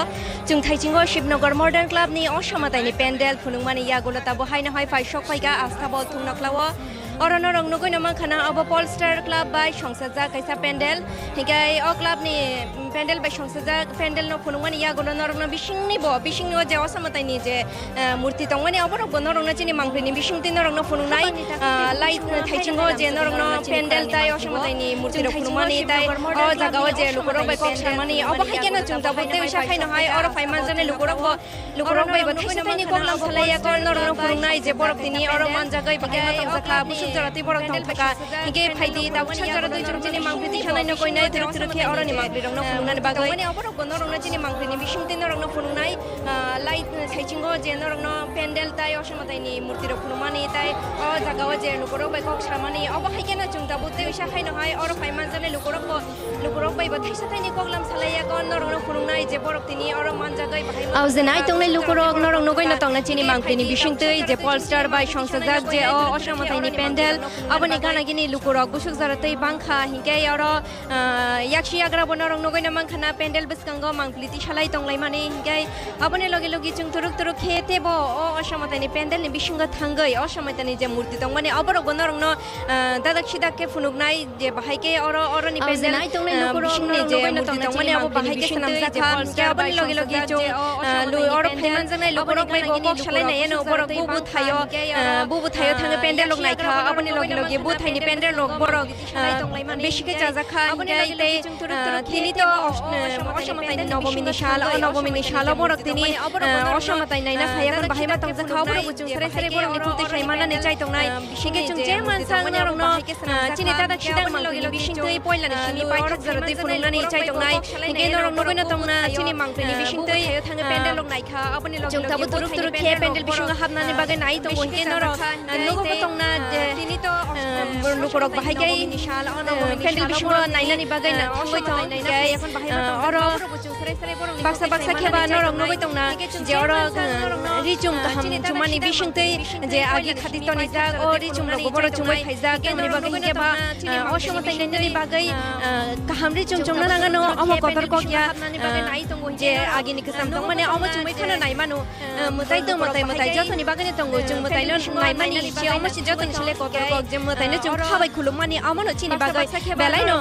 जों थाइचिंगो शिवनगर मॉडर्न क्लाबनि अशमतायनि पेन्डेल फुनुंमानि यागुलताबो हायनो हाय फाइशक फाइगा आस्थाबो थुंनक्लावो अरन रंनो गयनो मानखाना अब पॉलस्टार क्लब बाय संसाजा कैसा पेन्डेल हिगाय अ क्लाबनि पेन्डेल बाय संसाजा पेन्डेल न फुनुंमानि यागुलो नरंनो बिसिंनि जे अशमतायनि जे मूर्ति तंमानि अबरबो नरंनो चिनि मांप्लिनि बिसिंति नरंनो फुनुंनाय लाइट थाइचिंगो जे नरंनो पेन्डेल ताय अशमतायनि मूर्ति फुनुंमानि ताय अ जागाव जे लुकुरक बाय कक्षामानि अब हायकेना चुंताबो देवसा खायनो हाय अर फाइमान जने लुकुरक बाय थाइसाथायनि गगलां सलाया कर नरंनो फुनुंनाय जे बरकतिनि अर मानजागै बगाय जाखा बुसुजराति बरक थंथका हिगे फाइदि दावसा जरा दुइ चुंचिनि मांप्लिति खानायनो गयनाय तुरुके अरनि मांप्लि रंनो फुनुंनानै बागै अबरक नरंनो चिनि मांप्लिनि बिसिंति नरंनो फुनुंनाय लाइट थाइचिंगो जे नरंनो पेन्डेल ताय अशमतायनि मूर्ति फुनुंमानि ताय अ जागाव जे लुकुरक बाय कक्षामानि अब हायकेना चुंताबो देवसा खायनो हाय अर फाइमान जने लुकुरक बाय थाइसाथायनि गगलां सलाया कर नरंनो फुनुंनाय जे बरकतिनि अर मानजागै बाहाय आव जेनाय तंनाय लुकुरक नरंनो गयना तंना चिनि मांप्लिनि बिसिंति जे पॉलस्टार बाय संसाजाक जे अ अशमतायनि पेन्डेल अबनि गानागिनि लुकुरक बुसुक जरातै बांखा हिंगाय अर याक्षि याग्राबो नरंनो गयना मानखाना पेन्डेल बसकांगो मांप्लिति सलाय तंलाय माने हिंगाय अबनि लगे लगे जों तुरुक खेतेबो अ अशमतायनि पेन्डेलनि बिसिंग थांगै अशमतायनि जे मूर्ति दं माने अबरक नरंनो दादाक सिदाके फुनुगनाय जे बाहायके अरनि पेन्डेल बिसिंनि जे मूर्ति दं माने अब बाहायके सनाम जाखा अबनि लगे लगे जो अर फाइमान जनाय लुकुरक बाय बक सलायनाय न बरक बुबु थायो थाङो पेन्डेल लग नायखा अबनि लगे लगे बु थाइनि पेन्डेल लग बरक बेसिके जाजाखा हिंगाय तिनि तो अशमतायनि नवमिनि साल बरक तिनि अशमताय नायना फायाखन बाहायमा तंजाखा बरक बुचुं सरे बरकनि फुलते खायमानानै चाय तंनाय हिंगे जों जे मानसा नरंनो चिनि दादा खिदां मांप्लिनि बिसिंतै पयलानि सिनि बायथक जरतै फुनुंनानै चाय तंनाय हिंगे नरंनो गयना तंना चिनि मांप्लिनि बिसिंतै थाङो पेन्डेल लग नायखा अबनि लगे जों ताबो तुरुक खे पेन्डेल बिसिंग हाबनानै बागै नाय तो हिंगे नरं नगो तंना तिनि तो लुकुरक बाहायकै पेन्डेल बिसिंग नायनानै बागै ना थांगै तो हिंगाय अर बाक्सा खेबा नरं नगै तंना जे अर रिचुम गाहाम चुमानि बिसिंतै जे आगे खाति तनि जा अ रिचुम रग बर चुमै फाइजा केनि बागै हिंगेबा अशमताय नायनानै बागै गाहाम रिचुम चुमना नागानो अम कतर ककिया जे आगेनि कसम दं माने अम चुमै खाना नाय मानु मुताय दं मुताय जतनि बागैनि तंगो जों मुतायनो नाय मानि जे अम सि जतनि छले कतर कक जे मुतायनो जों खाबाय खुलुम मानि अमनो चिनि बागै बेलायनो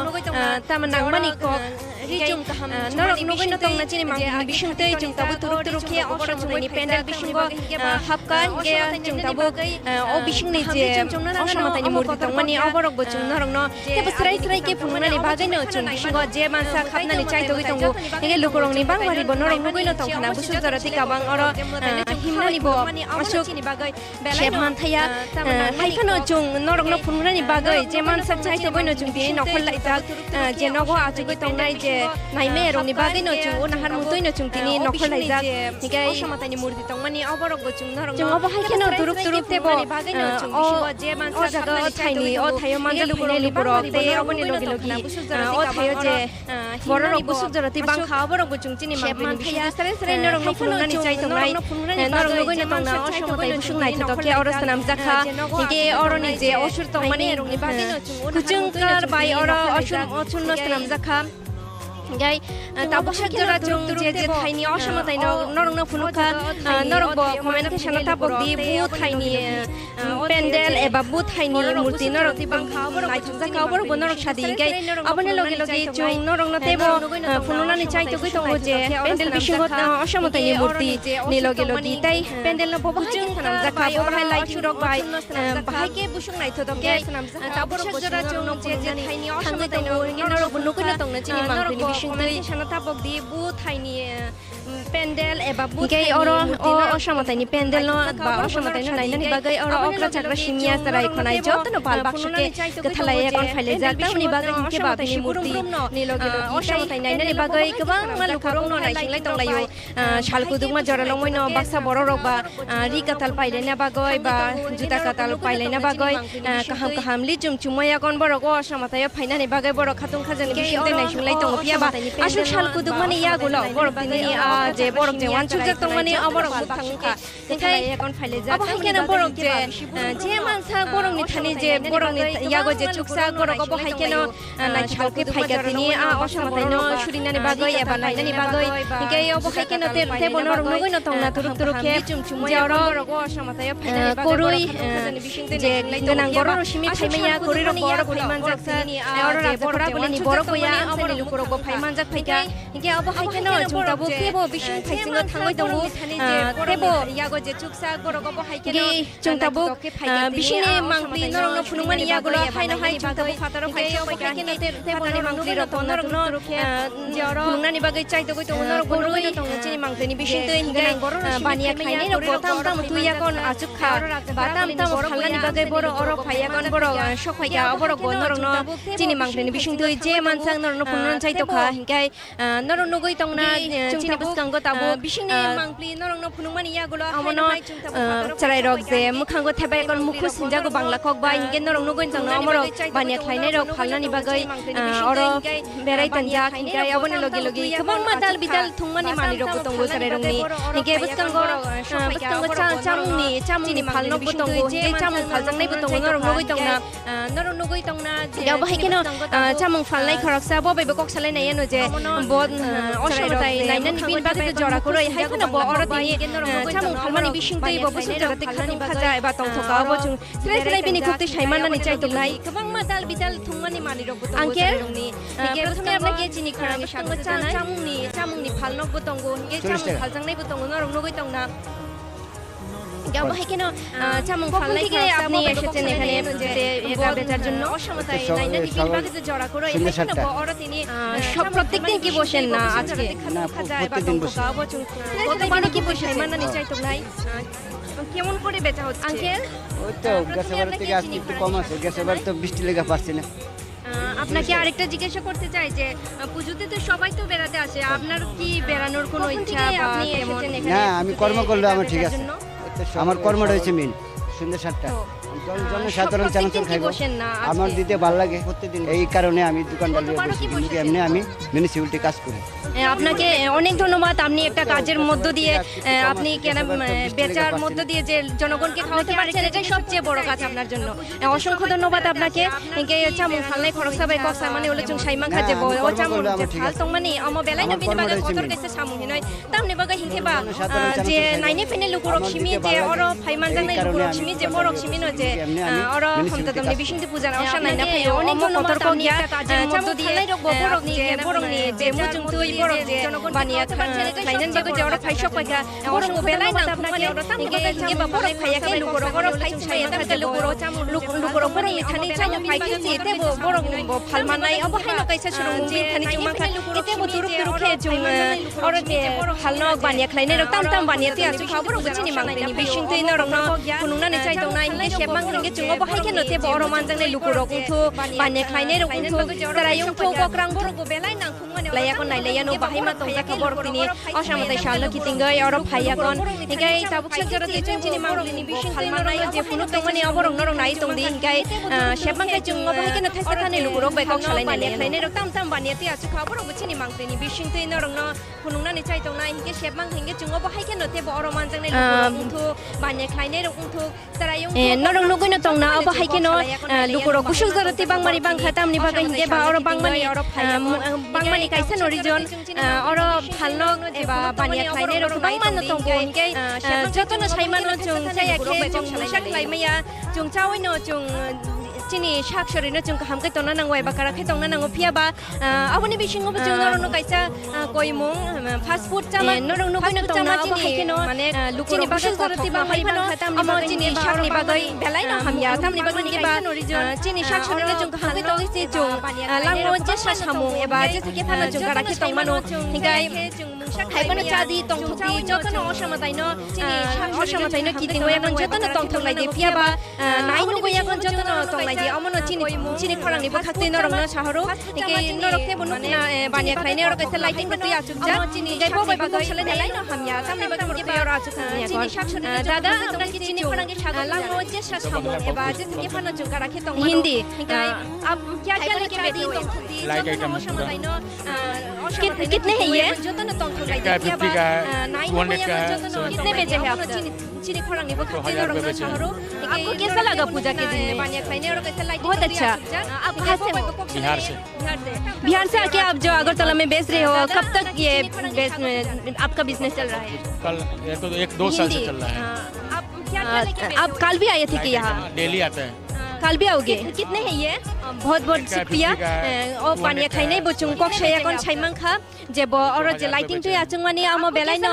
तामन नांमानि कक रिचुम गाहाम नरक नगैनो तंना चिनि मांनि बिसिंतै जों ताबो तुरुक खे अशमतायनि पेन्डेल बिसिंगो हाबका हिंगे जों ताबो अ बिसिंनि जे अशमतायनि मूर्ति दं मानि अबरक बचुं नरंनो तेबो सराय के फुंनानै बागैनो जों बिसिंगो जे मानसा खाबनानै चाय तगै तंगो हिंगे लुकुरंनि बांवारि ब नरक नगैनो तंखाना बुसु जराति काबां अर हिमनानि ब अशोकनि बागै शेफमान थाया हायखानो जों नरकनो फुंनानै बागै जे मानसा चाय तगैनो जों बिनि नखर लाइजाक जे नगो आजुगै तंनाय जे नाइमे रंनि बागैनो जों उनाहार मुतैनो जों तिनि नखर लाइजाक हिंगे अशमतायनि मूर्ति दं मानि अबरक बचुं नरक जों अब हायखानो तुरुक तेबो बागैनो जों जे मानसा जागा थाइनि अ थायो मानजा लुकुरक लुकुरक ते अबनि लगे लगे अ थायो जे बरक बुसु जराति बांखा अबरक बचुं चिनि मांप्लिनि बिसिंतै सरे नरंनो फुनुंनानै चाय तंनाय नरंनो गयनो तंना अशमताय बुसुं नाय थके अर सनाम जाखा हिंगे अरनि जे असुर तं मानि कुचुं कार बाय अर असुर सनाम जाखा गाय ताबुशक जरा जों जे थाइनि अशमताय नरंनो फुनुखा नरब कमेन्ट सेना ताबक दि बु थाइनि पेन्डेल एबा बु थाइनि मूर्ति नरति बांखा नाय थजाका बर नरक सादि गाय अबने लगे लगे जों नरंनो तेबो फुनुनानै चाय तगै तंगो जे पेन्डेल बिसिंग अशमतायनि मूर्ति नि लगे लगे ताय पेन्डेल न बबो जों थानाम जाका बहाय लाइट सुरक बाय बाहायके बुसुं नाय थदके ताबुशक जरा जों जे थाइनि अशमताय नरब नगैनो तंना चिनि मांप्लिनि बिसिंतै साना थापक दि बु थाइनि पेन्डेल एबा बु थाइनि अरो असमताइनि पेन्डेल न बा असमताइनि नाइनानि बागै अरो अक्रा चाक्रा सिमिया सराय खनाय जतनो बाल बाक्सके गथालाय एकन फाइले जाक ताउनि बागै हिंके बा बिनि मूर्ति निलगे असमताइ नाइनानि बागै गोबां मालुखरं न नाइसिंलाय तंलायो सालकुदुमा जरालंमय न बाक्सा बर' रक बा रि काताल पाइलायना बागै बा जुता काताल पाइलायना बागै काहाम काहाम लि चुमचुमया कन बरक असमताय फाइनानि बागै बर खातुं खाजनि बिसिंतै नाइसिंलाय तं पियाबा आसु सालकुदुमानि यागुलो बर बिनि जे बरक जे वान सुजक तंमानि अबरक थांखा ओंखाय एकन फाइले जा अब हाइकेना बरक जे मानसा बरकनि थानि जे बरकनि यागो जे चुकसा बरक अब हाइकेना नाइ सालके फाइगातिनि असमतायनो सुरिनानि बागै एबा नाइनानि बागै ओंखाय अब हाइकेना ते बनर नगै न तंना तुरुक तुरुके चुमचुमया बरक असमताय फाइनानि बागै करुइ जे गोनां बर' रश्मि फाइमाया करुइ रक बर फाइमान जाकसा अरो राजफोरा बलिनि बर गया अबनि लुकुरबो फाइमान जाक फाइका ओंखाय अब हाइकेना जुंताबो केबो बिसिं फाइसिङो थांबाय दङ तेबो यागो जे चुकसा बरकबो हाइकेना जुंताबो बिसिनि मांग्लि नरंनो फुनुमानि यागुलो फाइनो हाइ जुंताबो फातारो फाइसो हाइकेना तेबोनि मांग्लि रतन नरंनो जेरो फुनुनानि बागै चाइतगै दङ नर गरुइ चिनि मांग्लिनि बिसिंतै हिंगाय बानिया खाइने रक ताम ताम तुयाकन आजुखा बाताम ताम फालनानि बागै बर अरो फायाकन बर सफाया अबर गनरनो चिनि मांग्लिनि बिसिंतै जे मानसां नरनो फुनुन चाइतखा हिंगाय नरनो गै तंना चिनि बुस्कांगो ताबो बिसिनि मांग्लि नरनो फुनुमानि यागुलो अमनो चराय रक जे मुखांगो थेबायकन मुखु सिनजागो बांला खक बा हिंगे नरनो गै तंना अमर बानिया खाइने रक फालनानि बागै अरो बेराय तंजा हिंगाय अबनि लगे लगे गोबां मादाल बिदाल थुंमानि मानि रक तंगो चराय रंनि हिंगे बुस्कांगो चामुनि फालनो बुतंगो जे चामु फालजंनाय बुतंगो नरनो गै तंना याव हाइकेना चामुं फालनाय खरकसा बबेबो कक्सालाय नायानो जे बद असमताय नाइनानि बिन बागै जरा करय हाइकेना ब अरो दिनि चामुं फालमानि बिसिंतै बबो सुजरते खालानि खाजा एबा तंथका अबचुं स्लाय बिनि खुक्ति साइमाननानि चाइतुलाय गोबां मादाल बिदाल थुंमानि मानि रक बुतंगो अंकेल हिंगे प्रथमे आपना के चिनि खरांनि सागो चामुंनि फालनो बुतंगो हिंगे चामुं फालजंनाय बुतंगो नरनो गै तंना याव हाइकेना चामुं फालनाय के আপনি এসেছেন এখানে যে এটা বেচার জন্য অসমতায় নাইনানি বিন বাগै যে জরা করয় হাইকেনা ব অর তিনি সব প্রত্যেকদিন কি বসেন না আজকে না প্রত্যেকদিন বসেন কতবার কি বসেন মানানি চাইতো নাই কেমন করে বেচা হচ্ছে আঙ্কেল ওই তো গ্যাসের থেকে আজকে একটু কম আছে গ্যাসের তো বৃষ্টি লেগে পারছে না আপনাকে আরেকটা জিজ্ঞাসা করতে চাই যে পুজোতে তো সবাই তো বেড়াতে আসে আপনার কি বেড়ানোর কোনো ইচ্ছা বা আপনি এসেছেন এখানে না আমি কর্ম করলে আমার ঠিক আছে আমার কর্মটা হচ্ছে মেন সন্ধ্যা 7টা জনসাধারণ চানাচুর খাইব আমার দিতে ভালো লাগে প্রত্যেকদিন এই কারণে আমি দোকানটা নিয়ে এমনি আমি মিউনিসিপ্যালিটি কাজ করি আপনাকে অনেক ধন্যবাদ আপনি একটা কাজের মধ্য দিয়ে আপনি কেন বেচার মধ্য দিয়ে যে জনগণকে খাওয়াতে পারছেন এটাই সবচেয়ে বড় কাজ আপনার জন্য অসংখ্য ধন্যবাদ আপনাকে একে চামুং ফালনাই খরকসা বাই কক্সা মানে হলো চুং সাইমা খাজে ব ও চামুং যে ফাল তং মানে আমো বেলাই না বিন বাগা কতর কাছে সামুং হিনয় তামনে বাগা হিংকে বা যে নাইনে ফেনে লুকুরক সিমি যে অর ফাইমান জানাই লুকুরক সিমি যে বড়ক সিমি ন যে অর হমতা তমনি বিশিংতি পূজা অশা নাইনা ফাই অনেক কতর কো গিয়া কাজের মধ্য দিয়ে বড়ক যে বড়ক নি যে মুচুং তুই বড়ক যে বানিয়া খাইনান বাগা যে অর ফাইশ কইকা বড়ক বেলাই না আপনাকে অর তাম বাগা হিংকে বা বড়ক ফাইয়া কে লুকুরক অর ফাই ছাই তাম লুকুরক চামুং লুকুরক পরে এখানে চামুং ফাইকে এতে বড়ক ফালমানাই অব হাইনো কাইসা শুরু বিন খানি চুমা খা এতে ব তুরুক তুরুকে জুং অর যে ফালনক বানিয়া খাইনে র তাম তাম বানিয়া তে আচু খাবর বুচিনি মাংনি বিশিং তৈ ন রং কুনুনা নে চাই তং নাই নে শেমাং রंगे চুং অব হাইকে নতে বড় মানজাং লুকুরক উঠো বানিয়া খাইনে র উঠো তারায়ং থো কক্রাং বড় গো বেলাই নাং খুংমানে লায়াকন নাইলায়ানো বাহাইমা তং জাকা বড় তিনি অসামতাই শাল কিতিংগৈ অর ফাইয়াকন হিগাই তাবুক সজরতে চুং চিনি মাংলিনি বিশিং খালমানাই যে ফুনু তংমানে অবরং নরং নাই তং দি হিগাই শেমাং কাই চুং অব হাইকে ন থাইসা থানে লুকুরক বাই কক সালাই নাইলে খাইনে র তাম তাম বানিয়া তে আচু খাবর বুচিনি মাংলিনি বিশিং তৈ ন রং ফুনুনা নে চাই তং নাই হিগে শেমাং হিগে চুং অব হাইকে নতে বড় মানজাং নাই লুকুরক উঠো বানিয়া খাইনে র উঠো তারায়ং নরং নগৈ ন তং না অব হাইকে ন লুকুরক কুসুল জরতে বাংমারি বাংখা তামনি বাগা হিগে বা অর বাংমানি কাইসা নরিজন অর ফালনক এবা বানিয়া খাইনে র বাংমান ন তং হিগে যতন সাইমান ন চুং চাইয়াকে চুং সাকলাই মাইয়া চুং চাওই ন চুং chini shak shorina chung kaham kai tongna nangwai ba kara kai tongna nango phia ba aboni bisingo bu chung norong no kaisa koimung fast food chama norong no koina tongna abo haike no mane chini ba sarati ba hai ba khatam ni ba chini shak ni ba gai belai no hamya tam ni ba ni ba chini shak shorina chung kaham kai tongi si chung langmo je sa samung eba je thike phana chung kara kai tongma no hingai hai ba na chadi tong thuki jotono osamatai no osamatai no kiting wa yakon jotono tong thok lai de phia ba nai no wa yakon jotono tong lai de amono chini khorang ni ba khakte norong no saharo hike norok te bunu na bania khaine oro kaisa lighting ba tu achuk ja gai bo bai ba ko sale lai no hamya samne ba ko pe oro achuk ni yakon dada apna ki chini khorang ke sago langmo je sa samu eba je thike phana chung kara khe tong hindi ab kya kya leke beti tong thuki jotono osamatai no कितने हैं ये जो तो ना तोंग थोड़ा इधर क्या बात नाइन में कितने बेचे हैं आप चीनी खोरंग नहीं बहुत खाते लोग ना शहरों आपको कैसा लगा पूजा के दिन में बानिया खाने और कैसा लाइट बहुत अच्छा आप कहाँ से बिहार से आके आप जो अगरतला में बेच रहे हो कब तक ये आपका बिजनेस चल रहा है कल तो 1-2 साल से चल रहा है आप कल भी आए थे कि यहाँ डेली आते हैं कल भी आओगे कितने हैं ये बहुत बहुत शुक्रिया और पानी खाइने बुचुंग कोक शेया कौन छाइमंग खा जेब और जे लाइटिंग तो याचुंग मानी आमो बेलाई न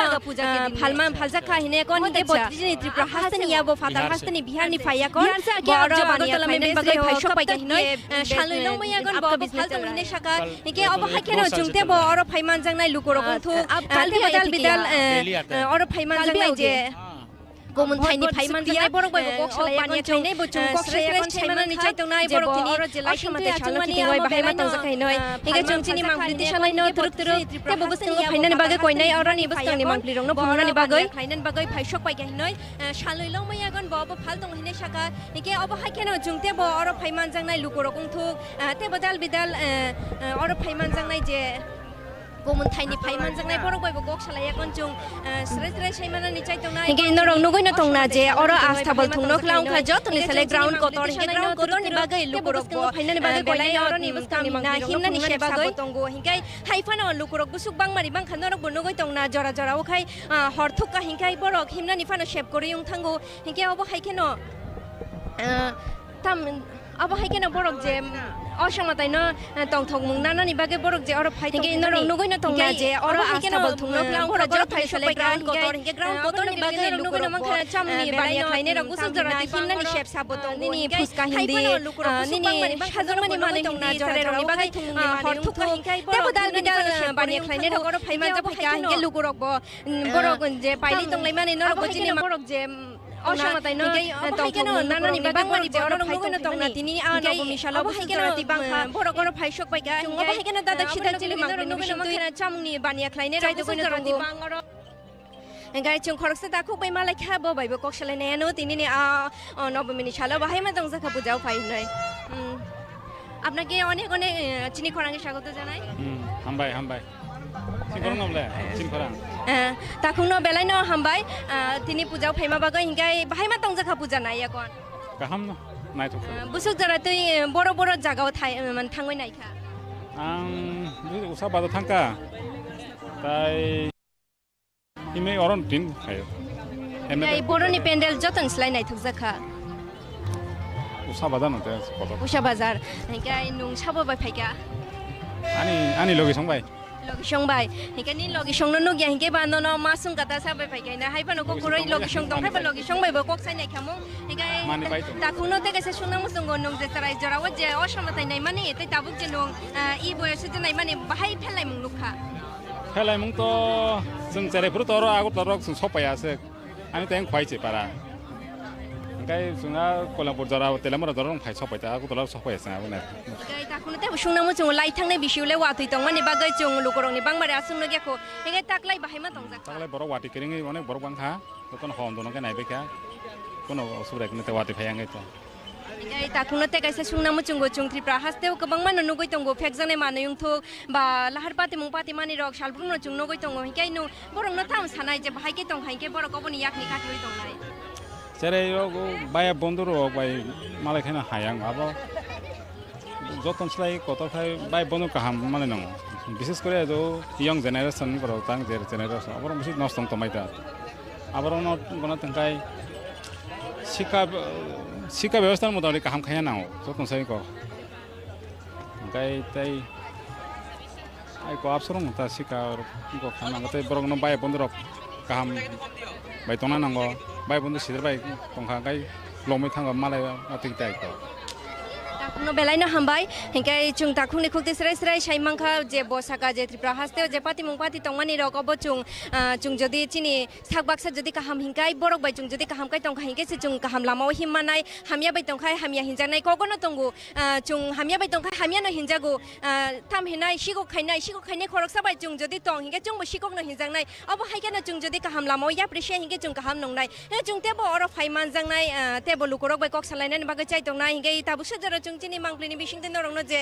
फालमा फालजा खा हिने कौन के बोत्रिजनी त्रिपुरा हासनी या बो फादर हासनी बिहार नि फाया कौन और पानी खाइने बगै फाइशो पाइ हिने शालुलो मया गन बो बिजनेस हिने शका के अब हाकेनो जुंगते बो और फाइमान जंगनाय लुकोरो थु कल भी बदल बिदल और फाइमान जंगनाय जे गोमन थाइनि फाइमान जनाय बरक बाय बक सलाय पानी थाइनै बुचुं कक सेरे छाइमान नि चाइतंनाय बरक तिनि और जिल्ला समते छालनि तिङै बाहाय मा तंजाखाय नै एगे जोंचिनि मांगलिति सलाय न तुरुक तुरुक ते बबसनि फाइनानि बागै कोइनाय और नि बस्तंनि मांगलि रंनो भंगनानि बागै फाइनानि बागै फाइसक पाइ गाहिनै शालैलाव मैयागन बब फाल दं हिने साका एगे अब हाकेनो जुंते ब और फाइमान जंगनाय लुकोरकं थु ते बदाल बिदाल और फाइमान जंगनाय जे गोमन थाइनि फाइमान जंगनाय बरक बाय बक सलाय कनजुं स्रे स्रे छाइमाना नि चाइतंनाय एगे नरं नगैना तंना जे और आस्थाबल थुंनो खलाउ खा जतनि सले ग्राउंड कतर हे ग्राउंड कतर नि बागै लुकोरक फाइनानि बागै बेलाय और नि बस्तानि ना हिमना नि से बागै तंगो हिंगाय हाइफाना लुकोरक गुसुक बांगमारि बां खानरक बनगै तंना जरा जरा ओखाय हरथुका हिंगाय बरक हिमना नि फाना शेप करि यं थांगो हिंगे अब हाइकेनो ताम अब हाइकेनो बरक जे असमताय न तंगथक मुंगना नि बागै बरक जे और फाइट के नरं नगैना तंना जे और आस्थाबल थुंनो खलाउ खा जर फाइसले ground Qatar Hinge ground Qatar नि बागै नगैना मंखा चामनि बानिया खाइने र गुसु जरा हिमना नि शेप साबो तंगो नि फुसका हिंदी नि हाजरमानि माने तंना जरे रनि बागै हरथुका हिंगाय ते बदाल बिदाल बानिया खाइने र और फाइमा जा फाइका हिंगे लुगुरक बरक जे पाइलि तंगलाय माने नरक बजिनि बरक जे असमताय न तंगथक नानानि बागै बरक जे और फाइकनो तंगना तिनि आ नबमि सालाव हाइकेनो तिबांखा बरक और फाइसक पाइगा अब हाइकेनो दादा खिदा जिलि मांगनो नगैना चामनि बानिया खाइने राइदो गनो तंगो गाय chung khorok sa dakuk bai malai kha bo bai bo kok shalai na no tini ni a nobomini shala bahai ma dong zakha pujao phai nai আপনাকে অনেক অনেক চিনি খরাঙ্গে স্বাগত জানাই হামবাই হামবাই চিনখরাং নামলে চিনখরাং তাকুন বেলাই ন হামবাই তিনি পূজাও ফাইমা বাগৈ হিংগাই বাহাই মা তংজাখা পূজা নাই এখন গাহাম নাই তো বুসুক জরা তুই বড় বড় জায়গাও মানে থাঙ্গই নাইখা আং উসা বাদা থাঙ্কা তাই ইমে অরন তিন খায় এই বড়নি প্যান্ডেল যতন স্লাই নাই থকজাখা উসা বাজার নতে কত উসা বাজার হিংগাই নুং সাবো বাই ফাইকা আনি লগে সংবাই লগে হিংগানি লগে সংनो नुगिया हिंगे बाननो मासुं गाता साबाय फाइगायना हाइबानो कोकुरै लगे सं दं हाइबा लगे संबाय बो कक साइनाय खामु हिंगाय ताकुनो ते गसे सुना मुसुंगो नुं जे तराय जराव जे असमताय नाय माने ते ताबुक जे नुं इ बयस जे नाय माने बाहाय फेलाय मुं लुखा फेलाय मुं तो जों जेरैफोर तर आगु तरक जों सपायासो आनि तें खवाइचे पारा गाय जोंहा कलापुर जरा तेलामरा जरा फाइ सपायता आगु तरक सपायासो आबुना गाय ताकुनो ते सुना मुसुंगो लाइ थांनाय बिसिउले वाथै तं माने बागै जों लुकरंनि बांमारे आसुंनो गेखो हेगे ताकलाय बाहाय मा तंजा ताकलाय बर वाटि केरिङै अनेक बर बांखा तखन हम दनके नायबेखा कोनो असुबिदा कने ते वाटि फायांगै त गाय ताकुनो ते गायसे सुंना मुचुंगो चुंथ्रिप्रा हास्तेव गोबां मानो नुगै तंगो फेकजानाय मानो युंथो बा लाहार पाति मुं पाति मानि रक सालब्रुनो चुं नुगै तंगो हिकाय नु बरंनो थाम सानाय जे बाहायके तं हायके बर कबनि याकनि काटुइ तंनाय जेरै बाय बन्दर बाय मालाय खायनो हायां आबो যতন স্লাই কতখাই বাই বনো কাহাম মানে নং বিশেষ করে যে ইয়ং জেনারেশন করো তাং জেনারেশন আবার বেশি নষ্ট তমাইতা আবার গনা তংকাই শিক্ষা ব্যবস্থার মোটামুটি কাহাম খাইয়া নাও যতন সাইকো গাই তাই আইকো আপসরং তা শিক্ষা গো খানাঙ্গো তাই বরং বাই বন্ধুরক কাহাম বাই তংনা নাঙ্গো বাই বন্ধু সিদের বাই তংখা গাই লमै थांगो मालाय आथिक ताइको ताकुनो बेलायनो हामबाय हिंकाय चुं ताकुनि खुक्ति स्राय साइमांखा जे बसाका जे त्रिपुरा हास्ते जे पाति मुंगपाति तंगमानि रकबो चुं जदि चिनि साकबाक्सा जदि काहाम हिंकाय बरक बाय चुं जदि काहाम काय तंखा हिंके से चुं काहाम लामाव हिममानाय हामिया बाय तंखाय हामिया हिंजानाय कगनो तंगु चुं हामिया बाय तंखाय हामिया न हिंजागु थाम हिनाय सिगो खायनाय खरकसा बाय चुं जदि तंग हिंके चुं सिगक न हिंजानाय अब हायकेना चुं जदि काहाम लामाव या प्रेसे हिंके चुं काहाम नंगनाय चुं तेबो अर फाइमान जांनाय तेबो लुकरक बाय कक सालायनाय बागै चाइ तंनाय हिंके ताबु सजरा चुं चिनि मांगप्लिनि बिसिंते नरंनो जे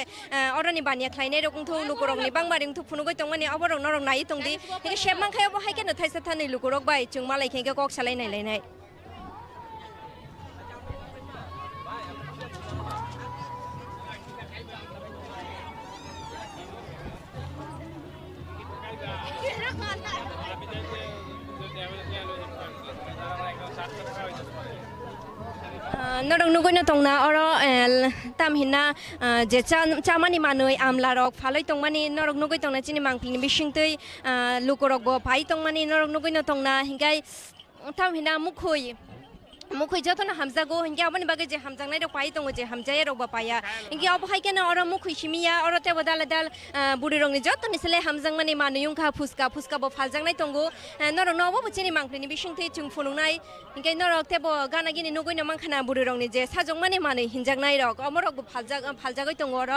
अरनि बानिया खायनाय रकम थौ लुकरकनि बांमारिं थु फुनुगै तंमानि अबरक नरं नाय तंदि हिंके शेबमांखाय अब हायकेना थाइसा थानै लुकरक बाय चुं मालाय हिंके कक सालायनाय लायनाय नरं नुगैनो तंना अर तामहिना जे चामानि मानै आमलारक फालै तंमानि नरं नुगै तंना चिनि मांगप्लिनि बिसिंतै लुकरक बो फाइ तंमानि नरं नुगैनो तंना हिंगाय तामहिना मुखै जतन हामजागो हिंगे आबनि बागे जे हामजांनाय रक पाइ दङ जे हामजाय रक बा पाया हिंगे अब हायकेना अर मुखै सिमिया अर तेबो दाल बुरि रंनि जतन इसले हामजांमानि मानुयुंखा फुसका बो फालजांनाय दंगो नरक नबो बुचिनि मांगप्लिनि बिसिंथै चुं फुनुंनाय हिंगे नरक तेबो गानागिनि नुगैनो मांखाना बुरि रंनि जे साजंमानि मानै हिंजांनाय रक अमरक फालजागै दङ अर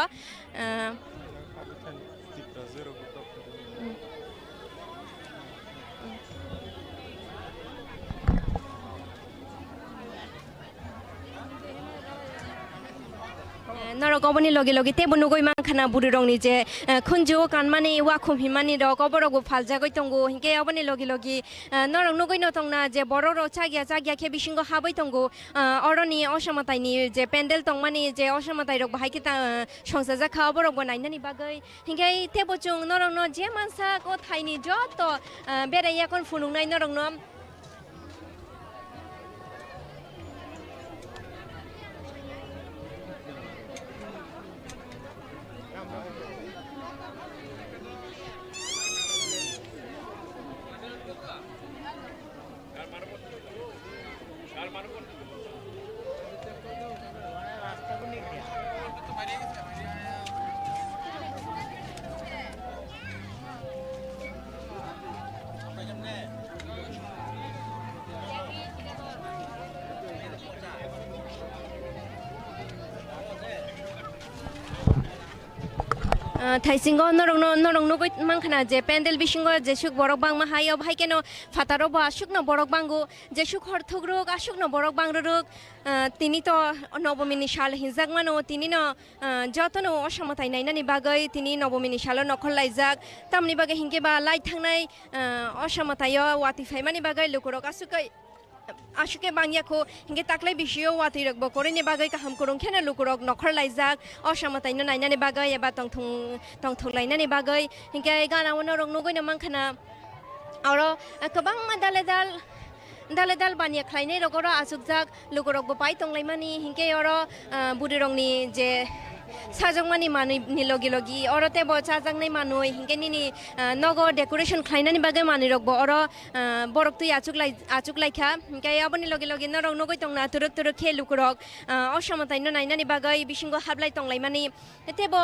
नरकबनि लगे लगे तेबो नुगै मांखाना बुरि रंनि जे खुनजु कानमानि वाखुम हिमानि रक अबरगो फालजागै तंगो हिंके अबनि लगे लगे नरक नुगैनो तंना जे बर चागिया के बिसिंगो हाबै तंगो अरनि असमतायनि जे पेन्डेल तंमानि जे असमताय रक बाहायके संसा जाखा अबरगो नायनानि बागै हिंके तेबो चुं नरक न जे मानसा को थाइनि जत बेराया कोन फुनुंनाय नरक न थाइसिंगो नरं नुगै मांखाना जे पेन्डेल बिसिंगो जे सुक बरक बांमा हाय अब हायकेनो फातारो बा सुकनो बरक बांगो जे सुक हरथुग्रुक आसुकनो बरक बांग्रुक तिनि तो नवमिनि साल हिजाक मानो तिनि न जतनो असमताय नायनानि बागै तिनि नवमिनि साल नखल लायजाक तामनि बागै हिंके बा लाइ थांनाय असमताय वातिफायमानि बागै लुकरक आशुके बांगियाखौ हिंगे ताकलाय बिसियो वातिरक बकरेनि बागै काहाम करं खेना लुकरक नखर लायजाक असमतायनो नायनानि बागै एबा तंथं लायनानि बागै हिंगे गानाव नरं नुगैनो मांखाना आरो गोबां दाले दाल बानिया खायनाय रगरा आजुकजाक लुकरक बाय तंलायमानि हिंगे अरो बुरि रंनि जे साजंमानि मानुनि लगे लगे अर तेबो चाजांनाय मानुय हिंगेनि नगो डेकोरेशन खायनानि बागै मानुरकबो अर बरक तुय आचुकलायखा हिंगे अबनि लगे लगे नरं नुगै तंना तुरुक खे लुकरक असमतायनो नायनानि बागै बिसिंगो हाबलाय तंलायमानि तेबो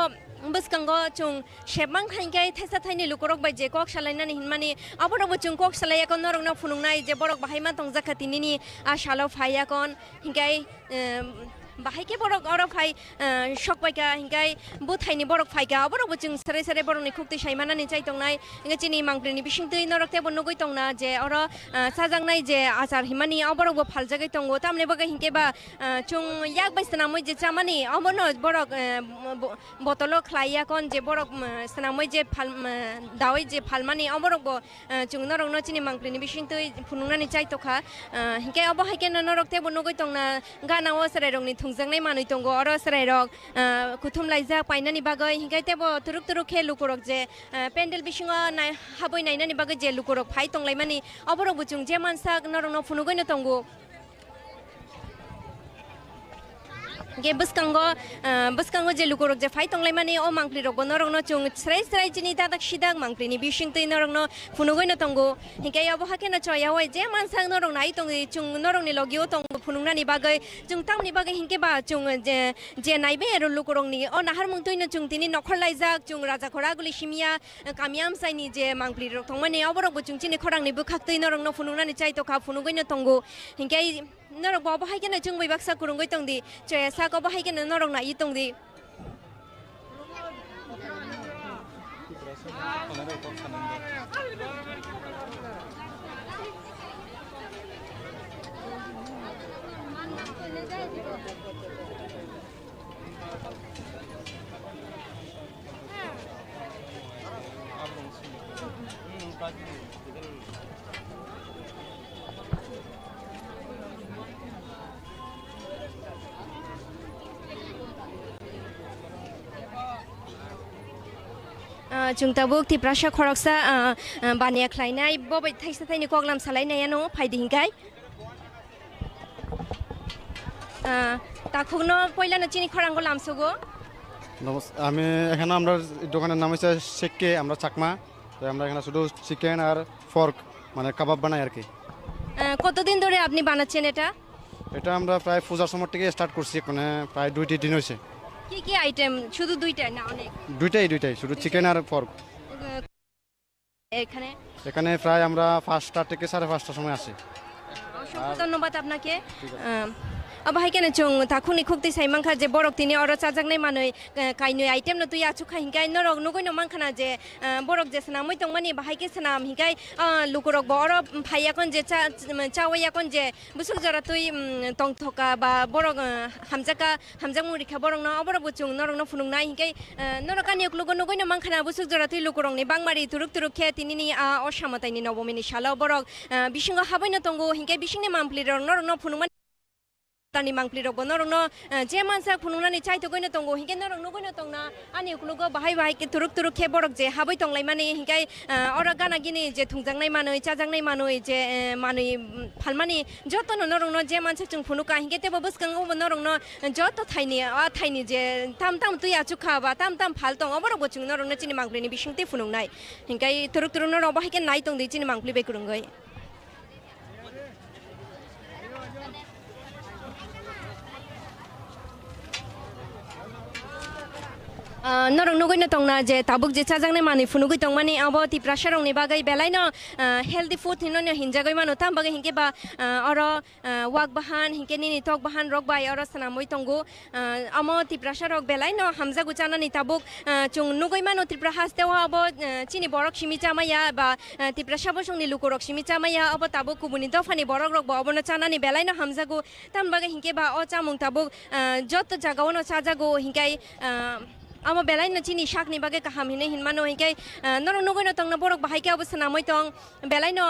बसकांगो चुं शेबमां खायनखाय थाइसा थाइनि लुकरक बाय जे कक सालायनानि हिनमानि अबरबो चुं कक सालायाकन नरंना फुनुंनाय जे बरक बाहायमा तंजाखा तिनिनि आशालाव फायाकन हिंगाय बाहायके बरक अर फाय शक पाइका हिंगाय बुथायनि बरक फायका अबरबो चुं सरे बरकनि खुक्ति सायमानानि चाइ तंनाय हिंगा चिनि मांगप्लिनि बिसिंतै नरक तेबो नुगै तंना जे अर साजांनाय जे आचार हिमानि अबरबो फालजागै तंगो तामने बागै हिंके बा चुं याक बायसनामै जे चामानि अबनो बरक बतलो ख्लायाकन जे बरक सनामै जे फाल दावै जे फालमानि अबरबो चुं नरक न चिनि मांगप्लिनि बिसिंतै फुनुंनानि चाइ तखा हिंके अब हायके नरक तेबो नुगै तंना गानाव सराय रंनि थुंजांनाय मानुय तंगो अर सराय रक कुथुम लायजा पाइनानि बागै हिंगाय तेबो तुरुक खे लुकरक जे पेन्डेल बिसिङो हाबै नायनानि बागै जे लुकरक फाय तंलायमानि अबरबो चुं जे मानसा नरंनो फुनुगैनो तंगो ge buskango je lukurok je phai tonglai mani o mangpli rok bo norok no chung srai chini ta dak sidak mangpli ni bising tei norok no phunugoi no tongo hingke abo hake na choya hoi je mansang norok nai tong chung norok ni logio tong phunungna ni bagai chung tam ni bagai hingke ba chung je nai be ro lukurok ni o nahar mung toi no chung tini nokhor laijak chung raja khora guli simia kamiam sai ni je mangpli rok tongmani aborok bo chung chini khorang ni bukhak tei norok no phunungna ni chai to kha phunugoi no tongo hingke norok bo bahai kena chung bai baksa kurungoi tongdi choya sa ko bahai kena norok na I tongdi chung tabuk ti prasha khoroksa bania khlainai bobai thaisa thaini koklam salainai no phaidi hingkai তাখুনো পয়লা না চিনি খরাঙ্গ লামসুগো আমি এখানে আমরা দোকানের নাম হচ্ছে শেখকে আমরা চাকমা তো আমরা এখানে শুধু চিকেন আর ফর্ক মানে কাবাব বানাই আর কি কতদিন ধরে আপনি বানাচ্ছেন এটা এটা আমরা প্রায় পূজার সময় থেকে স্টার্ট করছি মানে প্রায় 2টি দিন হয়েছে কি কি আইটেম শুধু দুইটা না অনেক দুইটাই শুধু চিকেন আর ফর্ক এখানে প্রায় আমরা 5টা থেকে 5:30টার সময় আসি ধন্যবাদ আপনাকে Abah kena chung takuni khukti sai mangkha je borok tini oro chajaknai manui kainui item no tuya chukha hingai norok nugoi no mangkhana je borok je sana moi tongmani bahai ke sanam hingai lukurok boro phaiya kon je chawaya kon je busuk jara tui tongthoka ba borok hamjang rikha borok no oboro buchung norok no phunungnai hingai norok ani uklugo nugoi no mangkhana busuk jara tui lukurok ni bangmari turuk khe tini ni osamatai ni nobomini shala borok bisingo habai no tongo hingai bisingni mampli norok no phunungmani tani mangpli rok norok no je mansa phunungna ni chai to goino tongo hinge norok no goino tongna ani uklugo bahai ke turuk khe borok je habai tonglai mani hingai ora gana gini je thungjangnai manui chajangnai manui je manui phalmani joto no norok no je mansa chung phunuka hinge te bobuskango norok no joto thaini je tam tuya chukha ba tam phal tong oboro bochung norok no chini mangpli ni bisingte phunungnai hingai turuk no ro bahai ke nai tong de chini mangpli be kurungai norok nugoi no tongna je tabuk je chajangnai mani phunugoi tongmani abo ti prasharong ni bagai belai no healthy food hino no hinjagoi mano tam bagai hinge ba oro wak bahan hinge ni tok bahan rok bai oro sanamoi tongo amo ti prasharok belai no hamja guchana ni tabuk chung nugoi mano ti prahastewa abo chini borok simi chamaya ba ti prasabo songni lukorok simi chamaya abo tabuk kubuni dofani borok rok bo abono chana ni belai no hamjago tam bagai hinge ba o chamung tabuk joto jagao no chajago hingai amo belai no chini shakni bage kaham hine hinmano hingai norok nugoi no tongna borok bahai ke obosana moi tong belai no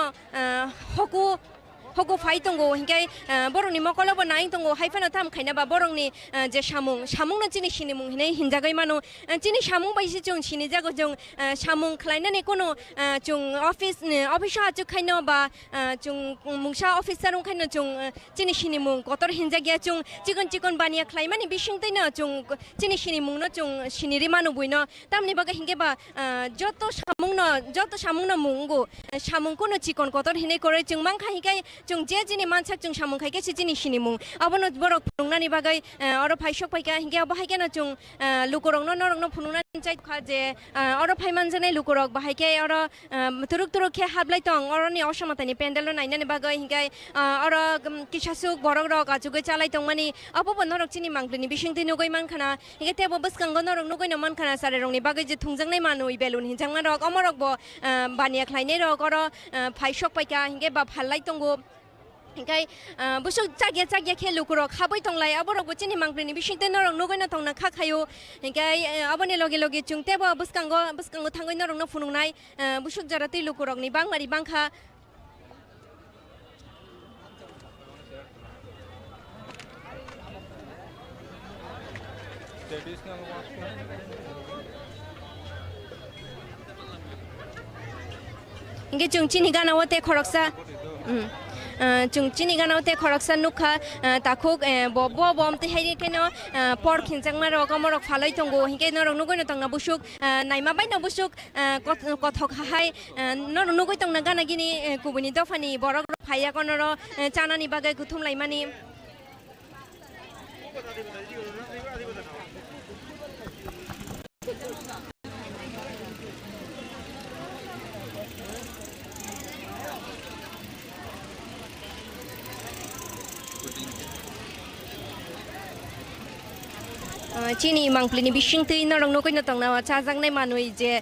hoku phai tongo hingai borok ni mokolo bo nai tongo haifano tam khaina ba borok ni je samung no chini sinimung hine hinjagai mano chini samung bai si chung sini jago jong samung khlaina ne kono chung office achu khaino ba chung mungsa officer ung khaino chung chini sinimung kotor hinjagya chung chikon bania khlaimani bising teina chung chini sinimung no chung siniri manu buino tamni baga hinge ba joto samung no mungo samung kono chikon kotor hine kore chung mangkha hingai chung je jini mansak chung samung khai ke chini sinimung abono borok phunungnani bagai oro phaisok paika hinge bahai ke no chung lukorok no norok no phunungna chai kha je oro phaimanjane lukorok bahai ke oro turuk khe hablai tong oro ni osamatani pendel no nainani bagai hingai oro kisasuk borok rok achugoi chalai tongmani abo norok chini mangpli bisingti nugoi mankhana hinge te bo buskango norok nugoi no mankhana sare rongni bagai je thungjangnai manui belun hinjangma rok amorok bo bania khlainai rok oro phaisok paika hinge ba phallai tongo hingai busuk chagya khe lukurok habai tonglai aborok bo chini mangpli bisingte norok nugoi no tongna khakhayo hingai aboni loge chungte bo buskango thangoi norok no phunungnai busuk jarati lukurok ni bangmari bangkha hingai chung chini gana wote khoroksa chung chini ganau te khoraksan nukha takhuk bo bom te hai keno por khinjang ma rok amorok phaloi tongo hinge norok nugoi no tangna busuk naima bai no busuk kothok hai norok nugoi tongna gana gini kubuni dofani borok phaya konoro chanani bagai guthum laimani chini mangplini bising tui norong nokoi no tongna chajangnai manui je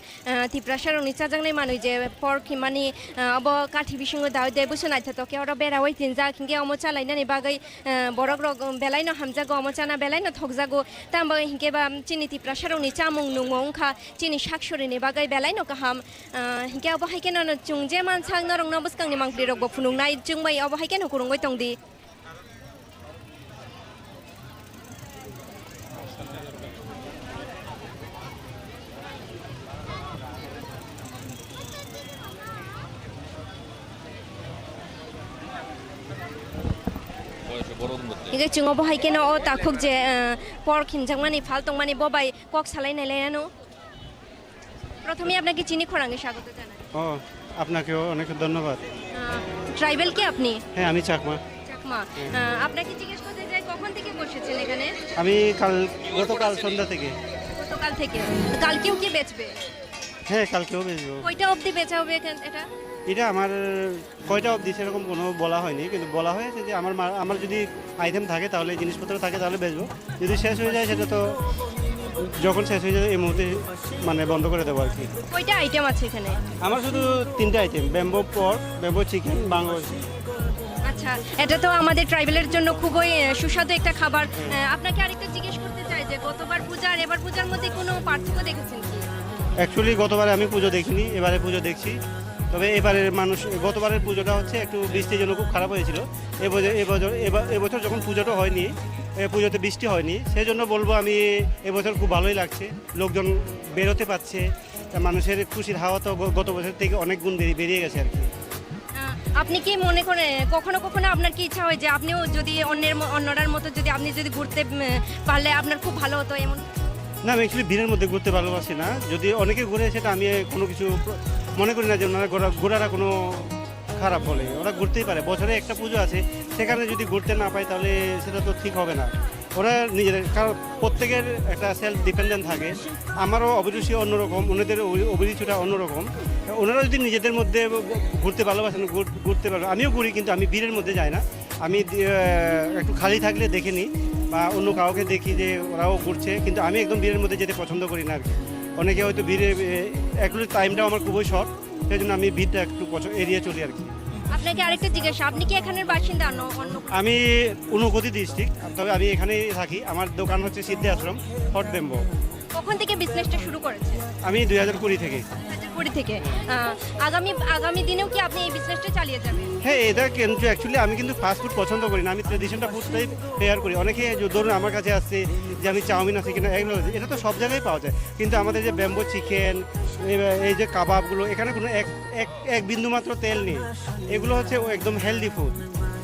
tiprasarongni chajangnai manui je pork himani abo kathi bisingo dawi de busonai thato ke oro berawai tinja khinge omo chalainani bagai borok rok belaino hamjago omo chana belaino thokjago tamba hinge ba chini tiprasarongni chamung nungongkha chini saksorini bagai belaino kaham hinge abo haike no chungje mansang norong no buskangni mangpli rok bo phunungnai chungbai abo haike no kurungoi tongdi 이게 중어 뭐 하이게는 딱국제 pork হিনজাংমানি ফাল তংমানি Bobai cock সালাই নাইলানো প্রথমে আপনাকে চিনি খরাঙ্গে স্বাগত জানাই আপনাকেও অনেক ধন্যবাদ tribal কি আপনি হ্যাঁ আমি চাকমা আপনাকে জিজ্ঞেস করতে চাই কখন থেকে বসেছেন এখানে আমি গতকাল সন্ধ্যা থেকে কালকেও কি বেচবে হ্যাঁ কালকেও বেচবো কয়টা অবধি বেচা হবে এটা এটা আমার কয়টা অবধি সেরকম কোনো বলা হয়নি কিন্তু বলা হয়েছে যে আমার যদি আইটেম থাকে তাহলে জিনিসপত্র থাকে তাহলে বেচবো যদি শেষ হয়ে যায় সেটা তো যখন শেষ হয়ে যাবে এই মুহূর্তে মানে বন্ধ করে দেবো আর কি কয়টা আইটেম আছে এখানে আমার শুধু 3টা item bamboo pork bamboo chicken Bangladesh আচ্ছা এটা তো আমাদের ট্রাইবেলের জন্য খুবই সুস্বাদু একটা খাবার আপনাকে আরেকটা জিজ্ঞেস করতে চাই যে গতবার পূজা আর এবার পূজার মধ্যে কোনো পার্থক্য দেখেছেন কি অ্যাকচুয়ালি গতবারে আমি পুজো দেখিনি এবারে পুজো দেখছি তবে এবারের মানুষ গতবারের পুজোটা হচ্ছে একটু বৃষ্টির জন্য খুব খারাপ হয়েছিল এবছর যখন পুজোটা হয়নি পুজোতে বৃষ্টি হয়নি সেই জন্য বলবো আমি এবছর খুব ভালোই লাগছে লোকজন বেরোতে পারছে মানুষের খুশির হাওয়া তো গত বছর থেকে অনেক গুণ বেরিয়ে গেছে আর কি আপনি কি মনে করেন কখনো কখনো আপনার কি ইচ্ছা হয় যে আপনিও যদি অন্যরার মতো যদি আপনি যদি ঘুরতে পারলে আপনার খুব ভালো হতো এমন না আমি অ্যাকচুয়ালি ভিড়ের মধ্যে ঘুরতে ভালোবাসি না যদি অনেকে ঘুরে সেটা আমি কোনো কিছু মনে করি না যে ওনারা ঘোরারা কোনো খারাপ বলে ওরা ঘুরতেই পারে বছরে একটা পুজো আছে সেখানে যদি ঘুরতে না পায় তাহলে সেটা তো ঠিক হবে না ওরা নিজেদের কারণ প্রত্যেকের একটা সেলফ ডিপেন্ডেন্ট থাকে আমারও অভিরুচি অন্যরকম ওনাদের অভিরুচিটা অন্যরকম ওনারা যদি নিজেদের মধ্যে ঘুরতে ভালোবাসেন ঘুরতে পারবেন আমিও ঘুরি কিন্তু আমি ভিড়ের মধ্যে যাই না আমি একটু খালি থাকলে দেখে নিই বা অন্য কাউকে দেখি যে ওরাও ঘুরছে কিন্তু আমি একদম ভিড়ের মধ্যে যেতে পছন্দ করি না আর কি অনেকে হয়তো ভিড়ে অ্যাকচুয়ালি টাইমটাও আমার খুবই শর্ট সেই জন্য আমি ভিড়টা একটু এড়িয়ে চলি আর কি আপনাকে আরেকটা জিজ্ঞাসা আপনি কি এখানের বাসিন্দা আমি ঊনকোটি ডিস্ট্রিক্ট তবে আমি এখানেই থাকি আমার দোকান হচ্ছে সিদ্ধি আশ্রম হট বেম্বো কখন থেকে বিজনেসটা শুরু করেছেন আমি 2020 থেকে আগামী দিনেও কি আপনি এই বিজনেসটা চালিয়ে যাবেন হ্যাঁ এটা কিন্তু অ্যাকচুয়ালি আমি কিন্তু ফাস্ট ফুড পছন্দ করি না আমি ট্রেডিশনাল ফুডটাই প্রেয়ার করি অনেকে ধরুন আমার কাছে আসছে যে আমি চাউমিন আছে কিনা এগুলো এটা তো সব জায়গায় পাওয়া যায় কিন্তু আমাদের যে ব্যাম্বো চিকেন এই যে কাবাবগুলো এখানে কোনো এক বিন্দু মাত্র তেল নেই এগুলো হচ্ছে একদম হেলদি ফুড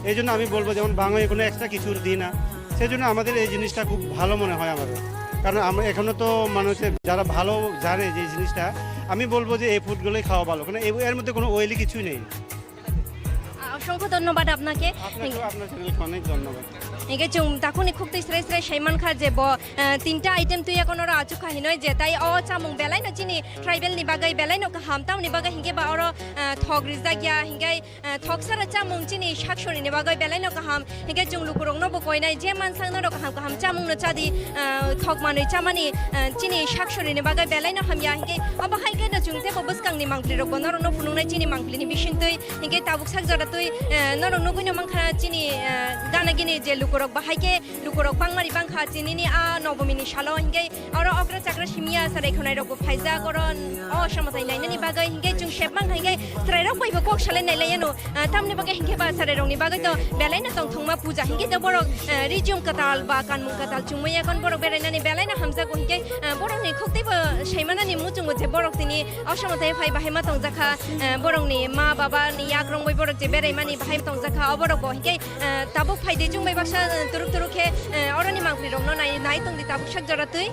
এই জন্য আমি বলবো যেমন বাংলায় কোনো এক্সট্রা কিছু দিই না সেই জন্য আমাদের এই জিনিসটা খুব ভালো মনে হয় আমাদের কারণ আমরা এখনও তো মানুষের যারা ভালো জানে যে জিনিসটা আমি বলবো যে এই ফুডগুলোই খাওয়া ভালো কারণ এর মধ্যে কোনো অয়েলি কিছুই নেই অসংখ্য ধন্যবাদ আপনাকে অনেক ধন্যবাদ Ege chung takuni khuk tu istrai istrai shaiman kha je bo tinta item tu yakon ora achu kha hinoi je tai o chamung belai no chini tribal ni bagai belai no ka hamtam ni bagai hinge ba oro thog rizda gya hingai thog sara chamung chini shakshori ni bagai belai no ka ham hinge chung lukurong no bo koinai je mansang no ka ham chamung no chadi thog manoi chamani chini shakshori ni bagai belai no ham ya hinge aba haike no chung te bo buskang ni mangpli ro ko noro no funung nai chini mangpli ni bising tui hinge tabuk sak jara tui noro no guino mangkha chini gana gini je lukurok bahaike lukurok bangmari bangkha chini ni a nobomini shalo hinge oro okra chakra shimia sarai khonai rok phaiza koron o shamatai nai ni bagai hinge chung shep mang hinge trai rok bai kok shale nai lai no tamne bagai hinge ba sarai rok ni bagai to belai na tong thongma puja hinge to borok rijum katal ba kanmung katal chungmaya kon borok berai na ni belai na hamza ko hinge borok ni khokte ba shaimana ni mu chung je borok tini o shamatai phai bahai ma tong jakha borok ni ma baba ni yakrong bai borok je berai फुनुंनानि बाहाय तंजाखा अबरक हिंके Tabuk फायदे जुं बै बाक्सा तुरुक तुरुके अरनि मांगप्रि रंनो नाय तंदि Tabuk साक जरातै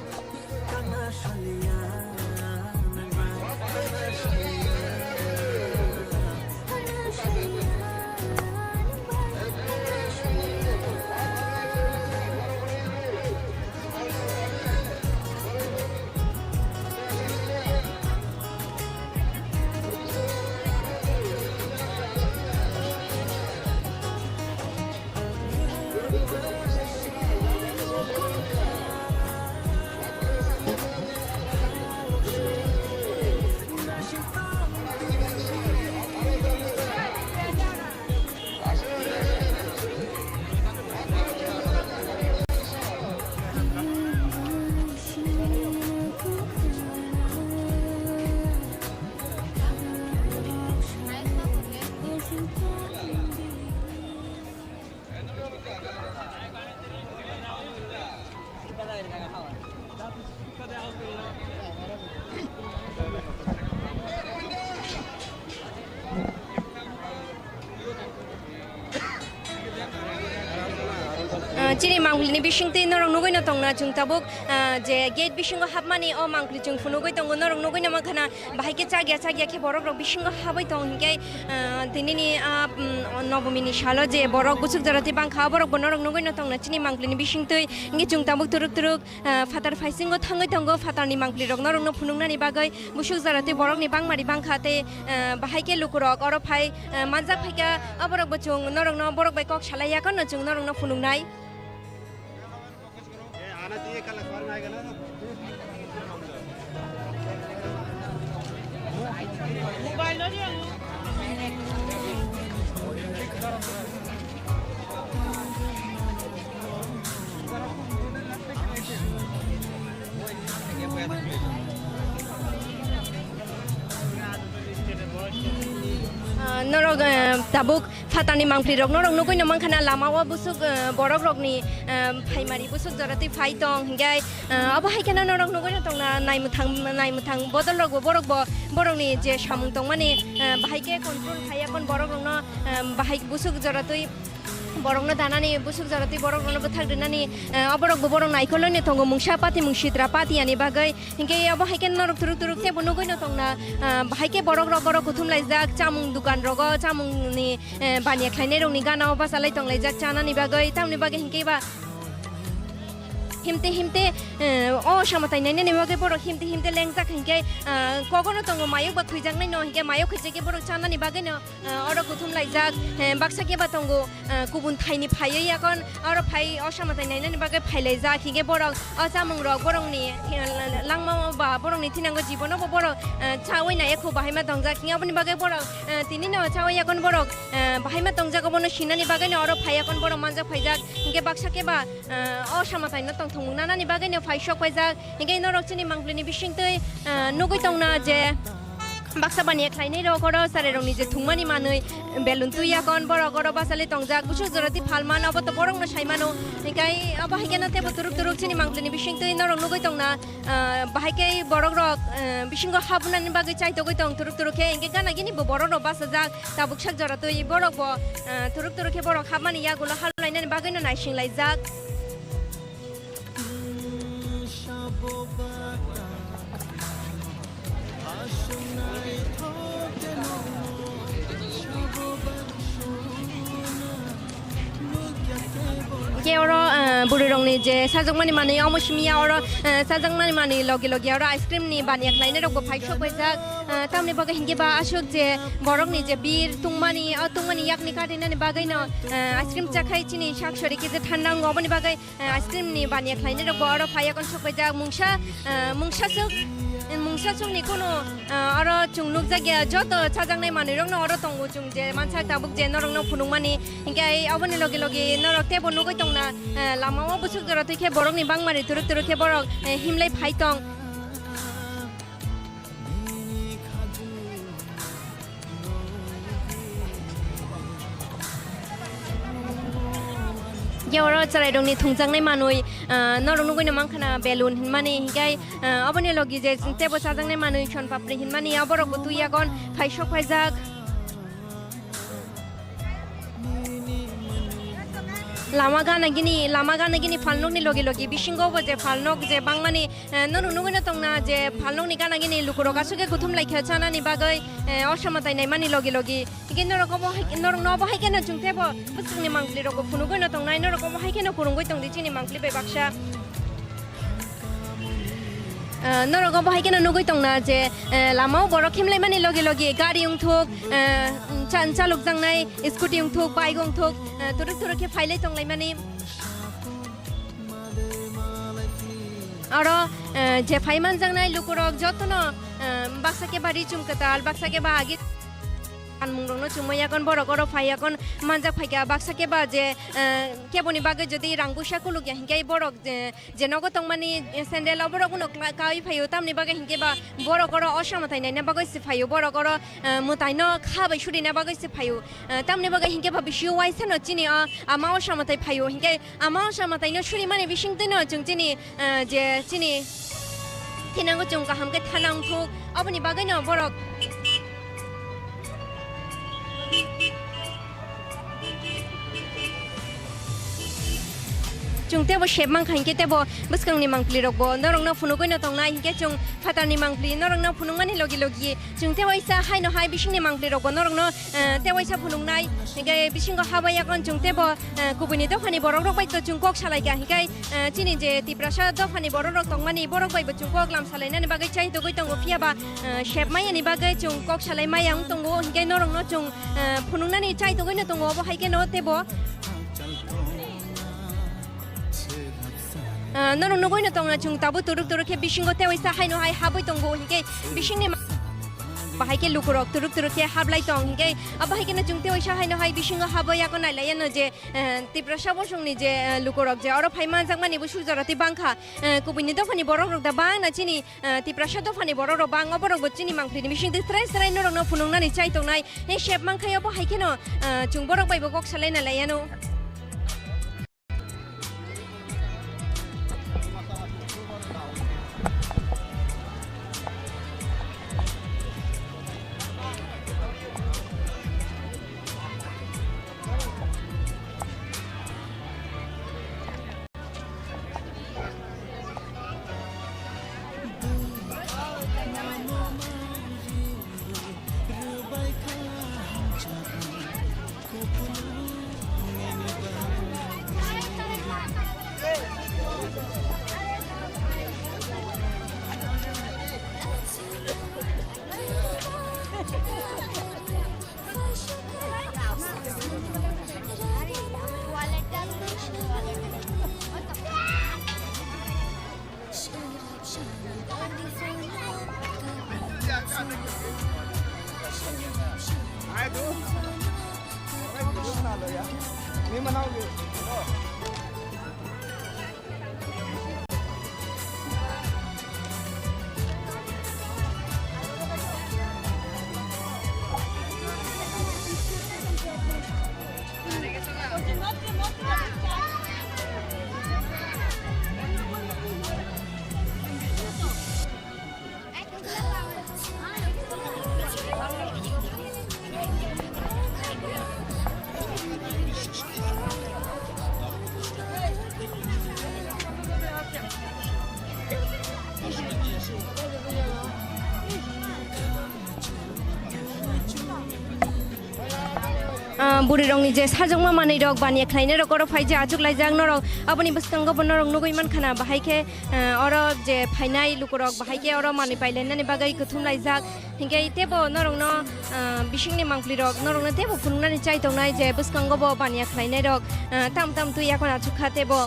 चिनि मांगलिनि बिसिंति नरं नुगैनो तंना जों Tabuk जे gate बिसिंगो हाबमानि अ मांगलि जों फुनुगै तंग नरं नुगैनो माखाना बाहायके चागिया खे बरक बिसिंगो हाबै तंग हिंगे दिनैनि नवमीनि सालो जे बरक बुसुक जराति बांखा बरक नरं नुगैनो तंना चिनि मांगलिनि बिसिंतै हिंगे जों ताबुक तुरुक तुरुक फातार फाइसिंगो थाङै तंगो फातारनि मांगलि रक नरंनो फुनुंनानि बागै बुसुक जराति बरकनि बांमारि बांखाते बाहायके लुकुरक अर फाइ मानजाक फाइका अबरक बचुं नरंनो बरक बाय कक सालाया कन जों नरंनो फुनुंनाय नरक ताबुक फातानि मांगप्रि रक नरक नुगैनो मांखाना लामावा बुसुक बरक रकनि फाइमारि बुसुक जराति फाइ तंग हिंगाय अब हायखाना नरक नुगैनो तंना नायमुथां बदल रक बरक बरकनि जे सामुं तंग माने बाहायके कन्ट्रोल खायाखन बरक रकनो बाहाय बुसुक जराति बरकनो दानानि बुसुक जराति बरकनो बथागदनानि अबरक बरक नायखलनि तंग मुंसा पाति मुंसित्रा पातियानि बागै हिंके अब हायके नरक तुरुक तुरुक ते नुगैनो तंना बाहायके बरक रक कुथुमलायजाक चामुं दुकान रग चामुंनि बानिया खायनाय रंनि गानाव बासालाय तंलायजाक चानानि बागै तामनि बागै हिंकेबा हिमते हिमते ओ सामतायनायनि बागै बरक हिमते हिमते लेंजाक हिंके कगनो तंग मायक बा खुइजांनाय न हिंके मायक खैजेके बरक चानानि बागै न अर कुथुमलायजाक बाक्साके बा तंग गुबुन थाइनि फायै याकन अर फाइ ओ सामतायनायनि बागै फाइलायजाक हिंके बरक अ चामुं रक बरकनि लांमा बा बरकनि थिनांगो जीवनाव बरक चावैना एको बाहायमा तंजाक हिंगाबनि बागै बरक तिनि न चावैयाकन बरक बाहायमा तंजाक बनो सिनानि बागै न अर फायाकन बरक मानजाक फाइजाक हिंके बाक्साके बा अ सामतायना तंग थंनानानि बागैनो फाइसक फाइजाक हिंगे नरक चिनि मांगलिनि बिसिंतै नुगै तंना जे बाक्सा बानिया खायनाय रकर सारे रंनि जे थुंमानि मानै बेलुन तुयाकन बरकर बासाले तंजाक बुसुक जराति फालमान अब त बरंनो साइमानो हिंगाय अब हायकेना तेबो तुरुक तुरुक चिनि मांगलिनि बिसिंतै नरक नुगै तंना बाहायके बरक रक बिसिंगो हाबनानि बागै चाइतगै तंग तुरुक तुरुके हिंगे गाना गिनि बरक र बासाजाक ताबुक साक जराति बरक ब तुरुक तुरुके बरक हाबमानि यागुलो हालनायनि बागैनो नायसिंलायजाक के और बुढी रंगनि जे साजंमानि माने अमसिमिया और साजंमानि माने लगे लगे और आइसक्रिमनि बानिया खायनाय रंगो फाइसक बायजाक तामनि बागै हिंगे बा आसुक जे बरकनि जे बीर तुंमानि याकनि काटिनानि बागैनो आइसक्रिम चाखाय चिनि साकसरि के जे थान्नांगो अबनि बागै आइसक्रिमनि बानिया खायनाय रंगो और फायाकन सकबायजाक मुंसा चुंनि कोनो और चुंनुक जायगा जत चाजांनाय माने रंगनो और तंगो चुं जे मानसा ताबुक जे नरंनो फुनुंमानि हिंगे अबनि लगे लगे नरक तेबो नुगै तंना लामाव बुसुक जराति के बरकनि बांमारि तुरुक तुरुक के बरक हिमलाय फाइतंग और चराय रंनि थुंजांनाय मानुय नरक नुगैनो मांखाना बेलुन हिनमानि हिंगाय अबनि लगे जे तेबो चाजांनाय मानुय सन पापड़ी हिनमानि अबरक तुयाकन फाइसक फाइजाक lama gana gini falnok ni logi bisingo bo je falnok je bangmani nonu nugina tongna je falnok ni gana gini lukurok asuke kuthum laikha chana ni bagai osamatai nai mani logi igin norok no bo haikena jungte bo busungni mangpli rok funugoi tong nai norok bo haikena kurungoi tong dichini mangpli be baksa norok bo haikena nugoi tong na je lamao borok khimlai mani logi gari ungthok chalok jangnai scooty ungthok bike ungthok turuk ke phailai tong lai mani aro je phaiman jangnai lukurok jotono baksa ke bari chumkatal baksa ke ba agi mungrongno chumaya kon borok oro phaya kon manja phaika baksa ke ba je keboni bagai jodi rangbusa kuluk ya hingai borok je nogo tongmani sandal borok uno kai phayo tamni bagai hinge ba borok oro osamatai naina bagai si phayo borok oro mutaino khabai shuri na bagai si phayo tamni bagai hinge ba bishu waisa no chini ama osamatai phayo hinge ama osamatai no shuri mani bising tino chung chini je chini tinango chung ka hamke thalang thuk aboni bagai no borok chungte bo shep mang khain ke te bo buskang ni mangpli rok bo norong no funugoi no tong nai hinge chung fatar ni mangpli norong no funung mani logi chungte waisa hai no hai bising ni mangpli rok bo norong no te waisa funung nai hinge bising go habaya kon chungte bo kubuni do phani borok rok bai to chungkok salai ga hinge chini je tiprasa do phani borok rok tong mani borok bai bo chungkok lam salai na ni bagai chai to goi tong go phia ba shep mai ani bagai chungkok salai mai ang tong go hinge norong no chung funung na ni chai to goi no tong go bo hai ke no te bo norong nugoi no tong na chung tabu turuk ke bising go te waisa hai no hai haboi tong go hinge bising ni bahai ke lukurok turuk ke hablai tong hinge abahai ke na chung te waisa hai no hai bising go haboi ya ko nai lai no je tiprasa bo sung ni je lukurok je oro phaima jangmani bu sujarati bangkha kubuni do phani borok rok da bang na chini tiprasa do phani borok rok bang oborok bo chini mangpli ni bising de strai norong no funung na ni chai tong nai he shep mangkhai bo hai ke no chung borok bai bo kok salai na lai no buri rong ni je sajong ma mani rok bania khlaine rok oro phai je achuk lai jang norok aboni buskang go norok nugoi man khana bahai ke oro je phainai lukurok bahai ke oro mani pailen nani bagai kuthum lai jak hinge ite bo norok no bising ni mangpli rok norok na te bo funung nani chai tong nai je buskang go bo bania khlaine rok tam tu yakon achuk khate bo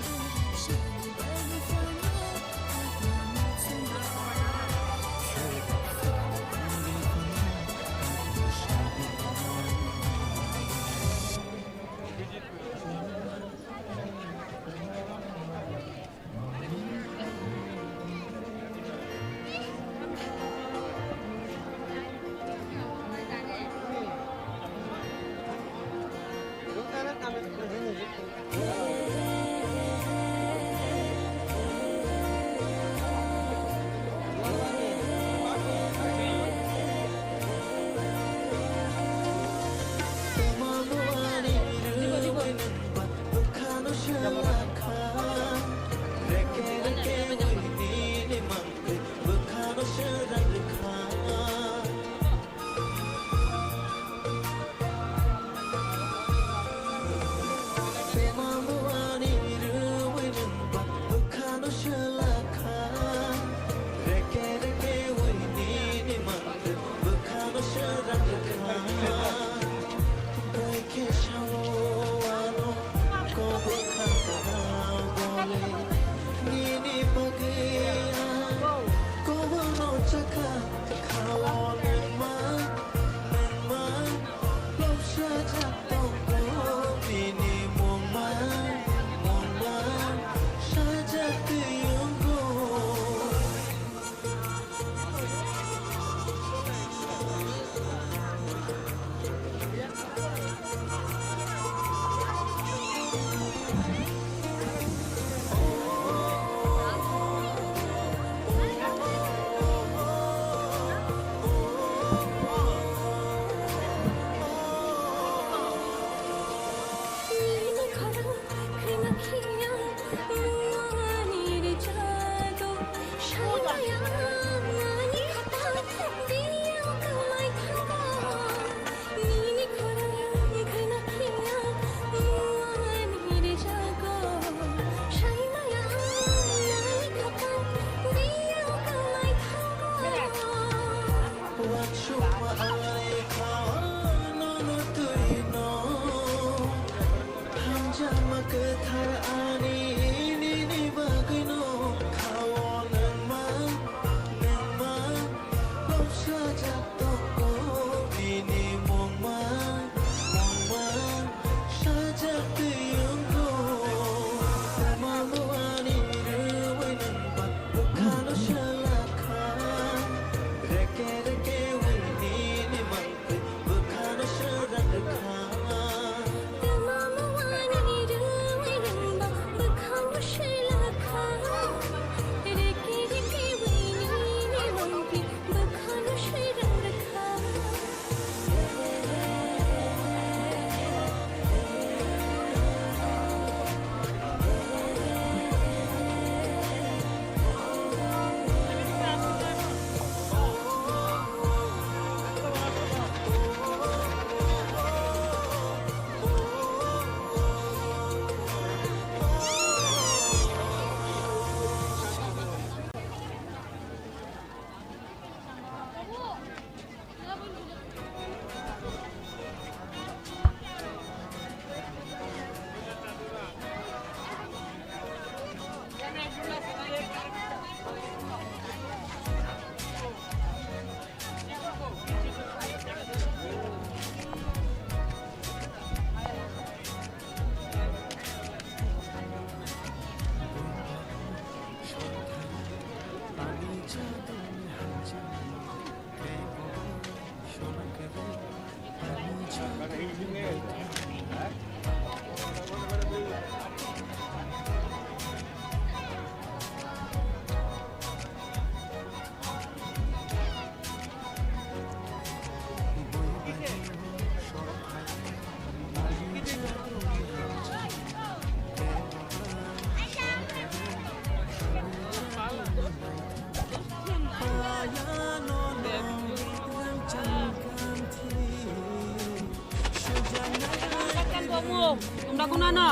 তোমরা কোন না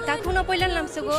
takuno poilan lamsugo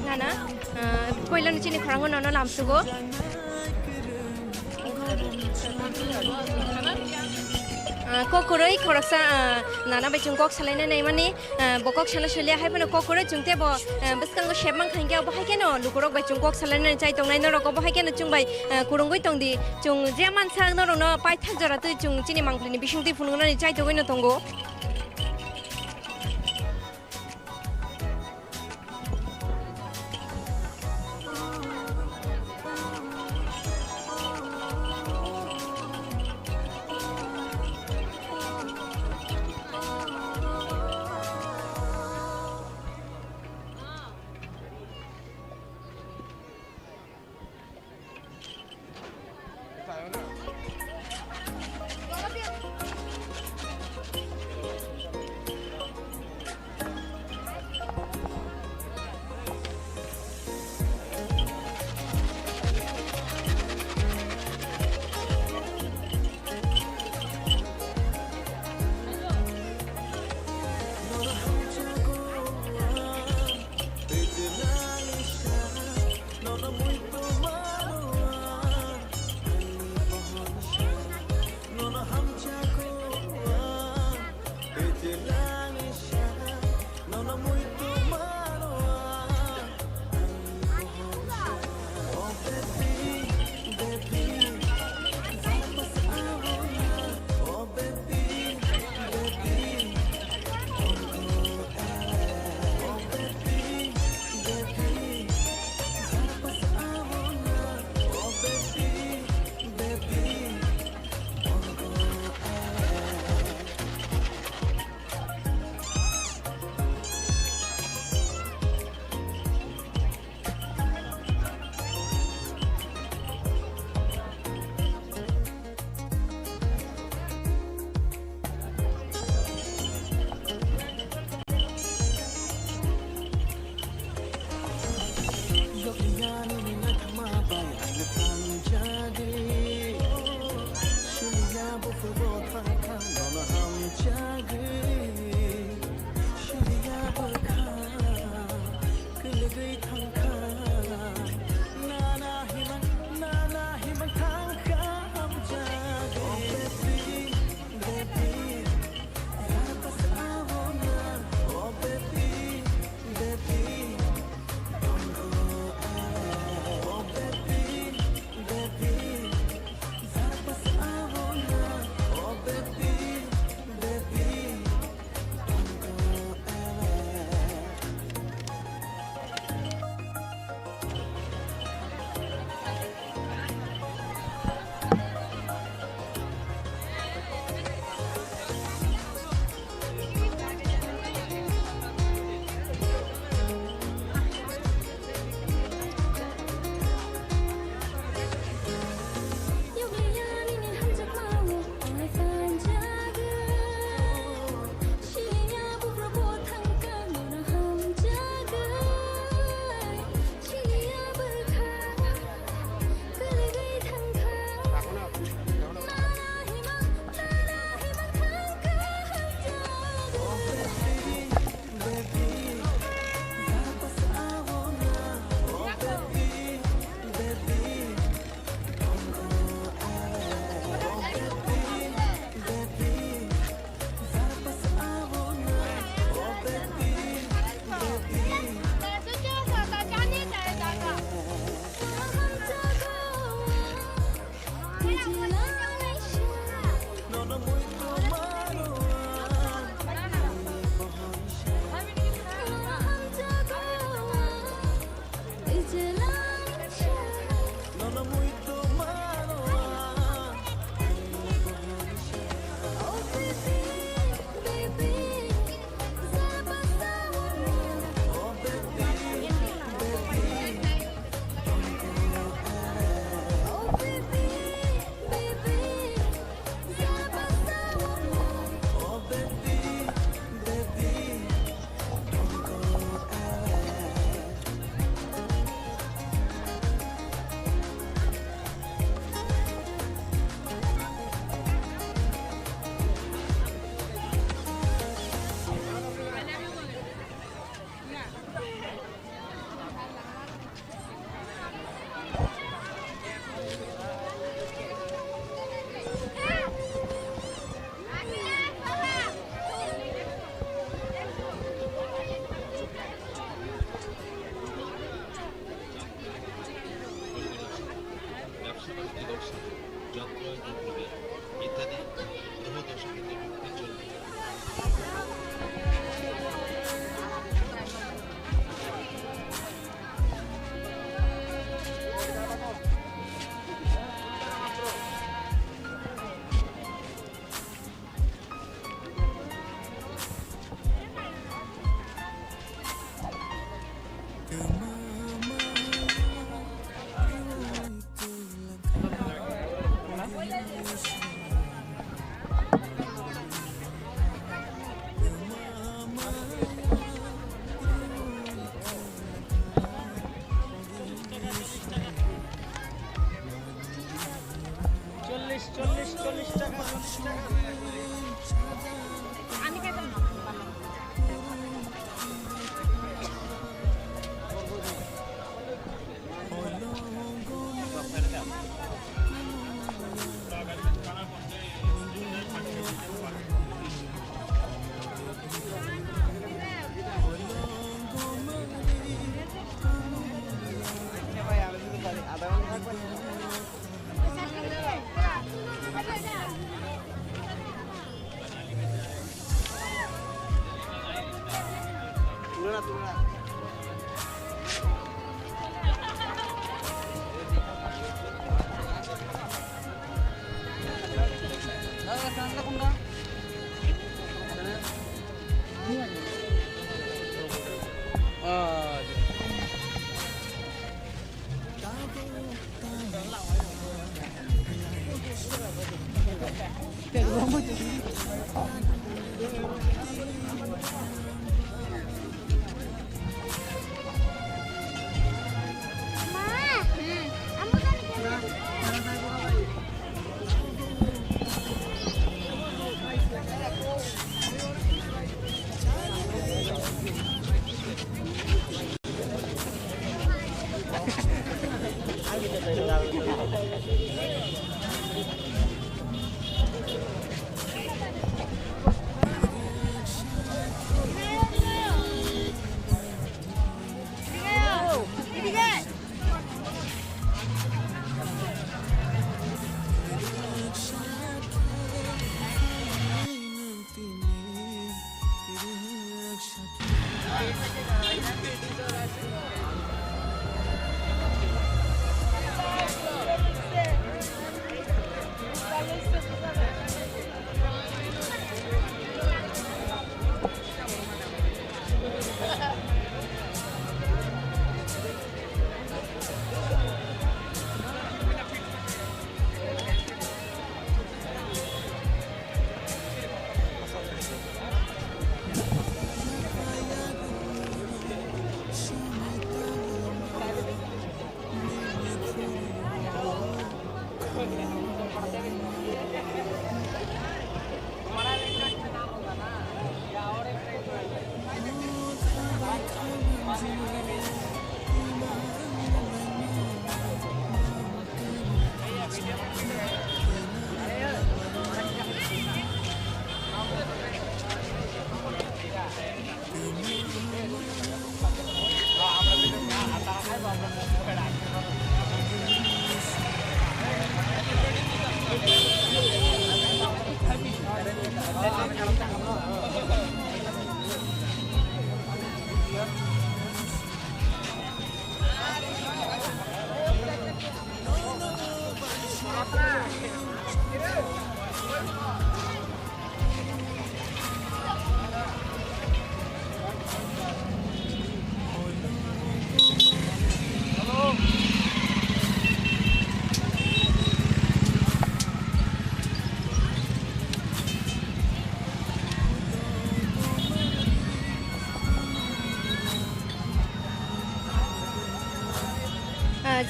nana poilan chini khorango nana lamsugo kokoroi khoroksa nana bai chung kok salai nai mani bokok sala shulia hai bano kokoroi chungte bo biskango shepmang khangge bo hai keno lukorok bai chung kok salai nai chai tongnai no rok bo hai keno chung bai kurungoi tongdi chung jeman sang no rong no pai thak jora tu chung chini mangplini bisungti funungna ni chai togoi no tongo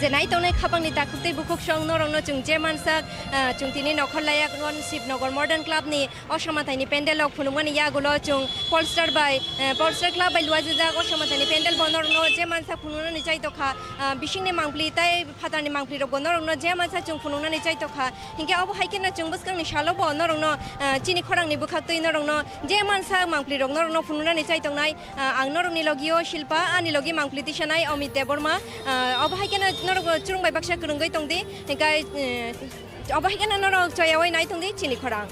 jenai tongnai khapangni dakhuktei bukhuk song norongno chung je mansak chung tini nokhollayak non Shibnogor Modern Club ni osamathai pendel ok phunumani yagulo chung Polestar Club by luajak osamathai pendel bonorongno je mansak phununani chaitokha bishingni mangpli tai phatarni mangpli rok bonorongno je mansak chung phununani chaitokha hingke obo haikena chung buskangni shalo bonorongno chini khorangni bukhaktei norongno je mansak mangpli rok norongno phununani chaitongnai ang norongni logio Shilpa ani logi mangpli tisanai Amit Deborma obo haikena norok churung bai baksa kurungai tongdi hingkai obo haikena norok chayawai nai tongdi chini khorang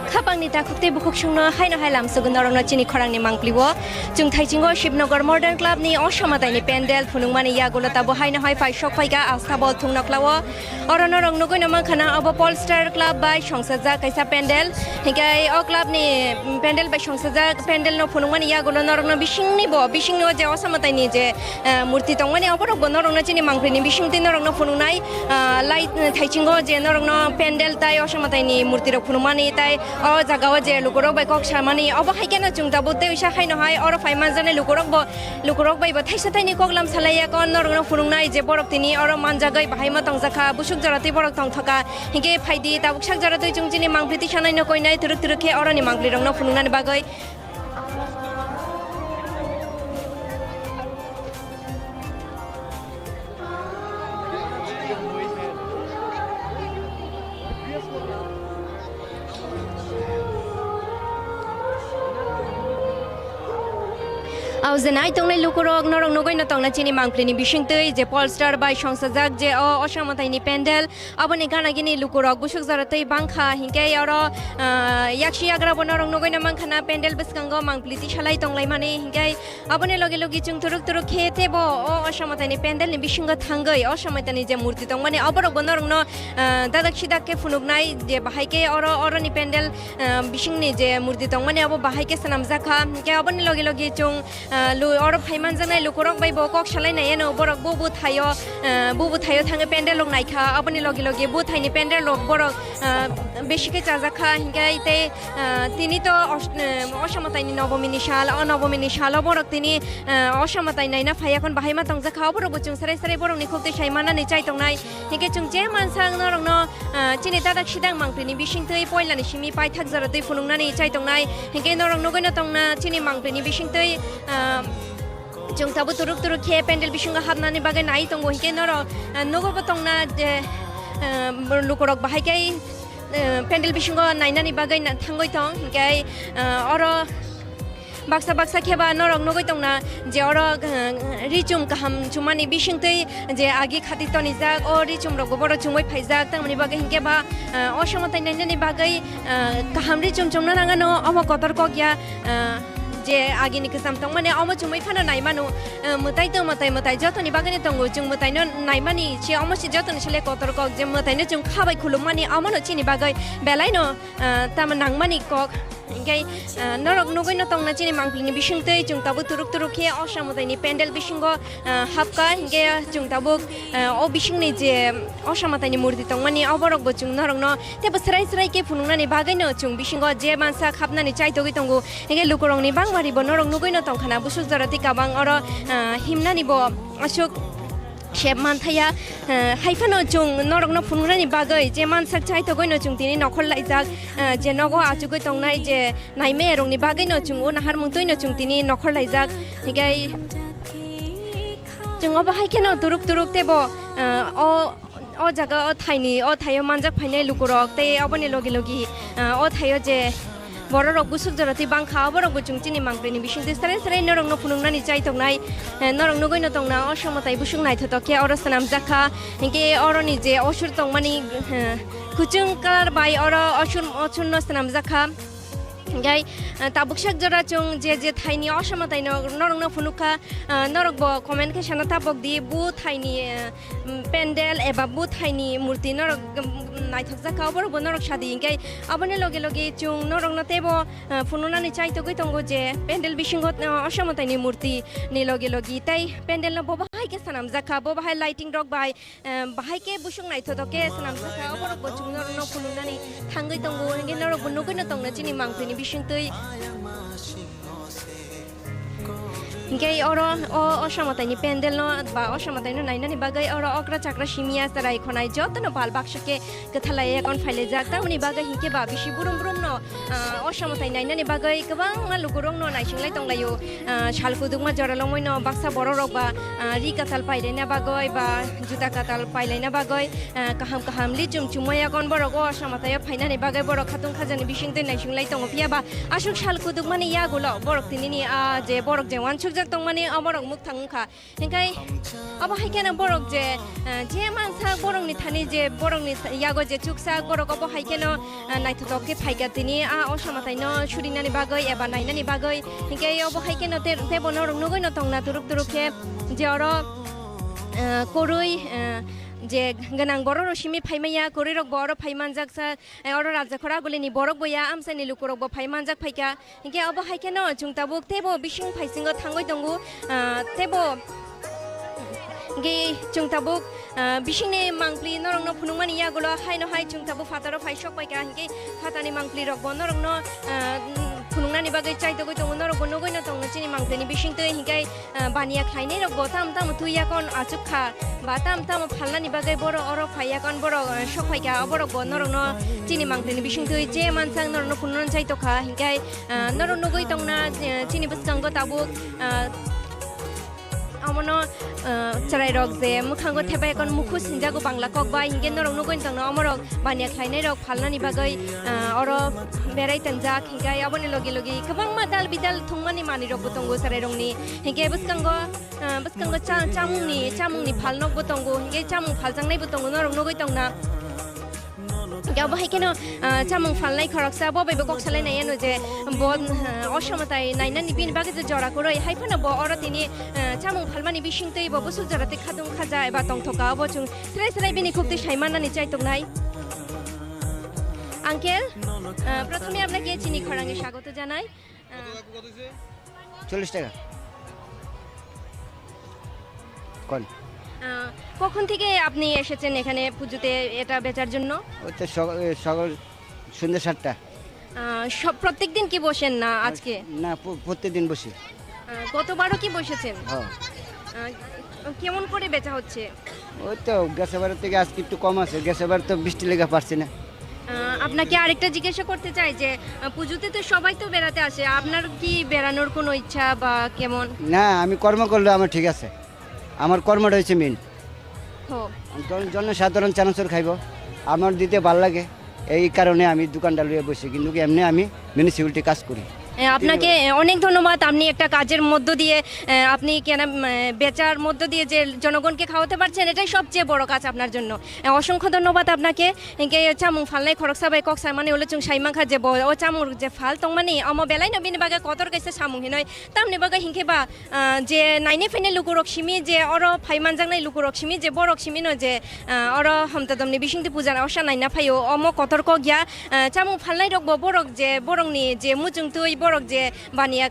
Kapang ni takuk te bukuk shungna hai na hai lam sugun norong chini khorang ni mangpliwo chung thaichingo Shibnagar Modern Club ni osamatai ni pendel phunungmani ya golota bo hai na hai pai shok pai ga asta bol thungna klawo oro norong nugoi na khana abo Polestar Club bai songsaja kaisa pendel hikai o club ni pendel bai songsaja pendel no phunungmani ya golo norong no bising ni no je osamatai ni je murti tongmani abo bo norong chini mangpli ni bising tin norong no phunungnai lai thaichingo je norong no pendel tai osamatai ni murti rok phunungmani tai o jagao je lukorok bai kok samani obo haikena chungta bote usa khai no hai oro faiman jane lukorok bai bo thaisa taini koklam salaya kon norong phunungnai je borok tini oro manjagai bahai ma tongjakha busuk jarati borok tongthaka hinge phaidi tabuk sak jaratoi chungchini mangpriti sanai no koinai turuk turukhe oro ni mangpli rong no phunungnani bagai Auzenai tongnai lukorok norong nugoi na tongna chini mangpli ni bisingtei je Polestar bai songsajak je o osamatai ni pendel aboni gana gini lukorok busuk jaratei bangkha hingke oro yakshi agra bo norong nugoi na mangkhana pendel biskango mangpli ti salai tonglai mani hingke aboni loge loge chung turuk turuk khete bo o osamatai ni pendel ni bisingo thangai osamatai ni je murti tongmani aborok bo norong no dadak sidak ke funugnai je bahaike oro ni pendel bisingni je murti tongmani abo bahaike sanamjakha hingke aboni loge loge chung oro phaiman janai lukorok bai bo kok salai nai no borok bubu thayo thange pendel lok naikha aboni logi logi bu thaini pendel lok borok beshike chajakha hingai te tini to osamatai ni nobomini sal borok tini osamatai nai na phaya kon bahai ma tongjakha borok bu chung sarai borok ni khokte saimana ni chai tongnai hinge chung je mansang norong no chini dadak sidang mangpini bisingtei poilani simi pai thak jaratei phunungnani chai tongnai hinge norong nogoi na tongna chini mangpini bisingtei chung tabu turuk turuk khe pendel bisunga habnani bagai nai tongo hike noro nogobo tongna je lukorok bahaikai pendel bisunga nainani bagai na thangoi tong hike oro baksa kheba norok nogoi tongna je oro richum kaham chumani bisingtei je agi khati toni jak o richum rok boro chumoi phaijak tangmani bagai hingke ba osamatai nainani bagai kaham richum chumna nangano omo kotorko gya je agini kesam tong mane omo chumai phana naimanu mutai to mutai jotoni bagani tongo chung mutai no naimani che omo si jotoni sele kotor kok je mutai no chung khabai khulumani omo no chini bagai belai no tam nangmani kok Ngay norok nugoi no tong na chini mangpli ni bising tei chung tabu turuk turuk ke osamotai ni pendel bising go hapka ngay chung tabu o bising ni je osamotai ni murti tong mani oborok bo chung norok no te bo serai serai ke phunung na ni bagai no chung bising go je mansa khapna ni chai togi tongu ngay lukorong ni bangwari bo norok nugoi no tong khana busuk jarati kabang oro himna ni bo ashok Shep manthaya haifano chung norok no phungrani bagai je mansak chai to goi no chung tini nokhol laijak je nogo achugoi tongnai je naime rong ni bagai no chung o nahar mungtoi no chung tini nokhol laijak higai chung oba haikeno turuk turuk tebo o jaga o thaini o thayo manjak phainai lukurok te oboni logi logi o thayo je borok busuk jarati bangkha borok buchung chini mangpreni bising te sare sare norok no phunungnani chai tongnai norok nugoi no tongna osamotai busung nai thotoke oro sanam jakha hinke oro ni je osur tongmani kuchung kar bai oro osur no sanam jakha Ngay tabukshak jora chung je thaini osamotai no norok no phunukha norok bo comment ke sana tapok di bu thaini pendel eba bu thaini murti norok naithok jakha borok bo norok sadi ngay abone loge loge chung norok no tebo phununani chai to goi tongo je pendel bisingot osamotai ni murti ni loge loge tai pendel no bo bahai ke sanam jakha bo bahai lighting rok bai bahai ke busung naithoke sanam jakha borok bo chung norok no phununani thangai tongo ngay norok bo nugoi no tongna chini mangpeni bising tei Ngay oro osamotai ni pendel no ba osamotai no naina ni bagai oro okra chakra simia sarai khonai joto no bal bakshake kathalai ekon faile jak tamni bagai hinke ba bisi burum burum no osamotai naina ni bagai kabang lukurong no naisinglai tonglayo salkudungma joralomoi no baksa bororok ba ri katal pailena bagai ba juta katal pailena bagai kaham kaham li chum chumai ekon borok osamotai phaina ni bagai borok khatung khajani bising te naisinglai tongo pia ba asuk salkudungma ni ya gulo borok tinini a je borok je wan jak tongmani aborok muk thangkha hinkai aba haikena borok je mansa borok ni thani je borok ni yago je chuksa borok abo haikeno naithoke phaiga tini a osamotai no shurinani bagai eba nainani bagai hinkai abo haikeno te bonorok nugoi no tongna turuk turuk ke je oro korui je ganang borok simi phaimaya korirok borok phaimanjak sa oro rajakhora gulini borok boya amsani lukurok bo phaimanjak phaika hinke abo haikeno chungtabuk tebo bising phaisingo thangoi tongu tebo ge chungtabuk bisingni mangpli norok no phunungmani yagulo haino hai chungtabuk fataro phaisok paika hinke fatani mangpli rok bo norok no phunungnani bagai chai togoi tongo norok bo nugoi no tongno chini mangpli ni bising tei hinkai bania khlainai rok bo tam tam tuiyakon achukha ba tam tam phalnani bagai boro oro phaiakon boro sokhaika borok bo norok no chini mangpli ni bising tei je mansang norok no phunun chai tokha hinkai norok nugoi tongna chini buskango tabuk amono charai rok je mukhango thebai kon mukhu sinjago bangla kok bai hinge norok nugoi tongno amorok bania khlainai rok phalnani bagai oro berai tanjak hingai aboni logi logi kabang ma dal bidal thungmani mani rok botongo charai rongni hinge buskango chamungni phalnok botongo hinge chamung phaljangnai botongo norok nugoi tongna Gabo haikeno chamung phalnai khoroksa bo bebe kok salai nai anu je bon osamotai naina ni bin bagai je jora koroi haifano bo oro tini chamung phalmani bising tei bo busul jarate khadung khaja eba tongthoka bo chung serai serai bini khukte saimana ni chai tongnai uncle প্রথমে আপনাকে চিনি খরাঙ্গে স্বাগত জানাই 40 টাকা কোন কখন থেকে আপনি এসেছেন এখানে পুজোতে এটা বেচার জন্য ওই তো সকাল সন্ধ্যা 7টা সব প্রত্যেকদিন কি বসেন না আজকে না প্রত্যেকদিন বসি গতবারও কি বসেছেন হ্যাঁ কেমন করে বেচা হচ্ছে ওই তো গ্যাসেবার থেকে আজকে একটু কম আছে গ্যাসেবার তো বৃষ্টি লেগে পারছে না আপনাকে আরেকটা জিজ্ঞাসা করতে চাই যে পুজোতে তো সবাই তো বেড়াতে আসে আপনার কি বেড়ানোর কোনো ইচ্ছা বা কেমন না আমি কর্ম করলে আমার ঠিক আছে আমার কর্মটা হচ্ছে মেন জনসাধারণ চানাচুর খাইব আমার দিতে ভাল লাগে এই কারণে আমি দোকানটা লইয়া বসি কিন্তু এমনি আমি মিউনিসিপ্যালিটি কাজ করি আপনাকে অনেক ধন্যবাদ। আপনি একটা কাজের মধ্য দিয়ে আপনি কেন বেচার মধ্য দিয়ে যে জনগণকে খাওয়াতে পারছেন, এটাই সবচেয়ে বড় কাজ আপনার জন্য। অসংখ্য ধন্যবাদ আপনাকে। হিংকে চামুং ফালনাই খরক সাবাই কক সাইমানে হলে চুং সাইমাংখা যে ও চামুর যে ফাল তংমানি অম বেলাই নবিনি বাগে কতর কাইছে সামুং হিনয় তামনি বাগে হিংকে বা যে নাইনে ফেনে লুকুরক সিমি যে অর ফাইমানজাংনাই লুকুরক সিমি যে বরক সিমি ন যে অর হমতাদমনি বিশিংতি পূজা অসা নাইনা ফাইও অম কতর ক গিয়া চামুং ফালনাই রক বরক যে বরংনি যে মুচুং তুই বরক যে বানিয়া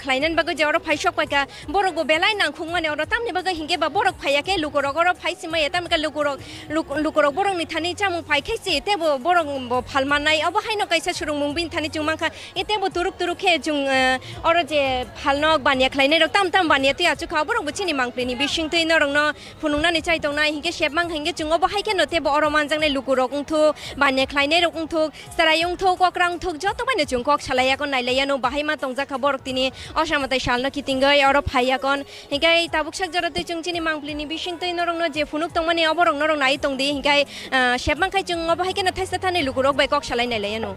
খ্লাইনান বাগে যে অর ফাইসক পাইকা বরক বো বেলাই নাংখুং মানে অর তামনি বাগে হিংকে বা বরক ফাইয়াকে লুকুরক অর ফাইসিমাই এতামকা লুকুরক বরং नि थानी चामु फाइखाइसे एतेबो बरं फालमानाय अब हाइन काइसा सुरुं मुंबिन थानी चुंमाखा एतेबो तुरुक खे जुं अर जे फालनक बानिया खलाइनाय रक ताम बानिया तै आचु खा बरं बुचिनि मांगप्लेनि बिसिं तै नरंनो फुनुंनानि चाइतंनाय हिंके शेबमां हिंगे जुं अब हाइके नतेबो अर मानजांनाय लुकुरक उंथु बानिया खलाइनाय रक उंथु सरायं थौ कक्रां थौ जतो बाने जुं कक सालायाकन नाइलायानो बाहायमा तंजाखा बरक तिनि असामताय सालनो कितिंगै अर फाइयाकन हिंगे ताबुकसाक जरते जुंचिनि मांगप्लेनि बिसिं तै नरंनो जे फुनुक तंमानि अबरं नरं नाइ तंदि हिंगे शेबमांखाय जों अब हाइके थाइसा थानै लुकुरक बाय कक सालायनायलायानो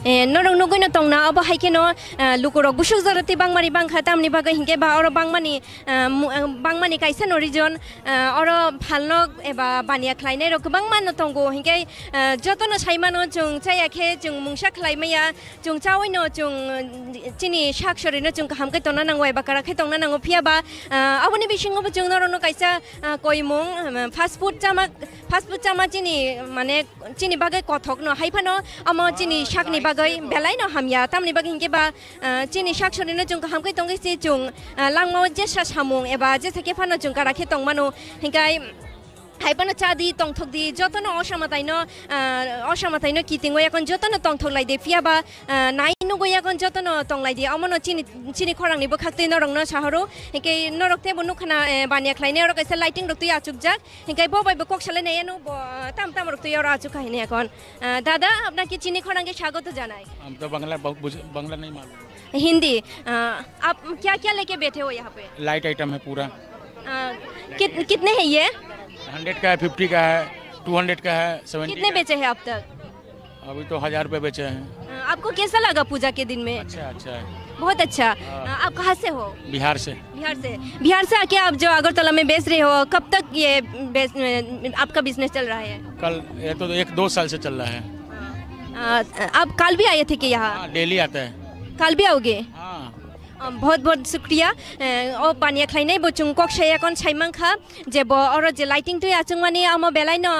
नरं नगैनो तंना अब हाइकेनो लुकुरक बुसुक जरति बांगमारि बांखा तामनि बागै हिंके बा अर बांगमानि काइसा नरिजन अर फालनक एबा बानिया खलाइनाय रक गोबां मान तंगो हिंके जतनो साइमानो जों चायाखे जों मुंसा खलाइमाया जों चावैनो जों चिनि साक्षरिनो जों हामकै तंना नांगौ एबा काराखै तंना नांगौ फियाबा अबनि बिसिङावबो जों नरनो काइसा कयमुं फास्ट फुड चामा चिनि माने चिनि बागै कथकनो हाइफानो अम चिनि साकनि बागै बेलाय न हामिया तामनि बागै हिंके बा चिनि साक्षरिनो जों हामकै तंगै सि जों लांमाव जेसा सामुं एबा जेसाके फानो जों काराखे तंमानो हिंकाय हाइपानो चादी तंथकदि जतनो असामतायनो कितिंगो याकन जतनो तंथकलायदे फियाबा नाइनो गयाकन जतनो तंलायदि अमनो चिनि खरांनिबो खाक्तै नरंनो साहरो हिंके नरकतेबो नुखना बानिया खलायनाय अर कैसा लाइटिंग रक्तै आचुकजाक हिंकाय बबायबो कक सालायनायानो ताम रक्तै अर आचुक हिने याकन दादा আপনাকে চিনি খরাঙ্গে স্বাগত জানাই हम तो बांग्ला नहीं मालूम हिंदी आप क्या क्या लेके बैठे हो यहाँ पे लाइट आइटम है पूरा कितने है ये 100 का है 50 का है 200 का है 70 कितने बेचे हैं अब तक अभी तो 1000 रुपये बेचे हैं आपको कैसा लगा पूजा के दिन में अच्छा है बहुत अच्छा आप कहाँ से हो बिहार से बिहार से आके आप जो अगरतला में बेच रहे हो कब तक ये आपका बिजनेस चल रहा है कल ये तो 1-2 साल से चल रहा है आप कल भी आए थे कि यहाँ डेली आता है कल भी आओगे बहुत बहुत शुक्रिया ओ पानिया खलाइनाय बचुं कक सायाकन साइमांखा जेब अर जे लाइटिंग तो आचुं माने आम बेलायनो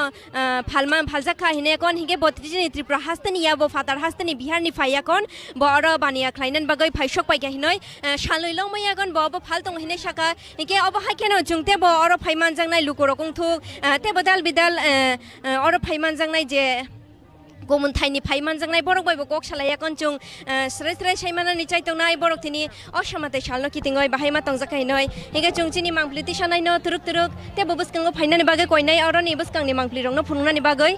फालमा फालजाखा हिनेकन हिगे बत्रिजनि त्रिपुरा हास्तनि याबो फातार हास्तनि बिहारनि फायाकन ब अर बानिया खलाइनान बागै फाइसक पाइका हिनय सालैलं मयागन ब फालतं हिने साका हिगे अब हाकेनो जुंते ब अर फाइमान जांनाय लुकुरकं थुक ते बदाल बिदाल अर फाइमान जांनाय जे गोमन थाइनि फाइमान जांनाय बरक बायबो कक सालायाकन जों स्राय साइमानानि चाइतंनाय बरक तिनि असामाताय सालनो कितिंगय बाहायमा तंजाखायनय हिगे जों चिनि मांफ्लिति सानायनो तुरुक ते बबस्कांगो फाइनानि बागै कयनाय अरनि बस्कांनि मांफ्लिरंनो फुनुंनानि बागै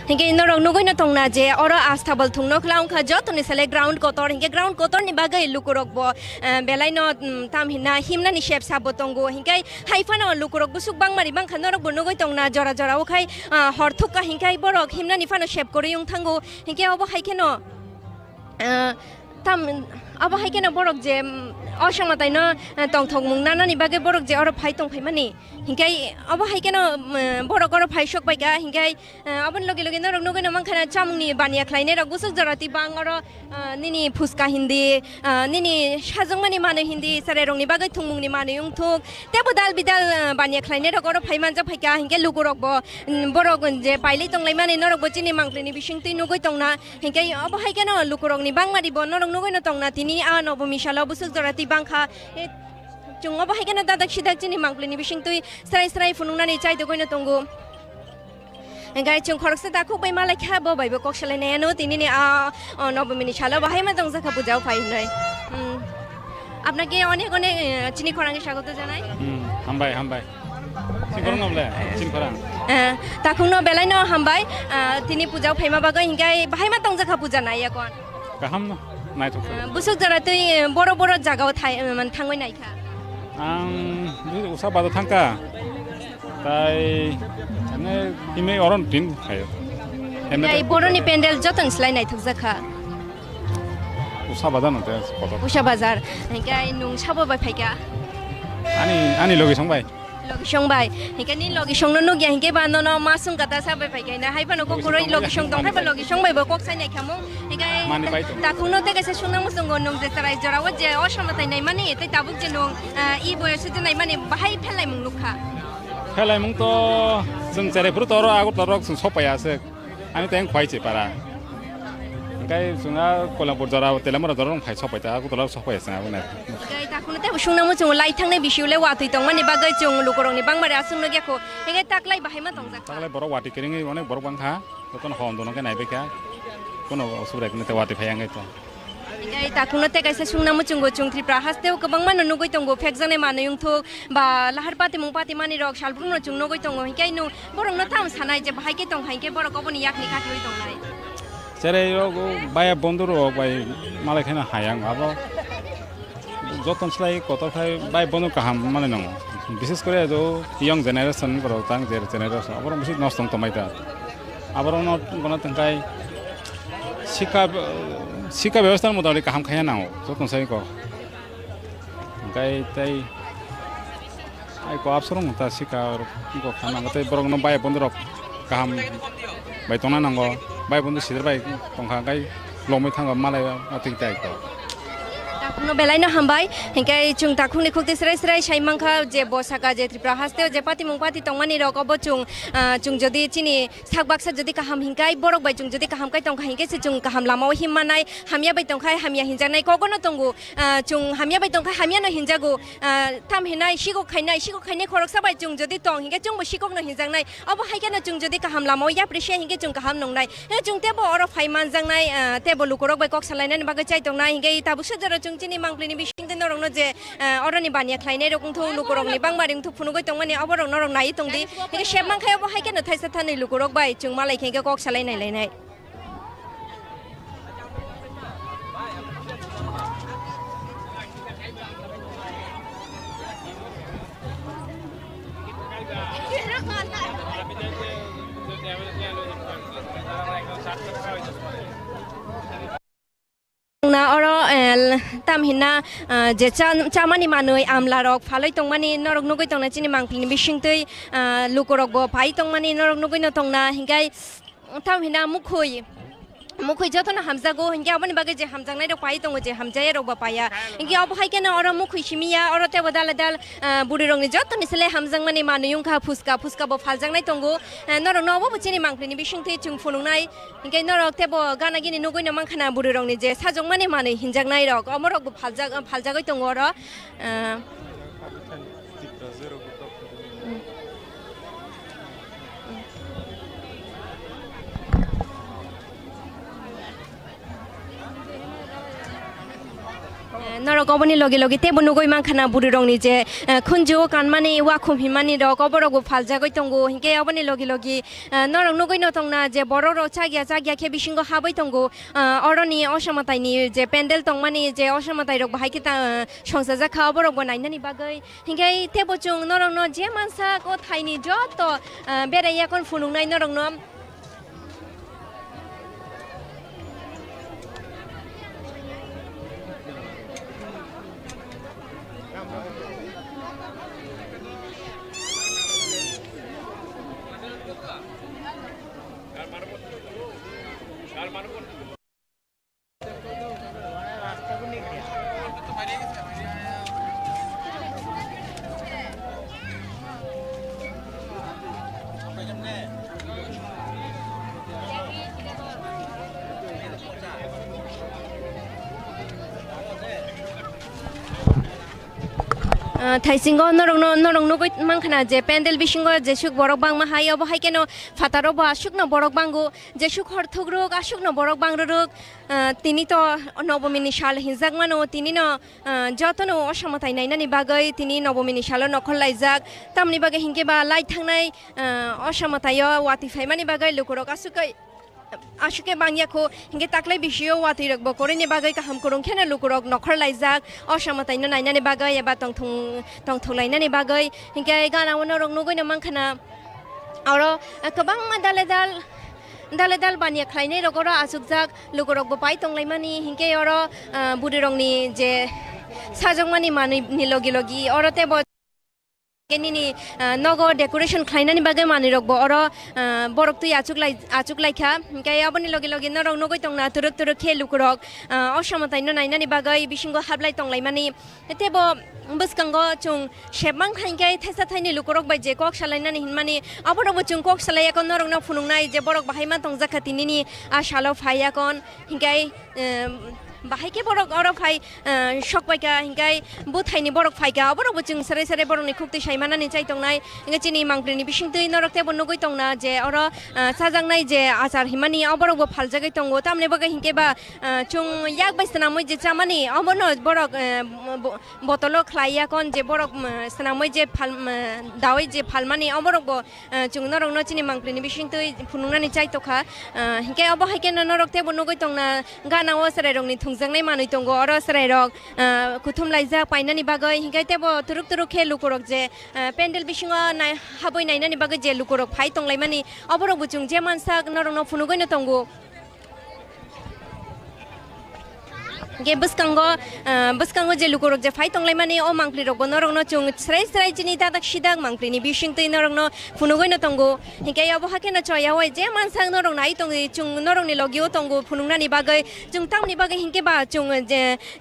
हिंगे नरक नुगैनो तंना जे अर आस्थाबल थुंनो खलाउखा जतनि साले ग्राउंड कोतर नि बागै लुकुरक ब बेलायनो ताम हिना हिमनानि शेप साबो तंगो हिंगाय हाइफानो लुकुरक बुसुक बांमारि बांखा नरक नुगै तंना जरा जरा ओखाय हरथुका हिंगाय बरक हिमनानि फानो शेप करियं थांगो हिंगे अब हाइकेनो ताम अब हाइकेनो बरक जे असामतायनो तंथक मुंनानानि बागै बरक जे अर फाइ तंफायमानि हिंगाय अब हाइकेनो बरक अर फाइसक बायगा हिंगाय अबन लगे लगे नरक नगैनो मांखाना चामुंनि बानिया खलायनाय रक गुसुक जराति बां अर निनि फुसका हिन्दी निनि साजोंमानि माने हिन्दी सारायरंनि बागै थुंमुंनि माने युंथुक तेबो दाल बिदाल बानिया खलायनाय रक अर फाइमान जा फाइका हिंगे लुकुरक बरक जे पाइलै तंलाय माने नरक बचिनि मांख्लिनि बिसिंति नुगै तंना हिंगाय अब हाइकेनो लुकुरकनि बांमारि ब नरक नगैनो तंना तिनि आ नबमिसालाव बुसुक जराति बांखा जों अब हाइकेनो दादाक सिदाक चिनि मांख्लिनि बिसिंति स्राय फुनुंनानि चाइदगैनो तंगो गाय जों खरकसे दाखौ बै मालायखा बबायबो कक सालायनायानो तिनिनि नबमिनि सालाव बाहायमा दंजाखा पूजाव फाइनाय আপনাকে অনেক অনেক চিনি খরাঙ্গে স্বাগত জানাই হামবাই চিনফারাং নামলে চিনফারাং তাকুনো বেলাইনো হামবাই তিনি পূজাও ফাইমা বাগৈ হিংগাই বাহাইমা তংজাখা পূজা নাই এখন গাহাম নাইথক বুসুক জরা তুই বড় বড় জায়গাও মানে থাঙ্গই নাইখা आं उसा बाजार थांखा ताई माने इमे अरन दिन खायो এই বড়নি প্যান্ডেল যতন স্লাই নাইথক জাখা उसा बाजार नते कत উষা বাজার হিংগাই নুং সাববাই ফাইকা आनी लगे संबाय লগে সংবাই হিংগানি লগে সংনো নগিয়া হিংগে বাননো মাসুং কাটা সাবাই ফাইকাই না হাইবানো কো কুরই লগে সং দং হাইবা লগে সংবাই ব কক সাই নাই খামু হিংগাই তাকুনো তে গেছে সুনাং মুসুং নং যে তারাই জরাও যে অসমতাই নাই মানে এতে তাবুক যে নং ই বয়সে যে নাই মানে বাহাই ফেলাই মুং লুখা फेलाय मुं तो जों जेरैफोर तर आगु तर जों सपायासो आनी तें खवाइचे पारा ओंखाय जोंहा कलामपुर जरा तेलामरा जरा फाइ सपायता आगु तर सपायासो आबुना गाय ताकुनो ते सुंना मुचुं लाई थांनाय बिसिउले वातै दं माने बागै जों लुकरंनि बांमारे आसुंनो गेखौ हेगे ताकलाय बाहायमा दं जाखा ताकलाय बर वाटि केरिङै अनेक बर बांखा तखन हन दनके नायबेखा कोनो असुबिदा कने ते वाटि फायांगै त गाय ताकुनो ते गायसे सुंना मुचुं गो चुं त्रिप्रा हास्तेव गोबां मानो नुगै दंगो फेकजानाय मानो युंथु बा लाहार पाति मुं पाति मानि रक सालब्रुनो चुं नुगै दंगो हिकाय नु बरंनो थाम सानाय जे बाहायके दं हायके बर गबनि याकनि खाथुइ दंनाय जेरै बाया बन्दर बाय मालायखायनो हायां आरो যতন স্লাই কতখাই বাই বন্ধু কাহাম মানে নং বিশেষ করে যে ইয়ং জেনারেশন করো তাং জেনারেশন আবার বেশি নষ্ট তমাইতা আবার কোনো তাই শিক্ষা ব্যবস্থার মোটামুটি কাহাম খাইয়া নাও যতন স্লাই কো তাই তাই আই কো আপসরং তা শিক্ষা কো খানাঙ্গ তাই বরং বাই বন্ধু কাহাম বাই তনা নাঙ্গ বাই বন্ধু সিদার বাই তংখা গাই লमै थांगा मालाय अतिक ताइको ताकुनो बेलायनो हामबाय हिंकाय चुं ताकुनि खुक्ति स्राय स्राय साइमांखा जे बसाका जे त्रिपुरा हास्तेव जे पाति मुं पाति तंमानि रकबो चुं जदि चिनि साक बाक्सा जदि काहाम हिंकाय बरक बाय चुं जदि काहाम काय तंखा हिंके से चुं काहाम लामाव हिममानाय हामिया बाय तंखाय हामिया हिंजानाय कगनो तंगु चुं हामिया बाय तंखाय हामिया न हिंजागु थाम हिनाय सिगो खायनाय खरकसा बाय चुं जदि तंग हिंके चुं सिगक न हिंजानाय अब हायकेनो चुं जदि काहाम लामाव याप्रिसे हिंके चुं काहाम नंनाय चुं तेबो अर फाइमान जांनाय तेबो लुकरक बाय कक सालायनाय बागै चाइ तंनाय हिंके ताबु सजरा चुं चिनि मांगप्लिनि बिसिं दिन रंनो जे अरनि बानिया खायनाय रकंथु लुकरकनि बांमारिं थु फुनुगै तंमानि अबरं नरं नाय तंदि हिंके शेब मांखाय अब हायकेनो थाइसा थानै लुकरक बाय चुं मालाय हिंके कक सालायनाय लायनाय ना अरो तामहिना जे चामानि मानै आमला रक फालै तंमानि नरक नुगै तंना चिनि मांगप्लिनि बिसिंतै लुकरक बो फाइ तंमानि नरक नुगै न तंना हिंगाय तामहिना मुखै जतन हामजागो हिंगे आबनि बागे जे हामजांनाय रक फाइ तंगो जे हामजाय रक बा पाया हिंगे अब हायकेनो अरो मुखै सिमिया अरो तेबो दाल दाल बुरि रंनि जतन सेले हामजांमानि मानयुंखा फुसका बो फालजांनाय तंगो नरक नबो बुचिनि मांगप्लिनि बिसिंतै चुं फुनुंनाय हिंगे नरक तेबो गानागिनि नुगैनो मांखाना बुरि रंनि जे साजंमानि मानै हिंजांनाय रक अमरक बो फालजागै तंगो अरो नरक अबनि लगे लगे तेबो नुगै मांखाना बुरि रंनि जे खुनजो कानमानि वाखुम हिमानि रक अबरगो फालजागै तंगो हिंगे अबनि लगे लगे नरक नुगै न तंना जे बर र चागिया के बिसिंगो हाबै तंगो अरनि असमतायनि जे पेन्डेल तंमानि जे असमताय रक बाहायके ता संसा जाखा अबरगो नायनानि बागै हिंगे तेबो चुं नरक न जे मानसा को थाइनि जत बेराया कोन फुनुंनाय नरक न थाइसिंगो नरंनो गय मानखाना जे पेंडेल बिसिंगो जे सुक बरक बांग माहाय अब हाय केनो फातारो बा सुकनो बरक बांगो जे सुक हरथुग्रुक आसुकनो बरक बांगरुक तिनि तो नवमिनि साल हिजाक मानो तिनि न जतनो असमताय नायनानि बागै तिनि नवमिनि साल नखर लायजाक तामनि बागै हिंके बा लाइ थांनाय असमताय वातिफाय मानि बागै लुकुरक आशुके बांगियाखौ हिंगे ताकलाय बिसियो वातिरक बकरेनि बागै काहाम करं खेना लुकुरक नखर लायजाक असमतायनो नायनानि बागै एबा तंथौ लायनानि बागै हिंगे गानाव नरंनो गयनो मानखाना आरो गोबां दाले दाल बानिया खालायनाय रगरा आसुकजाक लुकुरक बपाय तंलायमानि हिंगे आरो बुदिरंनि जे साजंमानि मानि लगी आरो तेबो केनिनि नगो डेकोरेशन खालायनानि बागै मानिरकबो आरो बरक तुइ आचुक लायखा हिंगे आबनि लगे नरं नगै तंना तुरुक खे लुकुरक असमतायनो नायनानि बागै बिसिंगो हाबलाय तंलायमानि तेबो बसकांगो चुं शेबमां खाइंगे थैसा थाइनि लुकुरक बाय जे कक सालायनानि हिनमानि आबरबो चुं कक सालाययाकन नरं न फुनुंनाय जे बरक बाहायमा तंजाखा तिनिनि आशालो फायाकन हिंगे बाहाय के बरक और फाय शक पाइका हिंगाय बुथाइनि बरक फाइका बरक जों सरे बरकनि खुक्ति साइमानानि चाइ तंनाय हिंगा चिनि मांग्रिनि बिसिं तै नरक तेबो नगै तंना जे और साजांनाय जे आचार हिमानि अबरबो फालजागै तंगो तामने बगै हिंके बा चुं याक बायसना मै जे चामानि अबन बरक बतलो खलाइयाकन जे बरक सनामै जे फाल दावै जे फालमानि अबरबो चुं नरक न चिनि मांग्रिनि बिसिं तै फुनुंनानि चाइ तखा हिंके अब हायके नरक तेबो नगै तंना गानाव सरे रंनि थुंजांनाय मानै तंगो आरो सरायरक कुथुम लायजा पाइनानि बागै हिंगाय तेबो तुरुक खे लुकुरक जे पेंडेल बिसिङा हाबै नायनानि बागै जे लुकुरक फाइ तंलायमानि अबरक बुचुं जे मानसा नरंनो फुनुगैनो तंगो गे बसकांगो जे लुकुरक जे फाइ तंलायमानि ओ मांक्लि रक नरंनो चुं स्राय जिनि दादाक सिदाक मांक्लिनि बिसिं तै नरंनो फुनुगैनो तंगो हिंगाय अब हाकेनो चयावै जे मानसा नरं नाइ तंगि चुं नरंनि लगियो तंगो फुनुंनानि बागै चुं तामनि बागै हिंके बा चुं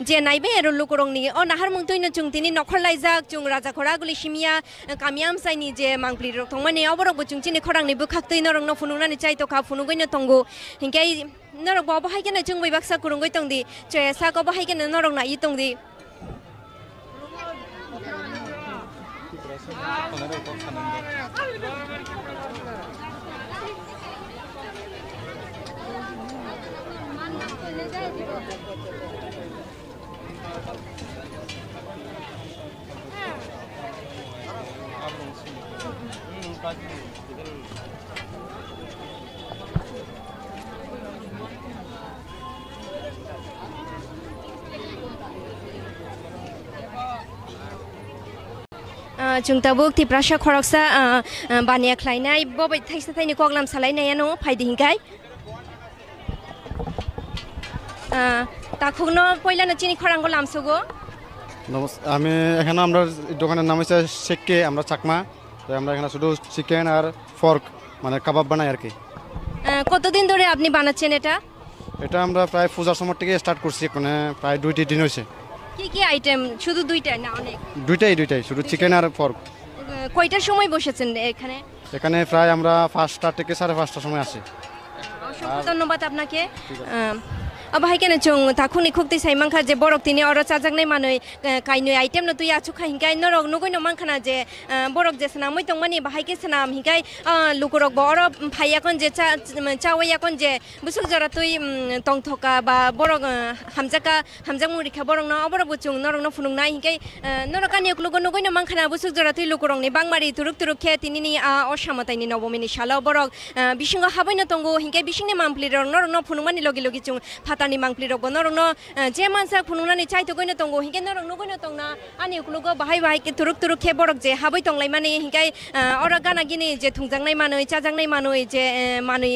जे नाइबे एरो लुकुरंनि ओ नाहार मुंतैनो चुं तिनि नखर लायजाक चुं राजा खरा गुलि सिमिया कामियाम साइनि जे मांक्लि रक तंमानि अबरक चुं चिनि खरांनि बुखाक्तै नरंनो फुनुंनानि चाइ तखा फुनुगैनो तंगो हिंगाय नरक बाबा हायकेनो जों बै बाक्सा कुरुंगै तंदि चयसा को बाहायकेनो नरक नाइ तंदि चुंताबुक तिप्रासा खरकसा बानिया खलायनाय बबै थाइसा थाइनि कगलाम सालायनायानो फायदि हिंगाय ताखुनो पयलानो चिनि खरांगो लामसुगो আমি এখানে আমরা দোকানের নাম হচ্ছে শেখকে আমরা চাকমা তো আমরা এখানে শুধু চিকেন আর ফর্ক মানে কাবাব বানাই আর কি কতদিন ধরে আপনি বানাচ্ছেন এটা এটা আমরা প্রায় পূজার সময় থেকে স্টার্ট করছি মানে প্রায় 2টি দিন হয়েছে কি আইটেম শুধু দুইটাই না অনেক দুইটাই শুধু চিকেন আর ফর্ক কয়টার সময় বসেছেন এখানে প্রায় আমরা 5টা থেকে 5:30টার সময় আসি ধন্যবাদ আপনাকে अब हायकेनो चुं ताखुनि खुक्ति साइमांखा जे बरक तिनि अर चाजांनाय मानै काइनो आइटेम न तुइ आचुखा हिंगाय नरक नगैनो मांखाना जे बरक जे सनामै तंमानि बाहायके सनाम हिंगाय लुकुरक बर फायाकन जे चावयाकन जे बुसुक जरा तुइ तंथका बा बरक हामजाक मुरिखा बरक न अबरक बुचुं नरक न फुनुंनाय हिंगाय नरकानि लुगो नगैनो मांखाना बुसुक जरा तुइ लुकुरंनि बांमारि तुरुक खे तिनिनि असमतायनि नवमिनि सालाव बरक बिसिंगो हाबैनो तंगो हिंगाय बिसिंनि मामप्लि नरक न फुनुंमानि लगे चुं फातानि मांक्लि रक नरंनो जे मानसा फुनुंनानि चाइतो गइनो तंगो हिंगे नरंनो गइनो तंगना आनि उक्लुगो बाहाय के तुरुक खे बरक जे हाबै तंलाय माने हिंगाय अर गाना गिनि जे थुंजांनाय मानै चाजांनाय मानै जे मानै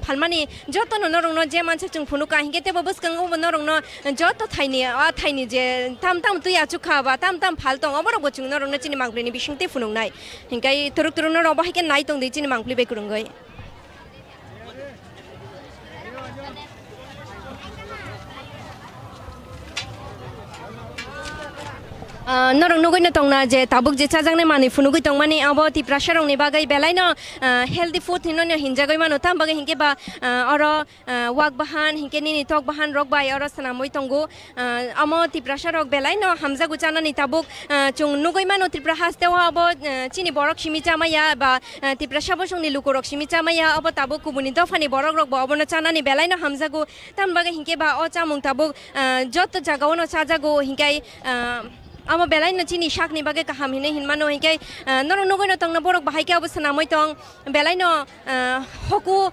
फालमानि जतनो नरंनो जे मानसा जों फुनुका हिंगे तेबो बसकांगो नरंनो जत थाइनि जे ताम तुइ आचुखा बा ताम फाल तंग अबर बचुं नरंनो चिनि मांक्लिनि बिसिंते फुनुंनाय हिंगाय तुरुक नर बाहाय के नाय तंदि चिनि मांक्लि बेकुरुंगै Norong nugoi na tong na je tabuk je chajang ne mani funugoi tong mani abo tiprasha rong ni bagai belai no healthy food hino ne hinjagoi mano tam bagai hingke ba oro wak bahan hingke ni tok bahan rok bai oro sanamoi tongo amo tiprasha rok belai no hamza guchana ni tabuk chung nugoi mano tipra haste wa abo chini borok shimi chamaya ba tiprasha bo ni lukorok shimi chamaya abo tabuk kubuni dofani borok rok bo abo no chana ni belai no hamza gu tam bagai hingke ba o chamung tabuk jot jagao no chajago hingkai amo belai na chini shak ni bage kaham hine hinmano hingkai norong nugoi no tong na borok bahai ke abo sanamoi tong belai no hoku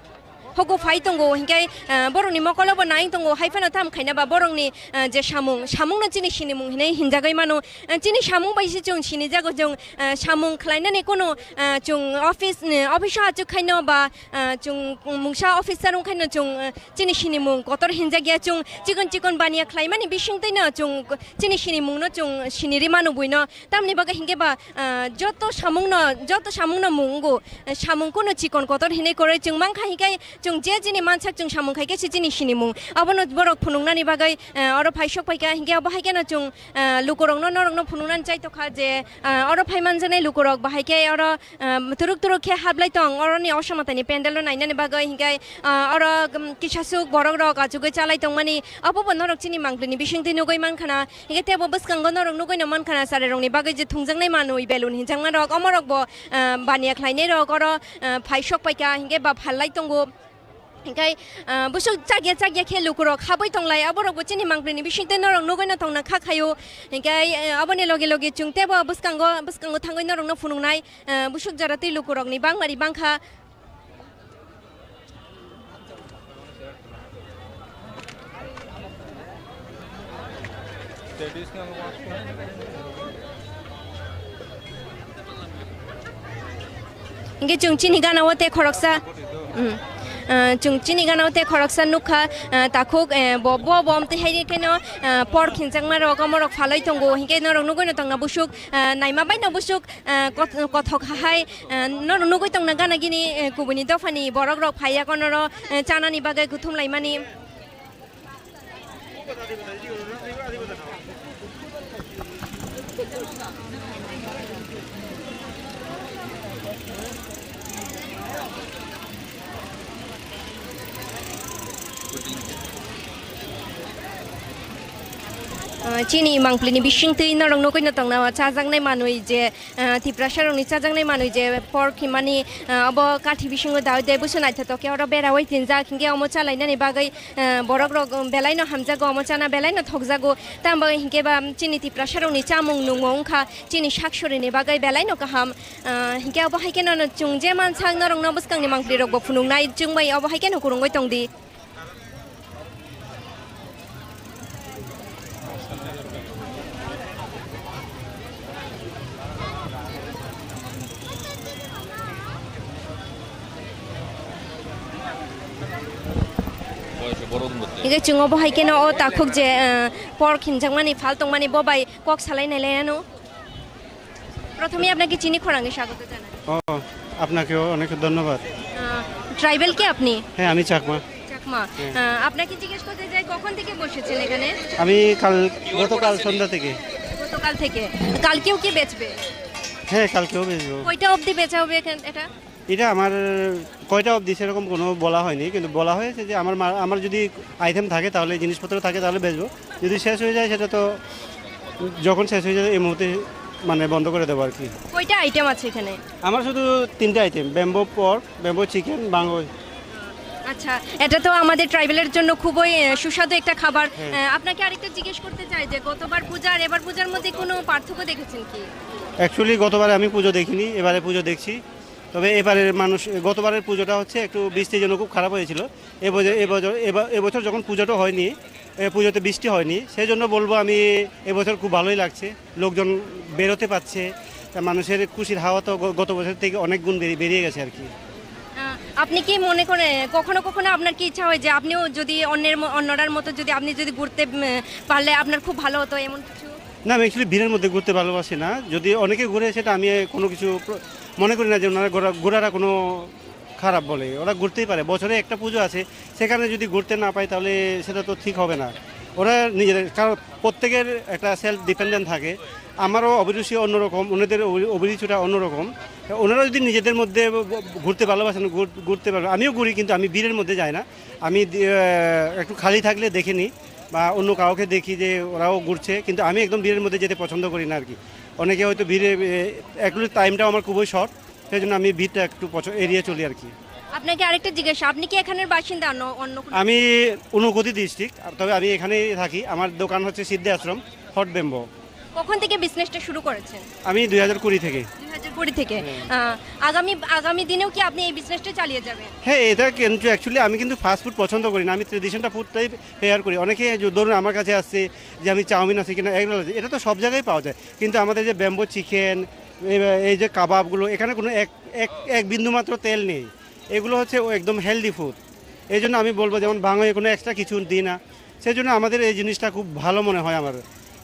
fai tongo hingkai borong ni mokolo bo nai tongo haifana tam khaina ba borong ni je samung na chini shini mung hine hinjagai mano chini samung bai si chung shini jago jong samung khlaina ne kono chung office ha chu khaino ba chung mungsa officer rong khaino chung chini shini mung kotor hinjagya chung chikon bania khlaimani bising tai na chung chini shini mung no chung shini ri manu buino tamni baga hinge ba joto samung no mungo samung kono chikon kotor hine kore chung mangkha hikai chung je jini mansak chung samung khai ke chini shini mung abono borok phunungna ni bagai oro phaisok paika hinge abo haike na chung lukorong no norong no phunungnan chai to kha je oro phaiman jane lukorok bahai ke oro turuk ke hablai tong oro ni osamata ni pendel no naina ni bagai hingai oro kisasuk borok rok ajugai chalai tong mani abo bo norok chini mangplini bising te nugoi man khana hinge te abo baskango norok nugoi no man khana sare rong ni bagai je thungjang nai manui belun hinjang man rok amorok bo bania khlainai rok oro phaisok paika hinge ba phallai tongo hingkai busuk chagya ke lukuro khaboi tonglai aborok bo chini mangplini bisingte norong nugoi na tongna khakhayo hingkai aboni loge chungte bo buskango thangoi norong no funungnai busuk jarati lukurok ni bangmari bangkha hingke chung chini gana wote khoroksa chung chini gana wote khoroksa nukha takhuk bo bom te haide keno por khinjangma rok amorok phalai tongo hingke norok nugoi na tongna busuk naima bai no busuk kothok hai norok nugoi tongna gana gini kubuni dofani borok rok phaya konoro chanani bagai guthum laimani chini mangplini bising tei norong nugoi na tongna chajangnai manui je tiprasha rong ni chajangnai manui je pork himani abo kathi bisingo daw de busunai tha toke oro berawai tinja khinge omo chalaina ni bagai borok rok belai no hamjago omo chana belai no thokjago tam bagai hinge ba chini tiprasha rong ni chamung nungong kha chini shaksori ni bagai belai no kaham hinge abo haike no chungje man sang norong no buskang ni mangpli rok bo phunungnai chungbai abo haike no kurungoi tongdi 이게 중어 뭐 하이케나 어 다콕제 pork hinjangmani faltongmani bobai kok salai nailano প্রথমে আপনাকে চিনি খোরাঙ্গে স্বাগত জানাই আপনাকেও অনেক ধন্যবাদ tribal কি আপনি হ্যাঁ আমি চাকমা আপনাকে জিজ্ঞেস করতে যাই কখন থেকে বসেছেন এখানে আমি গতকাল সন্ধ্যা থেকে কালকেও কি বেচবে হ্যাঁ কালকেও বেচবো কয়টা অবধি বেচা হবে এটা এটা আমার কয়টা অবধি সেরকম কোনো বলা হয়নি কিন্তু বলা হয়েছে যে আমার যদি আইটেম থাকে তাহলে জিনিসপত্র থাকে তাহলে বেচবো যদি শেষ হয়ে যায় সেটা তো যখন শেষ হয়ে যায় এই মুহূর্তে মানে বন্ধ করে দেবো আর কি কয়টা আইটেম আছে এখানে আমার শুধু 3টা item bamboo pork bamboo chicken বাঙ্গই আচ্ছা এটা তো আমাদের ট্রাইবেলের জন্য খুবই সুস্বাদু একটা খাবার আপনাকে আরেকটা জিজ্ঞেস করতে চাই যে গতবার পূজা আর এবার পূজার মধ্যে কোনো পার্থক্য দেখেছেন কি অ্যাকচুয়ালি গতবারে আমি পুজো দেখিনি এবারে পুজো দেখছি তবে এবারের মানুষ গতবারের পুজোটা হচ্ছে একটু বৃষ্টির জন্য খুব খারাপ হয়েছিল এবছর যখন পুজোটা হয়নি পুজোতে বৃষ্টি হয়নি সেই জন্য বলবো আমি এবছর খুব ভালোই লাগছে লোকজন বেরোতে পারছে মানুষের খুশির হাওয়া তো গত বছর থেকে অনেক গুণ বেরিয়ে গেছে আর কি আপনি কি মনে করেন কখনো আপনার কি ইচ্ছা হয় যে আপনিও যদি অন্যরার মতো যদি আপনি যদি ঘুরতে পারলে আপনার খুব ভালো হতো এমন কিছু না আমি অ্যাকচুয়ালি ভিড়ের মধ্যে ঘুরতে ভালোবাসি না যদি অনেকে ঘুরে সেটা আমি কোনো কিছু মনে করি না যে ওনারা ঘোরারা কোনো খারাপ বলে ওরা ঘুরতেই পারে বছরে একটা পুজো আছে সেখানে যদি ঘুরতে না পায় তাহলে সেটা তো ঠিক হবে না ওরা নিজেদের, কারণ প্রত্যেকের একটা সেলফ ডিপেন্ডেন্ট থাকে। আমারও অভিরুচি অন্যরকম, ওনাদের অভিরুচিটা অন্যরকম। ওনারা যদি নিজেদের মধ্যে ঘুরতে ভালোবাসেন ঘুরতে পারবে, আমিও ঘুরি, কিন্তু আমি ভিড়ের মধ্যে যাই না। আমি একটু খালি থাকলে দেখে নিই বা অন্য কাউকে দেখি যে ওরাও ঘুরছে, কিন্তু আমি একদম ভিড়ের মধ্যে যেতে পছন্দ করি না আর কি। অনেকে হয়তো ভিড়ে একটু টাইমটাও আমার খুবই শর্ট, সেই জন্য আমি ভিড়টা একটু এড়িয়ে চলি আর কি। আপনাকে আরেকটা জিজ্ঞাসা, আপনি কি এখানের বাসিন্দা অন্য কোনো? আমি ঊনকোটি ডিস্ট্রিক্ট, তবে আমি এখানেই থাকি। আমার দোকান হচ্ছে সিদ্ধি আশ্রম, হট বেম্বো। কখন থেকে বিজনেসটা শুরু করেছেন? আমি 2020 থেকে। 2020 থেকে। আগামী দিনেও কি আপনি এই বিজনেসটা চালিয়ে যাবেন? হ্যাঁ, এটা কিন্তু অ্যাকচুয়ালি আমি কিন্তু ফাস্ট ফুড পছন্দ করি না, আমি ট্রেডিশনাল ফুডটাই ফেয়ার করি। অনেকে ধরুন আমার কাছে আসছে যে আমি চাউমিন আছে কিনা, এগুলো আছে, এটা তো সব জায়গায় পাওয়া যায়, কিন্তু আমাদের যে ব্যাম্বো চিকেন, এই যে কাবাবগুলো, এখানে কোনো এক বিন্দু মাত্র তেল নেই। এগুলো হচ্ছে একদম হেলদি ফুড। এই জন্য আমি বলবো, যেমন বাংলায় কোনো এক্সট্রা কিছু দিই না, সেই জন্য আমাদের এই জিনিসটা খুব ভালো মনে হয় আমার।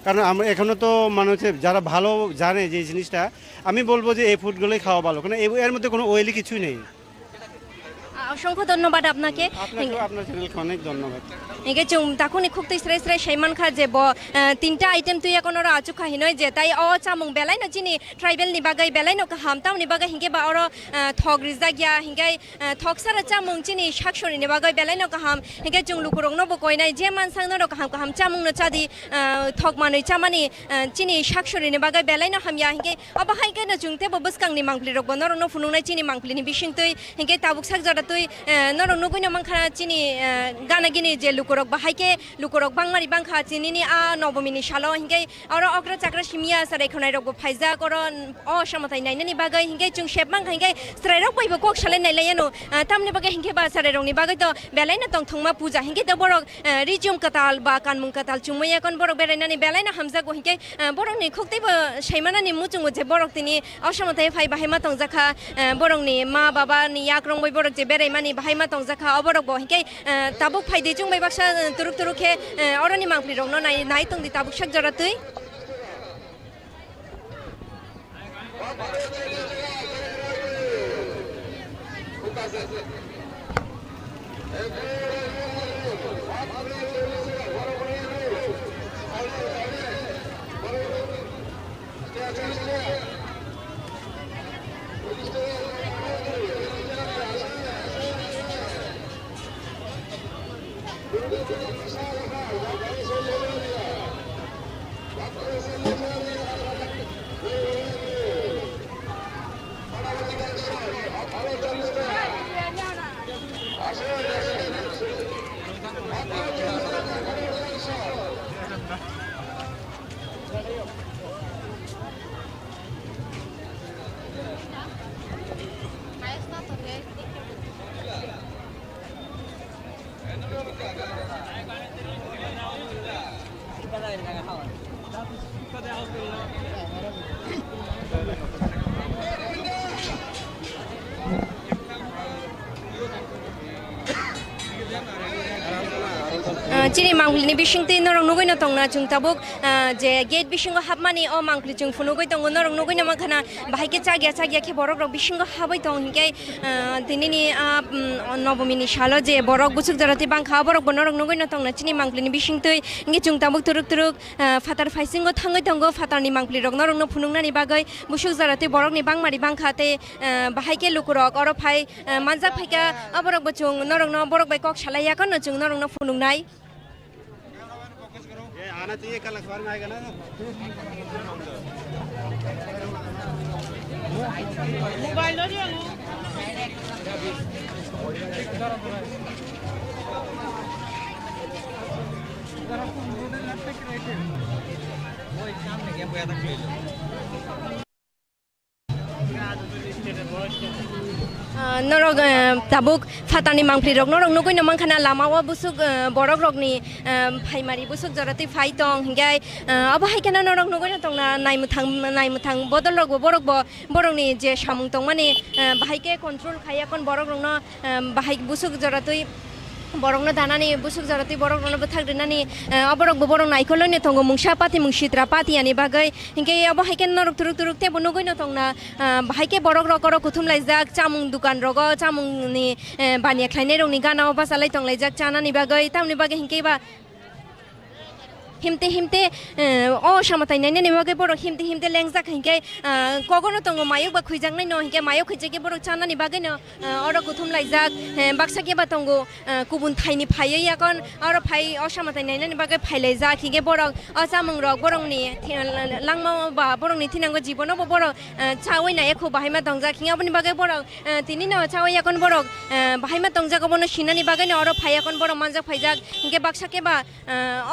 কারণ আমরা এখনও তো মানে হচ্ছে যারা ভালো জানে যে জিনিসটা, আমি বলবো যে এই ফুডগুলোই খাওয়া ভালো, কারণ এর মধ্যে কোনো অয়েলি কিছুই নেই। অসংখ্য ধন্যবাদ আপনাকে। আপনার চ্যানেলকে অনেক ধন্যবাদ। Inge chung takuni khuk tei srai shaiman kha je bo tinta item tu yakon ora achu kha hinoi je tai o chamung belai no chini tribal ni bagai belai no ka hamtam ni bagai hinge ba oro thog rizda gya hingai thog sara chamung chini shakshori ni bagai belai no ka ham hinge chung lukurong no bo koi nai je man sang no ka ham chamung no chadi thog manoi chamani chini shakshori ni bagai belai no ham ya hinge aba hai ke no chung te bo buskang ni mangpli rok bo no no funung nai chini mangpli ni bising tui hinge tabuk sak jora tui no no goi no mangkha chini gana gini je lukurok bahaike lukurok bangmari bangkha chini ni a nobomini shalo hingai aro okra chakra shimia sare khonai rok bo phaiza koron o shamatai nai ni bagai hingai chung shep mang hingai srai rok bai bo kok shale nai layano tamni bagai hingai ba sare rong ni bagai to belai na tong thongma puja hingai to borok rijum katal ba kanmung katal chumya kon borok belai na ni belai na hamza go hingai borok ni khoktai bo shaimana ni muchung je borok tini o shamatai phai bahai ma tong jakha borok ni ma baba ni yakrong bai borok je berai mani bahai ma tong jakha oborok bo hingai tabuk phai de chung bai baksa turuk turuk he orani mangpli rong no nai tong di tabuk sak jora tui chini mangpli ni bising tei norong nugoi na tongna chung tabuk je gate bisingo hapmani o mangpli chung funugoi tong norong nugoi na makhana bahai ke chagya khe borok rok bisingo habai tong hingai dinini nobomini shalo je borok busuk jarati bang kha borok norong nugoi na tongna chini mangpli ni bising tei ngi chung tabuk turuk turuk fatar phaisingo thangoi tongo fatar ni mangpli rok norong no funungna ni bagai busuk jarati borok ni bangmari bang khate bahai ke lukurok oro phai manjak phaika aborok bo chung norong no borok bai kok shalai yakon no chung norong no funungnai आना चाहिए कल अखबार में आएगा ना mobile norok tabuk fatani mangpli rok norok nugoi no mangkhana lama o busuk borok rok ni phaimari busuk jarati phai tong hingai aba hai kana norok nugoi no tongna naimthang bodol rok borok bo borok ni je samung tong mani bahai ke control khaya kon borok rok no bahai busuk jarati borok no danani busuk jarati borok no bathak dinani aborok bo borok naikoloi ne tongo mungsa pati mungsitra pati ani bagai hingai aba hai ken norok turuk turuk te bonugoi no tongna bahai ke borok rok ro kuthum laijak chamung dukan rogo chamung ni bania khlainai rok ni gana oba salai tong laijak chana ni bagai tamni bagai hingai ba Himte ओ समाताय नायनायनि बागै बरक हिमते लेंजाक हिंके कगनो दङ मायक बा खुइजांनाय न हिंके मायक खुइजाके बरक चानानि बागै न अर गुथुम लाइजाक बाक्साके बा दङ गुबुन थाइनि फायै याकन अर फाय ओ समाताय नायनायनि बागै फायलायजाक हिंके बरक अ जामुं रक बरकनि लांमा बा बरकनि थिनांगो जीवनाव बरक चावै नायखौ बाहायमा दंजाक हिंगाबनि बागै बरक तिनि न चावै याकन बरक बाहायमा दंजाक बनो सिनानि बागै न अर फायाकन बरक मानजाक फायजाक हिंके बाक्साके बा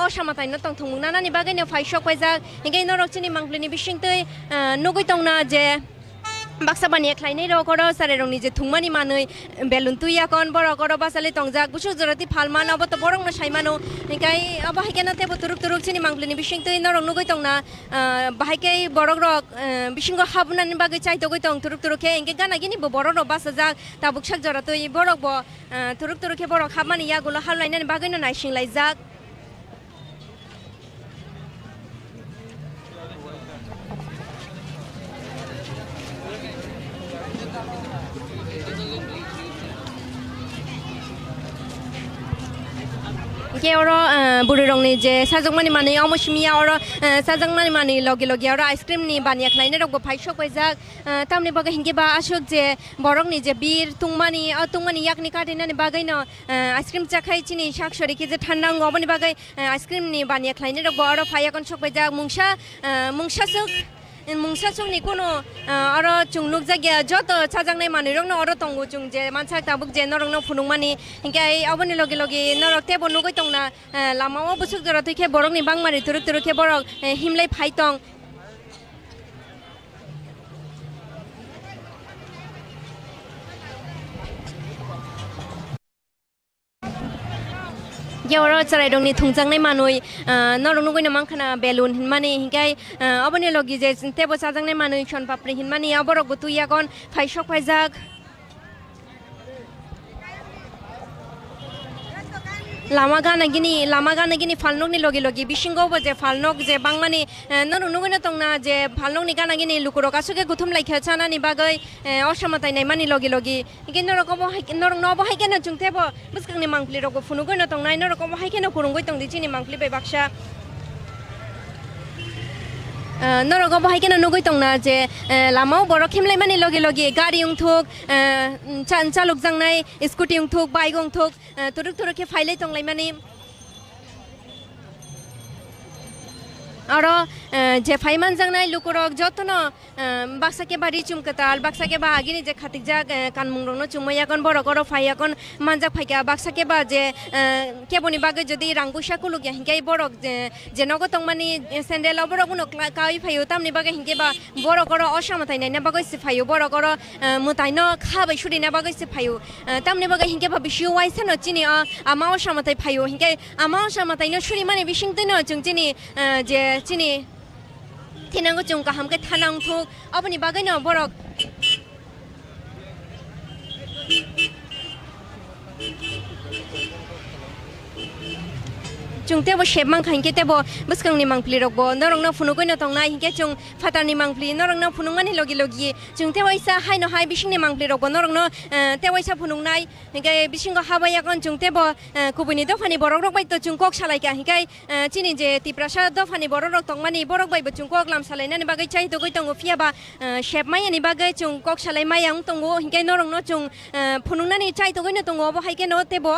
ओ समाताय न तंग थंमुंनानि बागै न फाय शक फायजाक हिंके नरक चिनि मांगलिनि बिसिंतै नगै दंना जे बाक्सा बानि ख्लायनाय रकरो सारे रंनि जे थुंमानि मानै बेलुन तुयाकन बरकरो बासाले तंजाक बुसु जरति फालमान अब त बरंनो सायमानो हिंकाय अब हायकेना तेबो तुरुक चिनि मांगलिनि बिसिंतै नरक नगै दंना बाहायके बरक रक बिसिंगो हाबुनानि बागै चाइतो गै दं तुरुके हिंके गाना गिनि बो बरक र बासाजाक ताबुकसाक जरतै बरक बो तुरुके बरक हाबमानि यागुलो हालायनानि बागै न नायसिंलायजाक के और बुरी रंगनि जे साजंमानि माने अमसिमिया और साजंमानि माने लगे और आइसक्रीम नि बानिया खलायने रंगो फाइसक बायजाक तामने बागै हिंगे बा आशोक जे बरंगनि जे बीर तुंमानि याकनि काटिनानि बागै न आइसक्रीम चाखाय चिनि साक्षरी के जे ठंडा गबनि बागै आइसक्रीम नि बानिया खलायने रंगो और फायाकन सक बायजाक मुंसा चुंनि कोनो और चुंगलुक जायगा जत चाजांनाय मानुरंग न और तंगु चुंग जे मानसा ताबुक जे नरंग न फुनुंगमानि हिंके अबनि लगे नरक तेबो नगै तंगना लामाव बुसुक जरतैखे बरंगनि बांमारि तुरुके बरक हिमलाय फाइतंग यावर चराय दंनि थुंजांनाय मानुय नरंग नगैना मांखाना बेलुन हिनमानि हिंकाय अबनि लगे जे तेबो चाजांनाय मानुय सन पापड़ी हिनमानि अबरक गुतुयाकन फाइसक फायजाक लामा गाना गिनी फालनकनि लगे बिसिंगो जे फालनक जे बांमानि नरंग नगैना तंगना जे फालनकनि गाना गिनी लुकुरो गासुके गुथुम लायखा चानानि बागै असमातायनाय मानि लगे हिंके नरंग न बहायकेना जुंतेबो बुसकांनि मांगप्लि रगो फुनुगैना तंनाय नरंग बहायकेना खुरुंगै तंदि चिनि मांगप्लि बे बाक्सा नरक बहायकेना नगै तंना जे लामाव बरक खिमलाय मानि लगे गारि उंथुक चालुक जांनाय स्कुटी उंथुक बाइक उंथुक तुरुके फायलाय तंलाय मानि और जे फाइमान जांनाय लुकुरक जतन बाक्साके बारि चुमकताल बाक्साके बा आगिनि जे खातिकजाक कानमुंरंनो चुमयाकन बरक और फायाकन मानजाक फायका बाक्साके बा जे केबनि बागै जदि रांगुसा कुलुक हिंकाय बरक जे नगो तंमानि सेन्डेल बरक उनो कावि फायो तामनि बागै हिंके बा बरक और असमातायनायना बागै सिफायो बरक और मुतायनो खाबाय सुरिना बागै सिफायो तामनि बागै हिंके बा बिसिउ वाइसानो चिनि आमा असमाताय फायो हिंकाय आमा असमातायनो सुरि माने बिसिंतैनो जों चिनि थिनांगो जों गाहामके थानांग थुक अपनि बागै न बरक चुंतेबो शेबमां खाइके तेबो बुसकांनि मांगप्लि रगबो नरंग न फुनुगैना तंनाय हिंके चुं फातारनि मांगप्लि नरंग न फुनुंगमानि लगे चुंतेवाइसा हायनो हाय बिसिंनि मांगप्लि रगबो नरंग न तेवाइसा फुनुंनाय हिंके बिसिंगो हाबायाकन चुंतेबो कुबुनि दफानि बरक रगबायतो चुंकक सालायका हिंके चिनि जे तिप्रासा दफानि बरक रग तंमानि बरक बायबो चुंकक लाम सालायनानि बागै चाइतो गै तंगो फियाबा शेबमायनि बागै चुंकक सालाय मायां तंगो हिंके नरंग न चुं फुनुंनानि चाइतो गैनो तंगो अब हायके न तेबो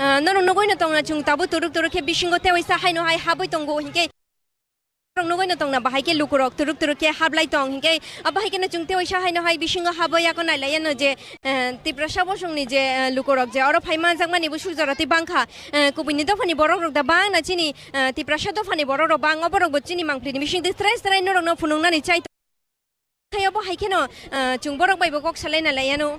नरंग नगैनो तंगना चुं ताबो तुरुके बिसिंगो तेवाइसा हायनो हाय हाबै तंगो हिंके नरंग नगैनो तंगना बाहायके लुकुरक तुरुके हाबलाय तंग हिंके अब हायकेनो चुं तेवाइसा हायनो हाय बिसिंगो हाबयाको नायलायनो जे तिप्रासा बसंनि जे लुकुरक जे और फाइमा जांमानि बुसु जरति बांखा कुबिनि दफानि बरक रग दा बां ना चिनि तिप्रासा दफानि बरक रग बां अबरक बचिनि मांगप्लिनि बिसिं दिस्ट्राय नरंग न फुनुंनानि चाइ थायाव बाहायकेनो चुं बरक बायबो कक सालाय नालायानो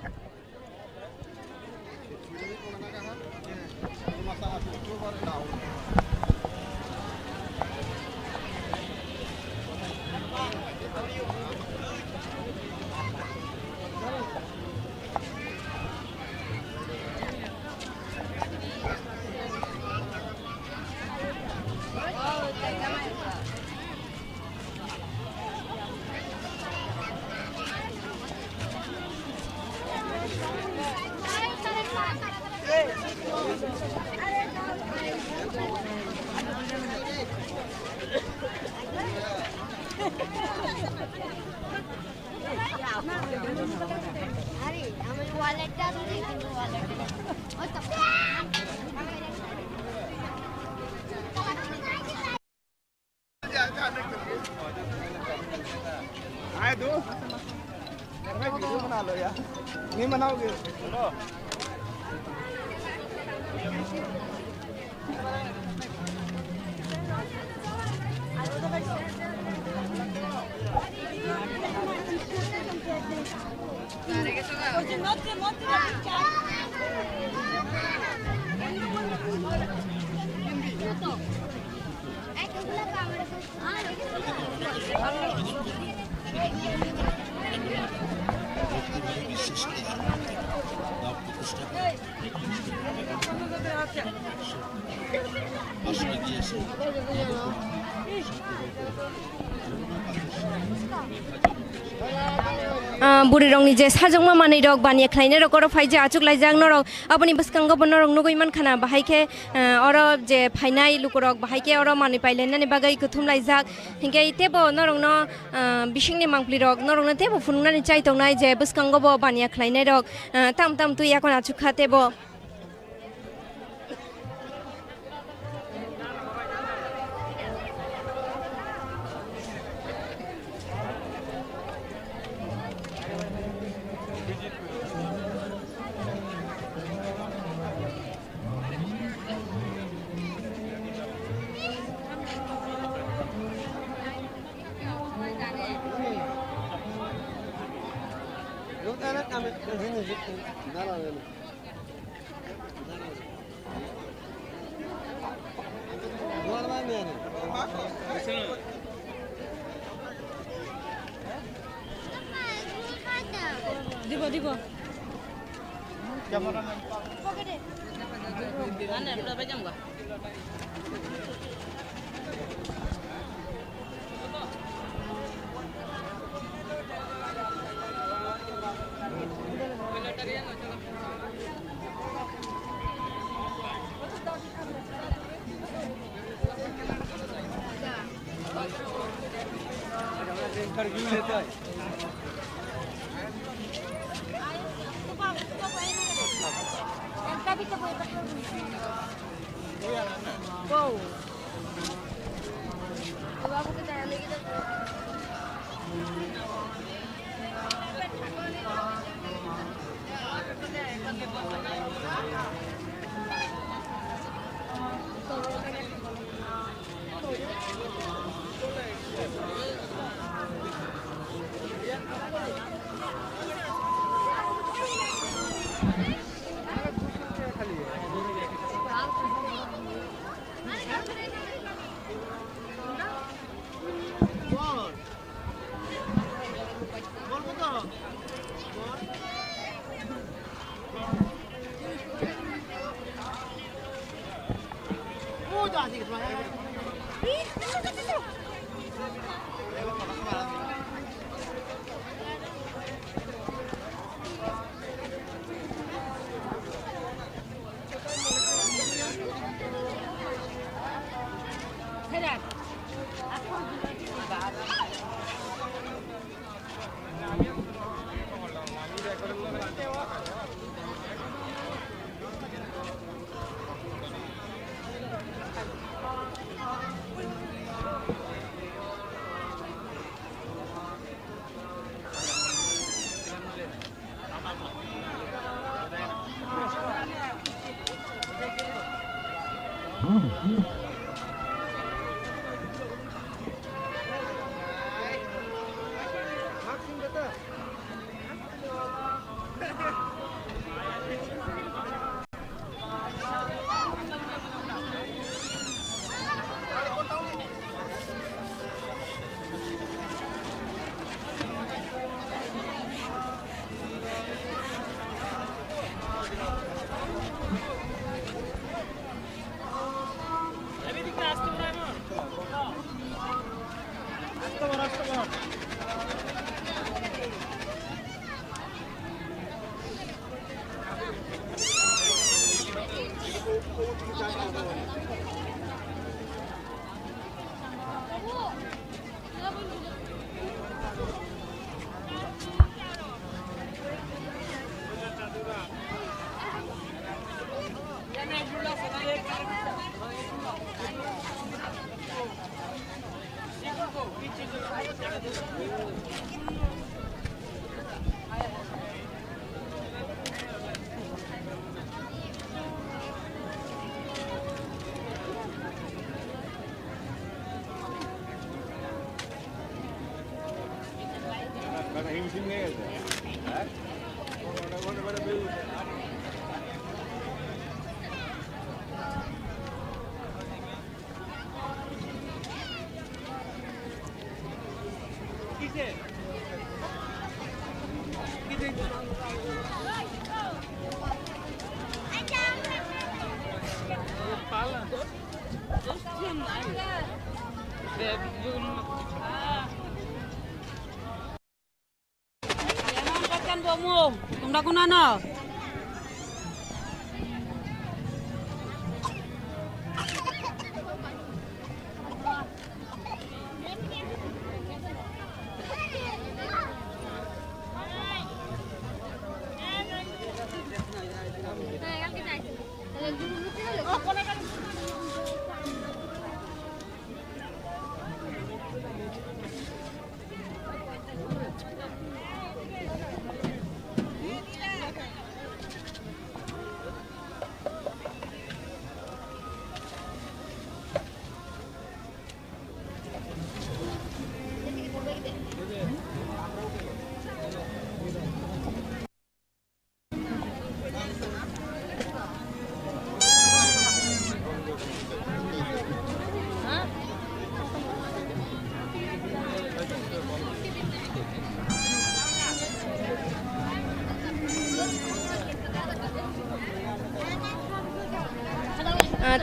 बुरी रंगनि जे साजोंमा मानै रग बानिया खालायनाय रग अर फाइजे आचुक लाइजां नरग अपनी बसकांगो बन रंग नगै मान खाना बाहायके अर जे फाइनाय लुकरग बाहायके अर मानै पाइलेनानै बागै कुथुम लाइजाक हिंगे तेबो नरंग न बिसिंनि मांप्लि रग नरंग न तेबो फुनुंनानै चाइतंनाय जे बसकांगो ब बानिया खालायनाय रग ताम ताम तु याकन आचुखा तेबो দিব দিব তোমরা কোন আনো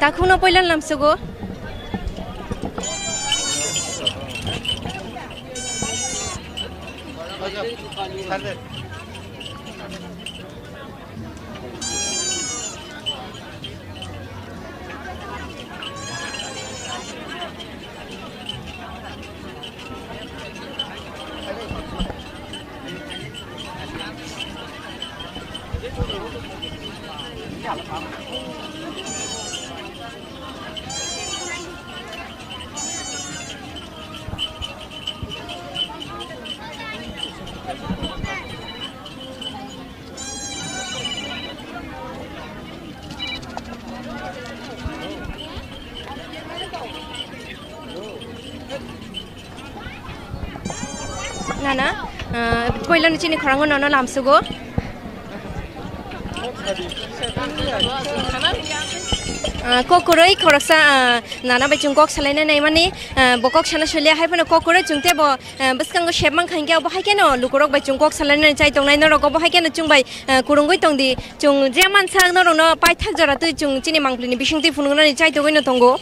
Takuno poilan lamsugo. Nana, poilan chini khorango nono lamsugo. Kokoroi khoroksa nana bai chung kok salaina nai mani bokok sana solia hai pano kokoroi chungte bo baskango shebang khangge bo hai keno lukorok bai chung kok salaina chai tongnai no rok bo hai keno chung bai kurungoi tongdi chung jeman sang no rong no pai thak jora tu chung chini mangplini bisingti funungna ni chai togoi no tongo.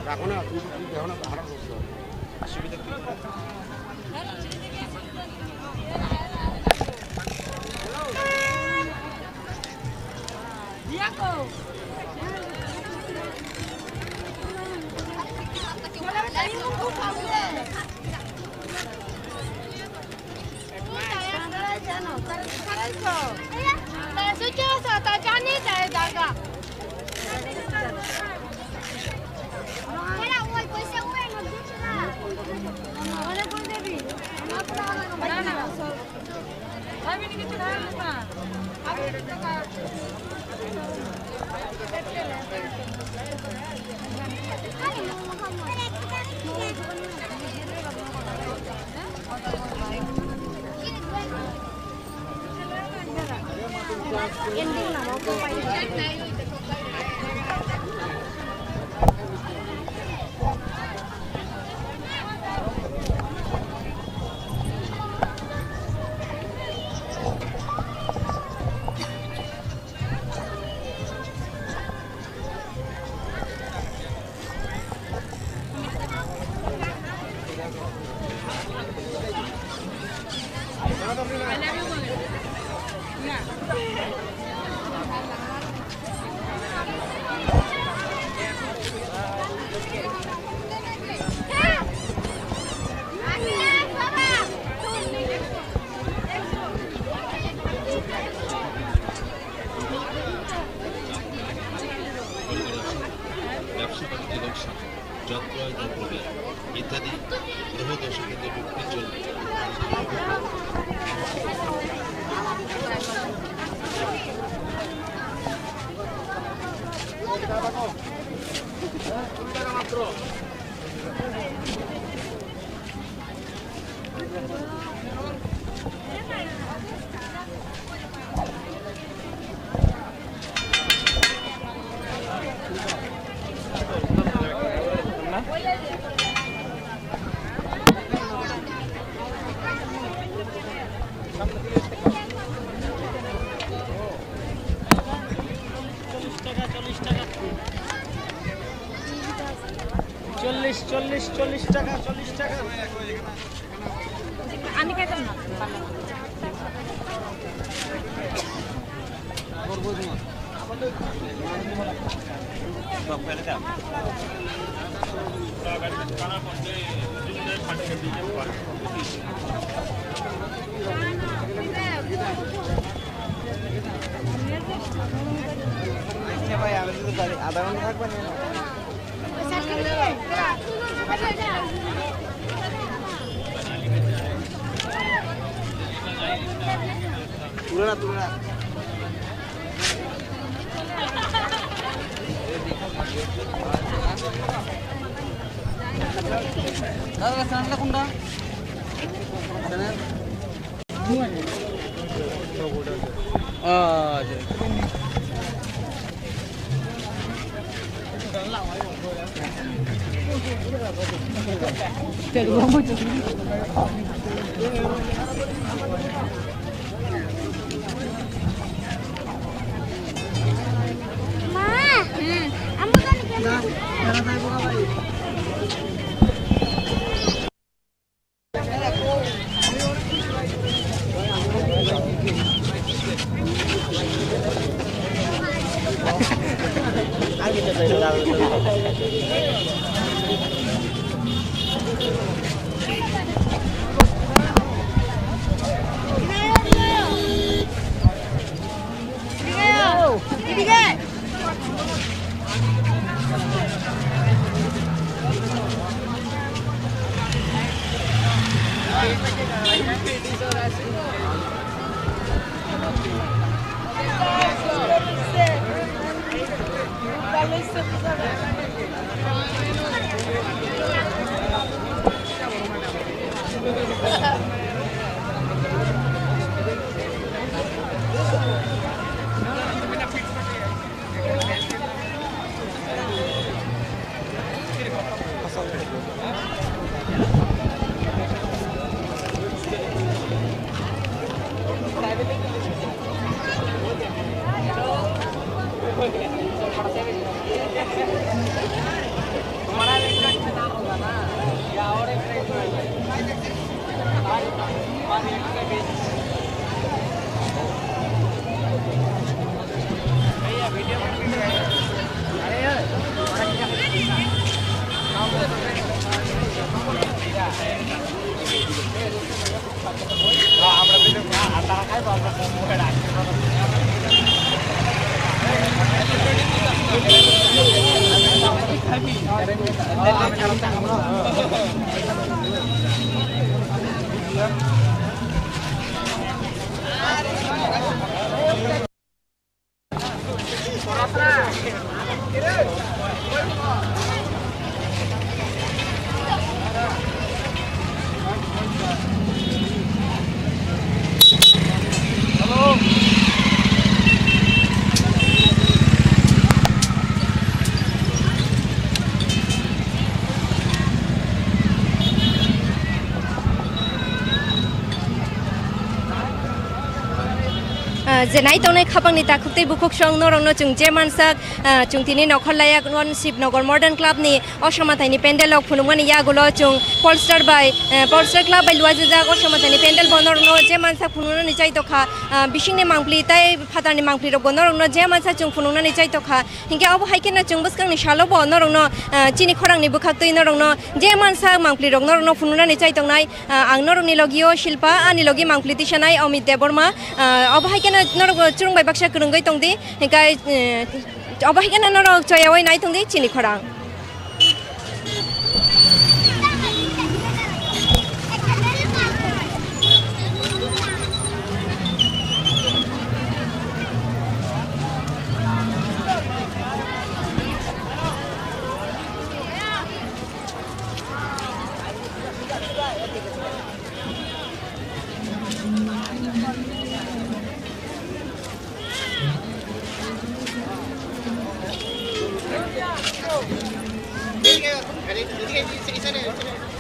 রাখো না, তুমি দেখো না, হারা করছো অসুবিধা কি? ব্যবসা বাণিজ্য লোকসান যন্ত্র যন্ত্রজ্ঞান ইত্যাদি বহু দশকের বিক্রি চলবে। চল্লিশ টাকা আমি খেতাম না ভাই আমি যদি আধা ঘন্টা থাকবেন তুলে না দাদা চ্যানেলটা কোনটা Valeu, जेनाय तंनाय खाबांनि ताखुक्तै बुखुकसं नरंनो जों जे मानसाक जोंथिनि नखरलायाक नन शिबनगर मर्डान क्लाबनि असमाथायनि पेन्डेलाव फुनुंगानि यागुलो जों पलस्टार क्लाब बाय लुवाजिजाक असमाथायनि पेन्डेल बनरनो जे मानसाक फुनुंगानि जायतखा बिसिंनि मांप्लि ताय फातारनि मांप्लि रग बनरनो जे मानसाक जों फुनुंगानि जायतखा हिंके अब हायकेना जों बसकांनि शालो बनरनो चिनि खरांनि बुखाक्तै नरंनो जे मानसाक मांप्लि रग नरनो फुनुंगानि जायतंनाय आं नरंनि लगियो शिल्पा आनि लगी मांप्लि तिसानाय अमित देबबर्मा अब हायकेना नरग चुरुंबाय बाक्सा करंगै तंदि हिंकाय अब हायकेना नरग चयावै नाय तंदि चिनि खरां Ini